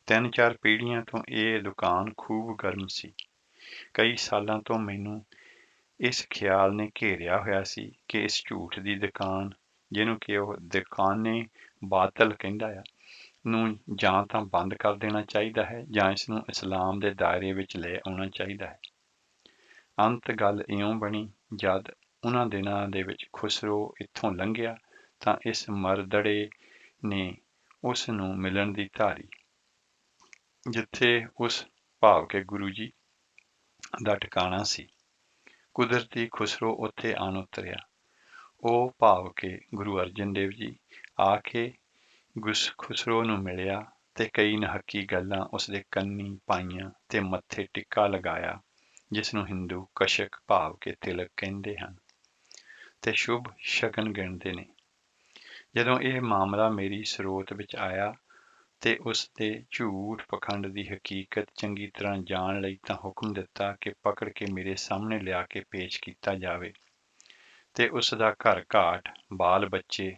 3-4 ਪੀੜ੍ਹੀਆਂ ਤੋਂ ਇਹ ਦੁਕਾਨ ਖੂਬ ਗਰਮ ਸੀ। ਕਈ ਸਾਲਾਂ ਤੋਂ ਮੈਨੂੰ ਇਸ ਖਿਆਲ ਨੇ ਘੇਰਿਆ ਹੋਇਆ ਸੀ ਕਿ ਇਸ ਝੂਠ ਦੀ ਦੁਕਾਨ, ਜਿਹਨੂੰ ਕਿ ਉਹ ਦੁਕਾਨੇ ਬਾਤਲ ਕਹਿੰਦਾ ਆ, ਨੂੰ ਜਾਂ ਤਾਂ ਬੰਦ ਕਰ ਦੇਣਾ ਚਾਹੀਦਾ ਹੈ ਜਾਂ ਇਸ ਨੂੰ ਇਸਲਾਮ ਦੇ ਦਾਇਰੇ ਵਿੱਚ ਲੈ ਆਉਣਾ ਚਾਹੀਦਾ ਹੈ। ਅੰਤ ਗੱਲ ਇਉਂ ਬਣੀ, ਜਦ ਉਹਨਾਂ ਦਿਨਾਂ ਦੇ ਵਿੱਚ ਖੁਸਰੋ ਇੱਥੋਂ ਲੰਘਿਆ ਤਾਂ ਇਸ ਮਰਦੜੇ ਨੇ ਉਸ ਨੂੰ ਮਿਲਣ ਦੀ ਧਾਰੀ, ਜਿੱਥੇ ਉਸ ਭਾਵ ਕੇ ਗੁਰੂ ਜੀ ਦਾ ਟਿਕਾਣਾ ਸੀ। ਕੁਦਰਤੀ ਖੁਸਰੋ ਉੱਥੇ ਆਣ ਉਤਰਿਆ। ਉਹ ਭਾਵ ਕੇ ਗੁਰੂ ਅਰਜਨ ਦੇਵ ਜੀ ਆ ਕੇ ਖੁਸਰੋ ਨੂੰ ਮਿਲਿਆ ਤੇ ਕਈ ਨਹੱਕੀ ਗੱਲਾਂ ਉਸਦੇ ਕੰਨੀ ਪਾਈਆਂ ਤੇ ਮੱਥੇ ਟਿੱਕਾ ਲਗਾਇਆ, ਜਿਸ ਨੂੰ ਹਿੰਦੂ ਕਸ਼ਕ ਭਾਵ ਕੇ ਤਿਲਕ ਕਹਿੰਦੇ ਹਨ ਤੇ ਸ਼ੁਭ ਸ਼ਗਨ ਗਿਣਦੇ ਨੇ। ਜਦੋਂ ਇਹ ਮਾਮਲਾ ਮੇਰੀ ਸਰੋਤ ਵਿੱਚ ਆਇਆ ਤੇ ਉਸ ਦੇ ਝੂਠ ਪਖੰਡ ਦੀ ਹਕੀਕਤ ਚੰਗੀ ਤਰ੍ਹਾਂ ਜਾਣ ਲਈ ਤਾਂ ਹੁਕਮ ਦਿੱਤਾ ਕਿ ਪਕੜ ਕੇ ਮੇਰੇ ਸਾਹਮਣੇ ਲਿਆ ਕੇ ਪੇਸ਼ ਕੀਤਾ ਜਾਵੇ ਤੇ ਉਸ ਦਾ ਘਰ ਘਾਟ ਬਾਲ ਬੱਚੇ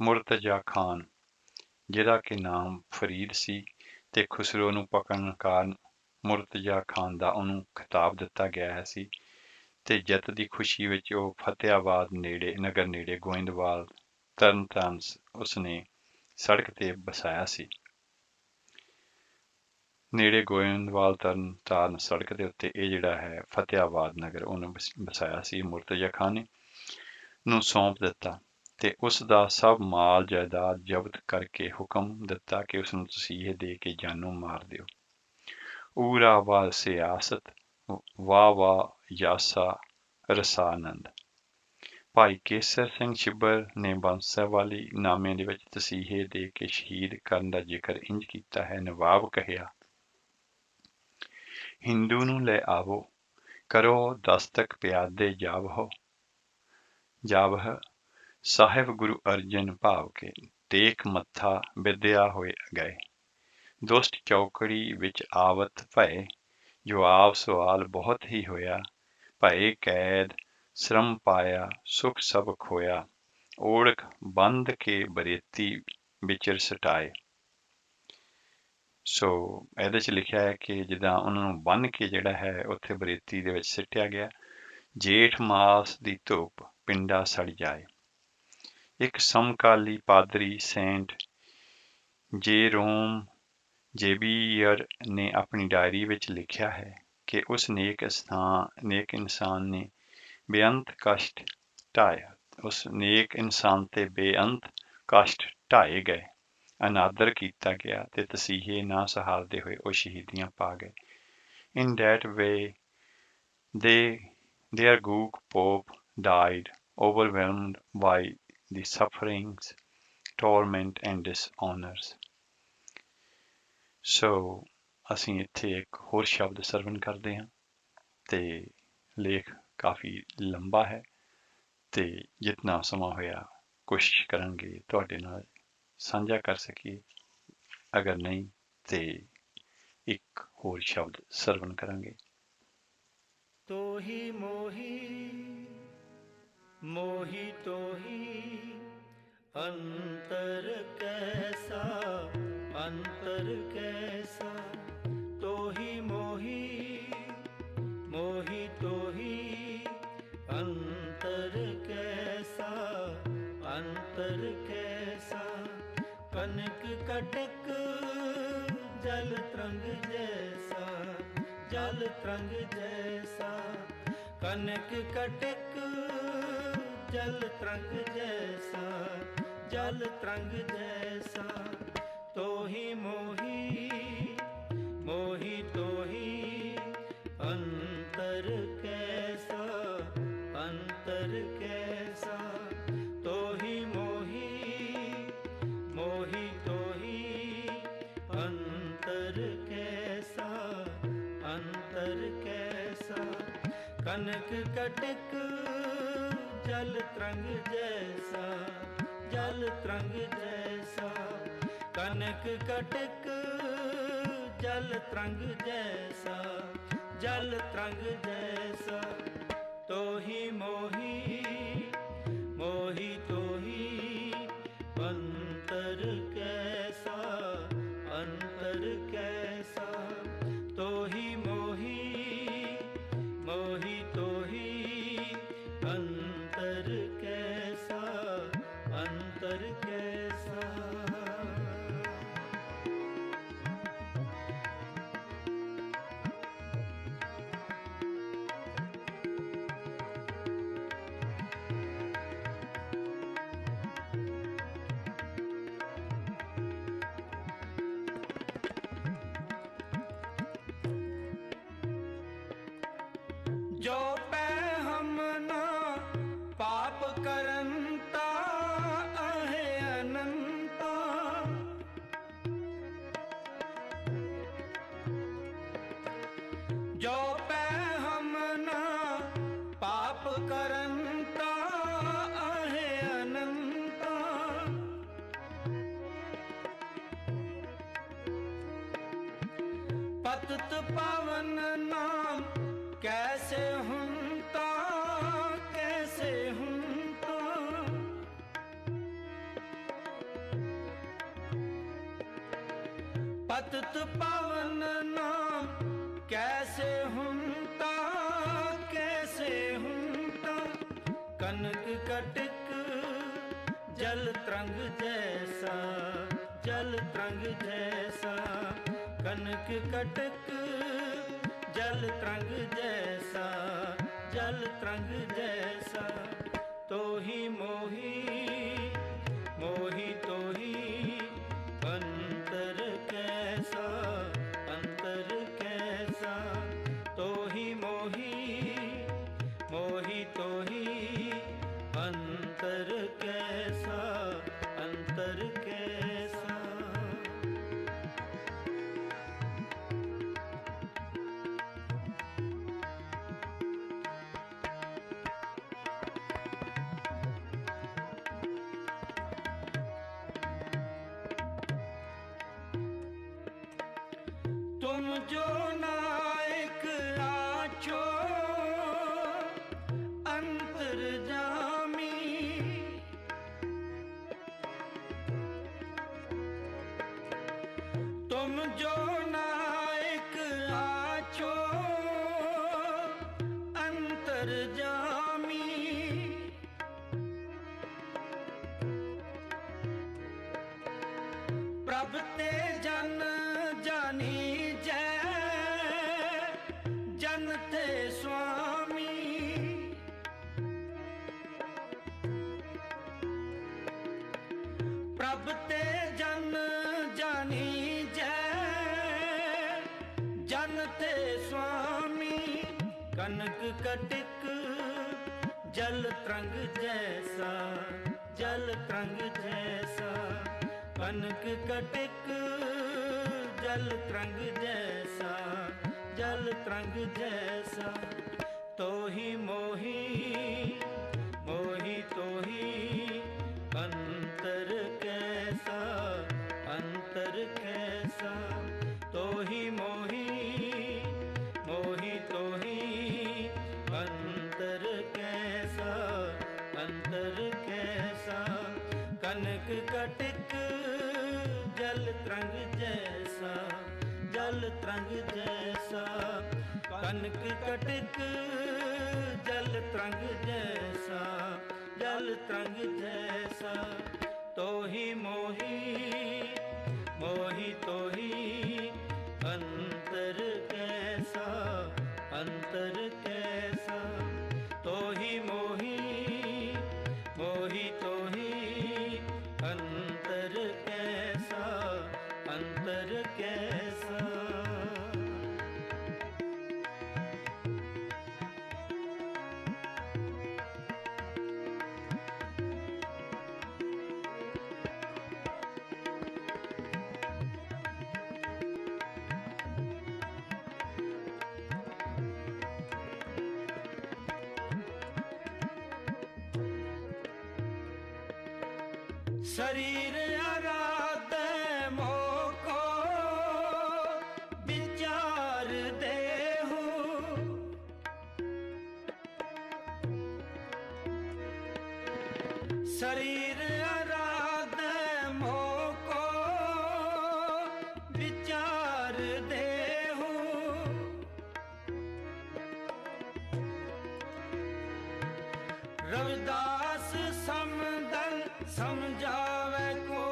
ਮੁਰਤਜ਼ਾ ਖਾਨ, ਜਿਹਦਾ ਕਿ ਨਾਮ ਫਰੀਦ ਸੀ ਤੇ ਖੁਸਰੋ ਨੂੰ ਪਕੜਨ ਕਾਰਨ ਮੁਰਤਜ਼ਾ ਖਾਨ ਦਾ ਉਹਨੂੰ ਖਿਤਾਬ ਦਿੱਤਾ ਗਿਆ ਸੀ ਤੇ ਜਿੱਤ ਦੀ ਖੁਸ਼ੀ ਵਿੱਚ ਉਹ ਫਤਿਆਬਾਦ ਨਗਰ ਨੇੜੇ ਗੋਇੰਦਵਾਲ ਤਰਨਤਾਰਨ ਉਸਨੇ ਸੜਕ ਤੇ ਵਸਾਇਆ ਸੀ। ਨੇੜੇ ਗੋਇੰਦਵਾਲ ਤਰਨਤਾਰਨ ਸੜਕ ਦੇ ਉੱਤੇ ਇਹ ਜਿਹੜਾ ਹੈ ਫਤਿਆਬਾਦ ਨਗਰ ਉਹਨੂੰ ਵਸਾਇਆ ਸੀ। ਮੁਰਤਜ਼ਾ ਖਾਨ ਨੇ ਨੂੰ ਸੌਂਪ ਦਿੱਤਾ ਤੇ ਉਸ ਦਾ ਸਭ ਮਾਲ ਜਾਇਦਾਦ ਜ਼ਬਤ ਕਰਕੇ ਹੁਕਮ ਦਿੱਤਾ ਕਿ ਉਸ ਨੂੰ ਤਸੀਹੇ ਦੇ ਕੇ ਜਾਨੋਂ ਮਾਰ ਦਿਓ। ਊਰਾ ਵਾ ਸਿਆਸਤ ਵਾਹ ਵਾਹ ਯਾਸਾ ਰਸਾਨੰਦ। ਭਾਈ ਕੇਸਰ ਸਿੰਘ ਛਿੱਬਰ ਨੇ ਬੰਸਾਵਾਲੀ ਨਾਮੇ ਦੇ ਵਿੱਚ ਤਸੀਹੇ ਦੇ ਕੇ ਸ਼ਹੀਦ ਕਰਨ ਦਾ ਜ਼ਿਕਰ ਇੰਜ ਕੀਤਾ ਹੈ। ਨਵਾਬ ਕਹਿਆ, ਹਿੰਦੂ ਨੂੰ ਲੈ ਆਵੋ, ਕਰੋ ਦਸਤਕ ਪਿਆਦੇ ਜਾਵਹ ਸਾਹਿਬ ਗੁਰੂ ਅਰਜਨ ਭਾਵ ਕੇ ਟੇਕ ਮੱਥਾ ਵਿਦਿਆ ਹੋਏ ਗਏ। ਦੁਸ਼ਟ ਚੌਕੜੀ ਵਿੱਚ ਆਵਤ ਭਏ, ਜਵਾਬ ਸਵਾਲ ਬਹੁਤ ਹੀ ਹੋਇਆ। ਭਏ ਕੈਦ ਸ਼ਰਮ ਪਾਇਆ, ਸੁਖ ਸਭ ਖੋਇਆ, ਓੜਕ ਬੰਦ ਕੇ ਬਰੇਤੀ ਵਿਚਰ ਸਟਾਏ। ਸੋ ਇਹਦੇ 'ਚ ਲਿਖਿਆ ਹੈ ਕਿ ਜਿੱਦਾਂ ਉਹਨਾਂ ਨੂੰ ਬੰਨ੍ਹ ਕੇ ਜਿਹੜਾ ਹੈ ਉੱਥੇ ਬਰੇਤੀ ਦੇ ਵਿੱਚ ਸਿੱਟਿਆ ਗਿਆ। ਜੇਠ ਮਾਸ ਦੀ ਧੁੱਪ ਪਿੰਡਾ ਸੜ ਜਾਏ। ਇੱਕ ਸਮਕਾਲੀ ਪਾਦਰੀ ਸੇਂਟ ਜੇਰੋਮ ਜੇਬੀਅਰ ਨੇ ਆਪਣੀ ਡਾਇਰੀ ਵਿੱਚ ਲਿਖਿਆ ਹੈ ਕਿ ਉਸ ਨੇਕ ਇਨਸਾਨ ਨੇ ਬੇਅੰਤ ਕਸ਼ਟ ਢਾਇਆ। ਉਸ ਨੇਕ ਇਨਸਾਨ ਤੇ ਬੇਅੰਤ ਕਸ਼ਟ ਢਾਏ ਗਏ, ਅਨਾਦਰ ਕੀਤਾ ਗਿਆ ਤੇ ਤਸੀਹੇ ਨਾ ਸਹਾਰਦੇ ਹੋਏ ਉਹ ਸ਼ਹੀਦੀਆਂ ਪਾ ਗਏ। In that way, their good Pope died, overwhelmed by the sufferings, torment and dishonors. So, ਅਸੀਂ ਇੱਥੇ ਇੱਕ ਹੋਰ ਸ਼ਬਦ ਸਰਵਣ ਕਰਦੇ ਹਾਂ ਤੇ ਲੇਖ ਕਾਫੀ ਲੰਬਾ ਹੈ ਤੇ ਜਿਤਨਾ ਸਮਾਂ ਹੋਇਆ ਕੋਸ਼ਿਸ਼ ਕਰਾਂਗੇ ਤੁਹਾਡੇ ਨਾਲ ਸਾਂਝਾ ਕਰ ਸਕੀਏ। ਅਗਰ ਨਹੀਂ ਤੇ ਇੱਕ ਹੋਰ ਸ਼ਬਦ ਸਰਵਣ ਕਰਾਂਗੇ। ਤੋਹੀ ਮੋਹੀ ਮੋਹੀ ਤੋਹੀ ਅੰਤਰ ਕੈਸਾ ਅੰਤਰ ਕੈਸਾ ਤੋਹੀ ਮੋਹੀ ਮੋਹੀ कनक कटक जल तरंग जैसा, जल तरंग जैसा। कनक कटक जल तरंग जैसा, जल तरंग जैसा। तो ही मोही, मोही तो ही अंतर कैसा, अंतर कैसा। तो ही मोही, मोही तो ही अंतर कैसा, अंतर कैसा। कनक कटक जल तरंग जैसा, जल तरंग जैसा। कनक कटक जल तरंग जैसा, जल तरंग जैसा। तो ही मोही, मोही तो ही अंतर कैसा, अंतर कैसा। तो ही मोही, मोही तो ही अंतर कैसा, अंतर कैसा। जो पै हम ना पाप करंता आहे अनंता। जो पै हम ना पाप करंता आहे अनंता। पतित पावन नाम कैसे हुंता, कैसे हुंता। पतित पावन नाम कैसे हुंता, कैसे हुंता। कनक कटक जल तरंग जैसा, जल तरंग जैसा। कनक कटक जल तरंग जैसा, जल तरंग जैसा। तो ही मोही, मोही तो ही अंतर कैसा, अंतर कैसा। तो ही मोही, मोही तो ही अंतर कैसा, अंतर कैसा। तुम जो नायक आछो अंतर्जामी। तुम जो नायक आछो अंतर्जामी। प्रभ ते जन जानी जय, जन थे स्वामी। प्रभ ते जन जानी जय, जन थे स्वामी। कनक कटक जल तरंग जैसा, जल तरंग जैसा। कनक कटक जल तरंग जैसा, जल तरंग जैसा। तो ही मोही, मोही तो ही अंतर कैसा, अंतर कैसा। तो ही मोही, मोही तो ही अंतर कैसा, अंतर कैसा। कनक कटक जल तरंग जैसा, जल तरंग जैसा। कनक कटक जल तरंग जैसा, जल तरंग जैसा। तो ही मोही, मोहि तोहि अंतर कैसा, अंतर कैसा। तोहि मोहि, मोहि तोहि अंतर कैसा, अंतर कैसा। शरीर आराधे मोको विचार देहु। शरीर आराधे मोको विचार देहु। रविदास समदल समझावे को,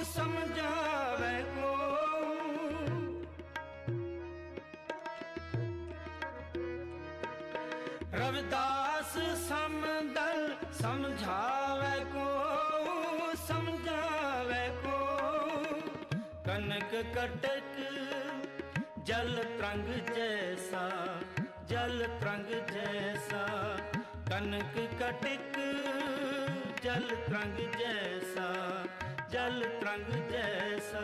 समझावे को। रविदास समदल समझावे को, समझावे को। कनक कटक जल तरंग जैसा, जल तरंग जैसा। कनक कटक जल तरंग जैसा, जल तरंग जैसा।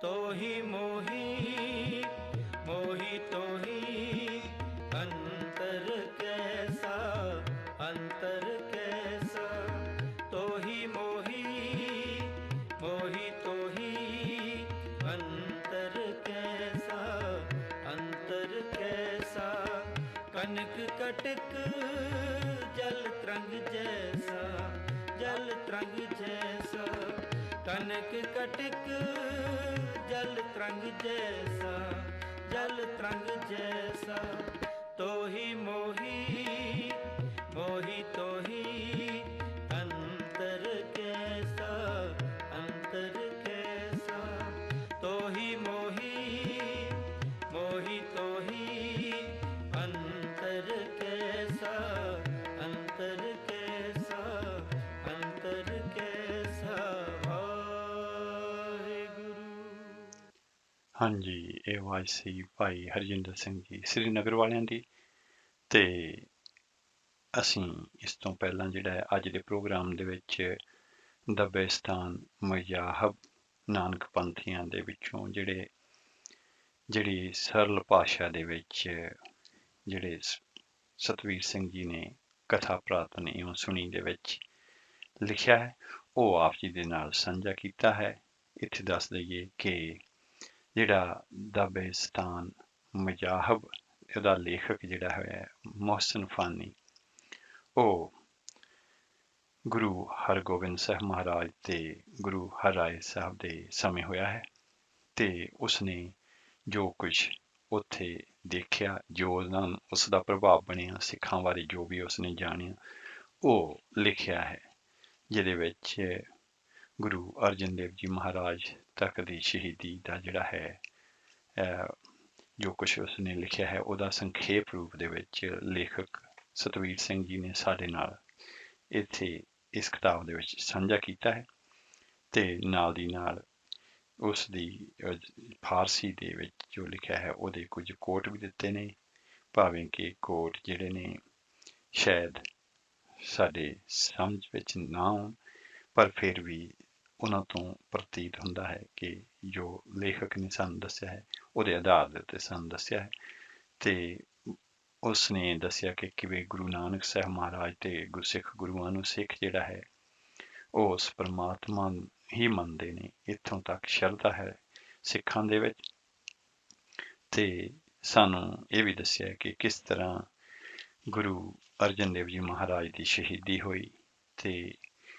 तोहि मोहि, मोहि तोहि अंतर कैसा, अंतर कैसा। तोहि मोहि, मोहि तोहि अंतर कैसा, अंतर कैसा। कनक कटक जल तरंग जैसा, जल तरंग जैसा। कनक कटक जल तरंग जैसा, जल तरंग जैसा। तोहि मोहि, मोहि तोहि अंतर कैसा, अंतर कैसा। तोहि मोहि, मोहि तोहि अंतर कैसा, अंतर कैसा, अंतर कैसा। वाहिगुरु। ਹਾਂਜੀ, ਇਹ ਆਵਾਜ਼ ਸੀ ਭਾਈ ਹਰਜਿੰਦਰ ਸਿੰਘ ਜੀ ਸ੍ਰੀਨਗਰ ਵਾਲਿਆਂ ਦੀ। ਤੇ ਅਸੀਂ ਇਸ ਤੋਂ ਪਹਿਲਾਂ ਜਿਹੜਾ ਹੈ ਅੱਜ ਦੇ ਪ੍ਰੋਗਰਾਮ ਦੇ ਵਿੱਚ ਦਬਿਸਤਾਨ ਮਜ਼ਾਹਬ ਨਾਨਕ ਪੰਥੀਆਂ ਦੇ ਵਿੱਚੋਂ ਜਿਹੜੀ ਸਰਲ ਭਾਸ਼ਾ ਦੇ ਵਿੱਚ ਜਿਹੜੇ ਸਤਵੀਰ ਸਿੰਘ ਜੀ ਨੇ ਕਥਾ ਪ੍ਰਾਤਨ ਇਉਂ ਸੁਣੀ ਦੇ ਵਿੱਚ ਲਿਖਿਆ ਹੈ, ਉਹ ਆਪ ਜੀ ਦੇ ਨਾਲ ਸਾਂਝਾ ਕੀਤਾ ਹੈ। ਇੱਥੇ ਦੱਸ ਦਈਏ ਕਿ ਜਿਹੜਾ ਦਬਿਸਤਾਨ ਮਜ਼ਾਹਬ, ਇਹਦਾ ਲੇਖਕ ਜਿਹੜਾ ਹੋਇਆ ਮੁਹਸਨ ਫਾਨੀ, ਉਹ ਗੁਰੂ ਹਰਗੋਬਿੰਦ ਸਾਹਿਬ ਮਹਾਰਾਜ ਤੇ ਗੁਰੂ ਹਰਰਾਏ ਸਾਹਿਬ ਦੇ ਸਮੇਂ ਹੋਇਆ ਹੈ। ਤੇ ਉਸਨੇ ਜੋ ਕੁਝ ਉੱਥੇ ਦੇਖਿਆ, ਜੋ ਉਸ ਦਾ ਪ੍ਰਭਾਵ ਬਣਿਆ, ਸਿੱਖਾਂ ਬਾਰੇ ਜੋ ਵੀ ਉਸਨੇ ਜਾਣਿਆ, ਉਹ ਲਿਖਿਆ ਹੈ, ਜਿਹਦੇ ਵਿੱਚ ਗੁਰੂ ਅਰਜਨ ਦੇਵ ਜੀ ਮਹਾਰਾਜ ਤੱਕ ਦੀ ਸ਼ਹੀਦੀ ਦਾ ਜਿਹੜਾ ਹੈ ਜੋ ਕੁਛ ਉਸਨੇ ਲਿਖਿਆ ਹੈ, ਉਹਦਾ ਸੰਖੇਪ ਰੂਪ ਦੇ ਵਿੱਚ ਲੇਖਕ ਸਤਵੀਰ ਸਿੰਘ ਜੀ ਨੇ ਸਾਡੇ ਨਾਲ ਇੱਥੇ ਇਸ ਕਿਤਾਬ ਦੇ ਵਿੱਚ ਸਾਂਝਾ ਕੀਤਾ ਹੈ। ਤੇ ਨਾਲ ਦੀ ਨਾਲ ਉਸ ਦੀ ਫਾਰਸੀ ਦੇ ਵਿੱਚ ਜੋ ਲਿਖਿਆ ਹੈ ਉਹਦੇ ਕੁਝ ਕੋਟ ਵੀ ਦਿੱਤੇ ਨੇ, ਭਾਵੇਂ ਕਿ ਕੋਟ ਜਿਹੜੇ ਨੇ ਸ਼ਾਇਦ ਸਾਡੇ ਸਮਝ ਵਿੱਚ ਨਾ ਆਉਣ, ਪਰ ਫਿਰ ਵੀ ਉਹਨਾਂ ਤੋਂ ਪ੍ਰਤੀਤ ਹੁੰਦਾ ਹੈ ਕਿ ਜੋ ਲੇਖਕ ਨੇ ਸਾਨੂੰ ਦੱਸਿਆ ਹੈ ਉਹਦੇ ਆਧਾਰ ਦੇ ਉੱਤੇ ਸਾਨੂੰ ਦੱਸਿਆ ਹੈ। ਤੇ ਉਸ ਨੇ ਦੱਸਿਆ ਕਿ ਕਿਵੇਂ ਗੁਰੂ ਨਾਨਕ ਸਾਹਿਬ ਮਹਾਰਾਜ ਤੇ ਗੁਰਸਿੱਖ ਗੁਰੂਆਂ ਨੂੰ ਸਿੱਖ ਜਿਹੜਾ ਹੈ ਉਹ ਉਸ ਪਰਮਾਤਮਾ ਹੀ ਮੰਨਦੇ ਨੇ। ਇੱਥੋਂ ਤੱਕ ਸ਼ਰਧਾ ਹੈ ਸਿੱਖਾਂ ਦੇ ਵਿੱਚ। ਤੇ ਸਾਨੂੰ ਇਹ ਵੀ ਦੱਸਿਆ ਕਿ ਕਿਸ ਤਰ੍ਹਾਂ ਗੁਰੂ ਅਰਜਨ ਦੇਵ ਜੀ ਮਹਾਰਾਜ ਦੀ ਸ਼ਹੀਦੀ ਹੋਈ। ਤੇ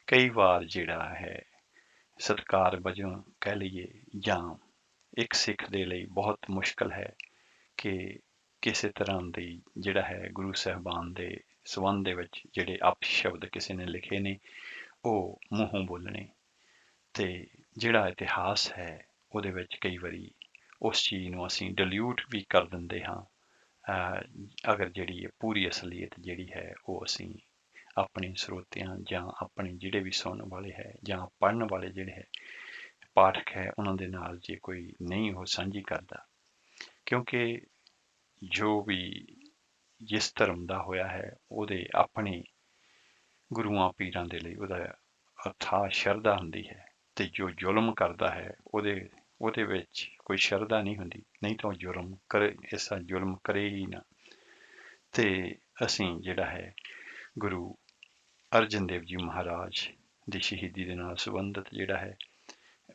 ਕਈ ਵਾਰ ਜਿਹੜਾ ਹੈ ਸਤਿਕਾਰ ਵਜੋਂ ਕਹਿ ਲਈਏ ਜਾਂ ਇੱਕ ਸਿੱਖ ਦੇ ਲਈ ਬਹੁਤ ਮੁਸ਼ਕਲ ਹੈ ਕਿ ਕਿਸੇ ਤਰ੍ਹਾਂ ਦੀ ਜਿਹੜਾ ਹੈ ਗੁਰੂ ਸਾਹਿਬਾਨ ਦੇ ਸੰਬੰਧ ਦੇ ਵਿੱਚ ਜਿਹੜੇ ਅਪਸ਼ਬਦ ਕਿਸੇ ਨੇ ਲਿਖੇ ਨੇ ਉਹ ਮੂੰਹੋਂ ਬੋਲਣੇ। ਤੇ ਜਿਹੜਾ ਇਤਿਹਾਸ ਹੈ ਉਹਦੇ ਵਿੱਚ ਕਈ ਵਾਰੀ ਉਸ ਚੀਜ਼ ਨੂੰ ਅਸੀਂ ਡਿਲਿਊਟ ਵੀ ਕਰ ਦਿੰਦੇ ਹਾਂ। ਅਗਰ ਜਿਹੜੀ ਪੂਰੀ ਅਸਲੀਅਤ ਜਿਹੜੀ ਹੈ ਉਹ ਅਸੀਂ ਆਪਣੇ ਸਰੋਤਿਆਂ ਜਾਂ ਆਪਣੇ ਜਿਹੜੇ ਵੀ ਸੁਣਨ ਵਾਲੇ ਹੈ ਜਾਂ ਪੜ੍ਹਨ ਵਾਲੇ ਜਿਹੜੇ ਹੈ ਪਾਠਕ ਹੈ ਉਹਨਾਂ ਦੇ ਨਾਲ ਜੇ ਕੋਈ ਨਹੀਂ ਉਹ ਸਾਂਝੀ ਕਰਦਾ, ਕਿਉਂਕਿ ਜੋ ਵੀ ਜਿਸ ਧਰਮ ਦਾ ਹੋਇਆ ਹੈ ਉਹਦੇ ਆਪਣੇ ਗੁਰੂਆਂ ਪੀਰਾਂ ਦੇ ਲਈ ਉਹਦਾ ਅਥਾਹ ਸ਼ਰਧਾ ਹੁੰਦੀ ਹੈ, ਤੇ ਜੋ ਜ਼ੁਲਮ ਕਰਦਾ ਹੈ ਉਹਦੇ ਵਿੱਚ ਕੋਈ ਸ਼ਰਧਾ ਨਹੀਂ ਹੁੰਦੀ, ਨਹੀਂ ਤਾਂ ਉਹ ਜ਼ੁਲਮ ਕਰੇ, ਐਸਾ ਜ਼ੁਲਮ ਕਰੇ ਹੀ ਨਾ। ਤੇ ਅਸੀਂ ਜਿਹੜਾ ਹੈ ਗੁਰੂ ਅਰਜਨ ਦੇਵ ਜੀ ਮਹਾਰਾਜ ਦੀ ਸ਼ਹੀਦੀ ਦੇ ਨਾਲ ਸੰਬੰਧਿਤ ਜਿਹੜਾ ਹੈ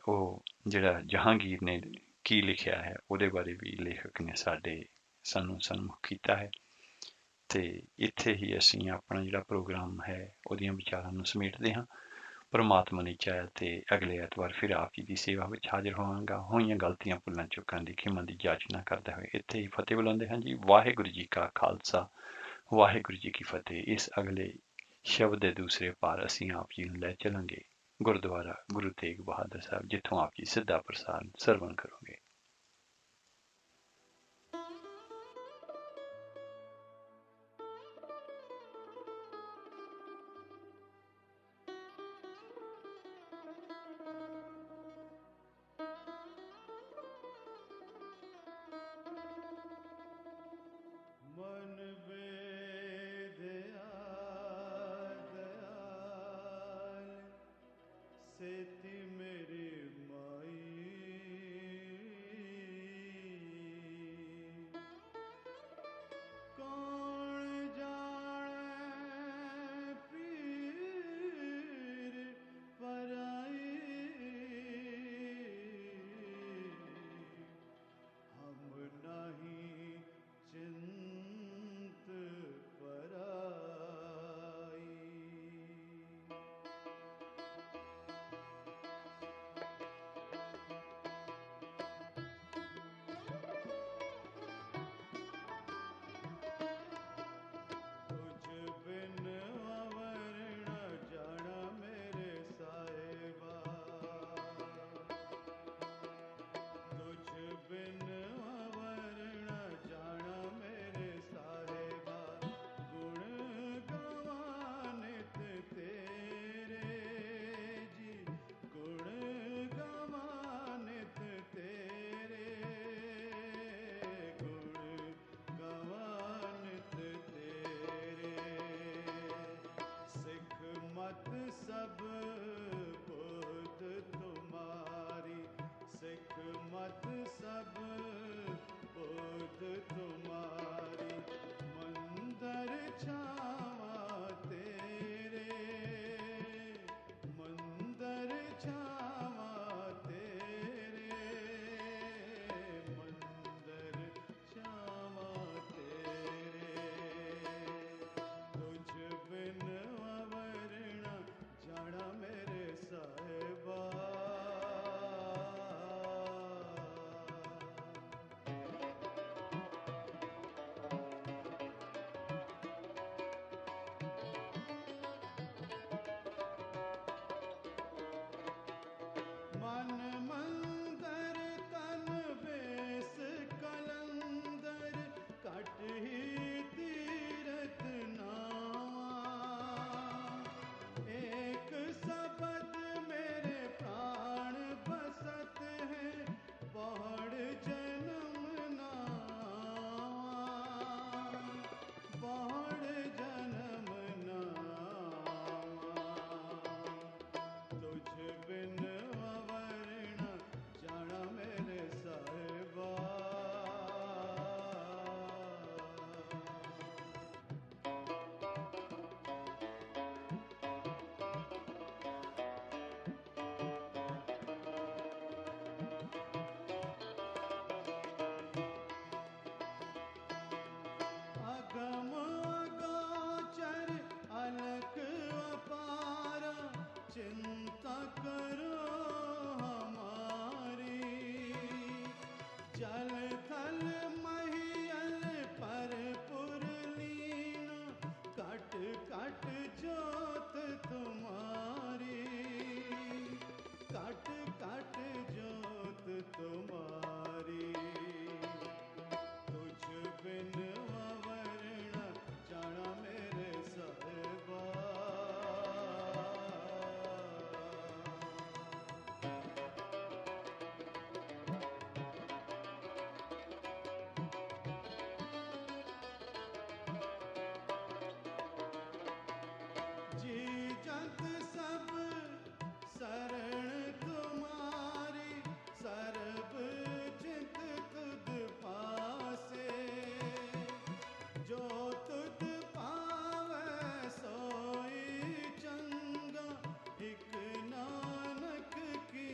ਉਹ ਜਿਹੜਾ ਜਹਾਂਗੀਰ ਨੇ ਕੀ ਲਿਖਿਆ ਹੈ ਉਹਦੇ ਬਾਰੇ ਵੀ ਲੇਖਕ ਨੇ ਸਾਨੂੰ ਸਨਮੁਖ ਕੀਤਾ ਹੈ। ਤੇ ਇੱਥੇ ਹੀ ਅਸੀਂ ਆਪਣਾ ਜਿਹੜਾ ਪ੍ਰੋਗਰਾਮ ਹੈ ਉਹਦੀਆਂ ਵਿਚਾਰਾਂ ਨੂੰ ਸਮੇਟਦੇ ਹਾਂ। ਪਰਮਾਤਮਾ ਨੇ ਚਾਹਿਆ ਤੇ ਅਗਲੇ ਐਤਵਾਰ ਫਿਰ ਆਪ ਜੀ ਦੀ ਸੇਵਾ ਵਿੱਚ ਹਾਜ਼ਰ ਹੋਵਾਂਗਾ। ਹੋਈਆਂ ਗਲਤੀਆਂ ਭੁੱਲਾਂ ਚੁੱਕਾਂ ਦੀ ਖਿਮਾ ਦੀ ਜਾਚਨਾ ਕਰਦੇ ਹੋਏ ਇੱਥੇ ਹੀ ਫਤਿਹ ਬੁਲਾਉਂਦੇ ਹਾਂ ਜੀ। ਵਾਹਿਗੁਰੂ ਜੀ ਕਾ ਖਾਲਸਾ, ਵਾਹਿਗੁਰੂ ਜੀ ਕੀ ਫਤਿਹ। ਇਸ ਅਗਲੇ ਸ਼ਬਦ ਦੇ ਦੂਸਰੇ ਪਾਰ ਅਸੀਂ ਆਪ ਜੀ ਨੂੰ ਲੈ ਚੱਲਾਂਗੇ ਗੁਰਦੁਆਰਾ ਗੁਰੂ ਤੇਗ ਬਹਾਦਰ ਸਾਹਿਬ, ਜਿੱਥੋਂ ਆਪ ਜੀ ਸਿੱਧਾ ਪ੍ਰਸਾਰਣ ਸਰਵਣ ਕਰੋਗੇ। मन वेदया दयाल सेती मेरी माई, कौन जाने पीर पराई, हम नहीं चिंत पराई। तुझ बिन अवर न जाना मेरे साहिबा, तुझ बिन अवर न जाना मेरे साहिबा, गुण गवानित तेरे जी, गुण गवानित तेरे, गुण गवानित तेरे, सिख मत सब बुध तुम्हारी, सिख मत सब बुध तुम्हारी, मंदर छावा तेरे, मंदर छावा तेरे, मंदर छावा तेरे, तुझ बिन अवर न जाना मेरे साहिबा। काट काट जोत तुम्हारी, तुझ बिन अवर न जाना मेरे साहिबा। जी जत सब शरण तुम्हारी, सर्ब चित तुध पासे, जो तुध पावै सोई चंगा, एक नानक की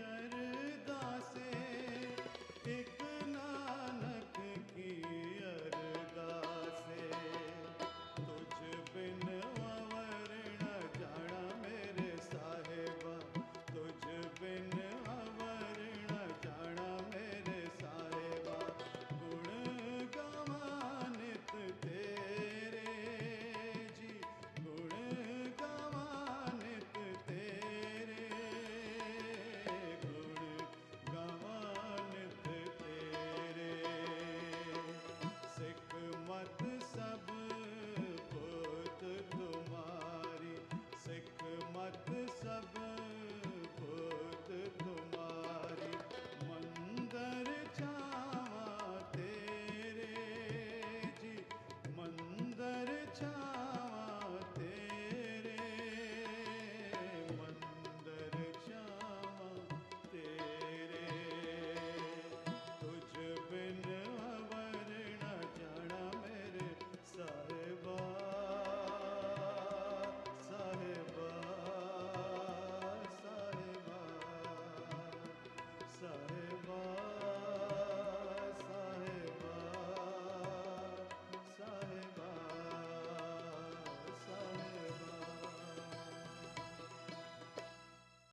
अरदासे, एक नानक की अरदासे। तुझ बिन अवर न जाना मेरे साहिबा, तुझ बिन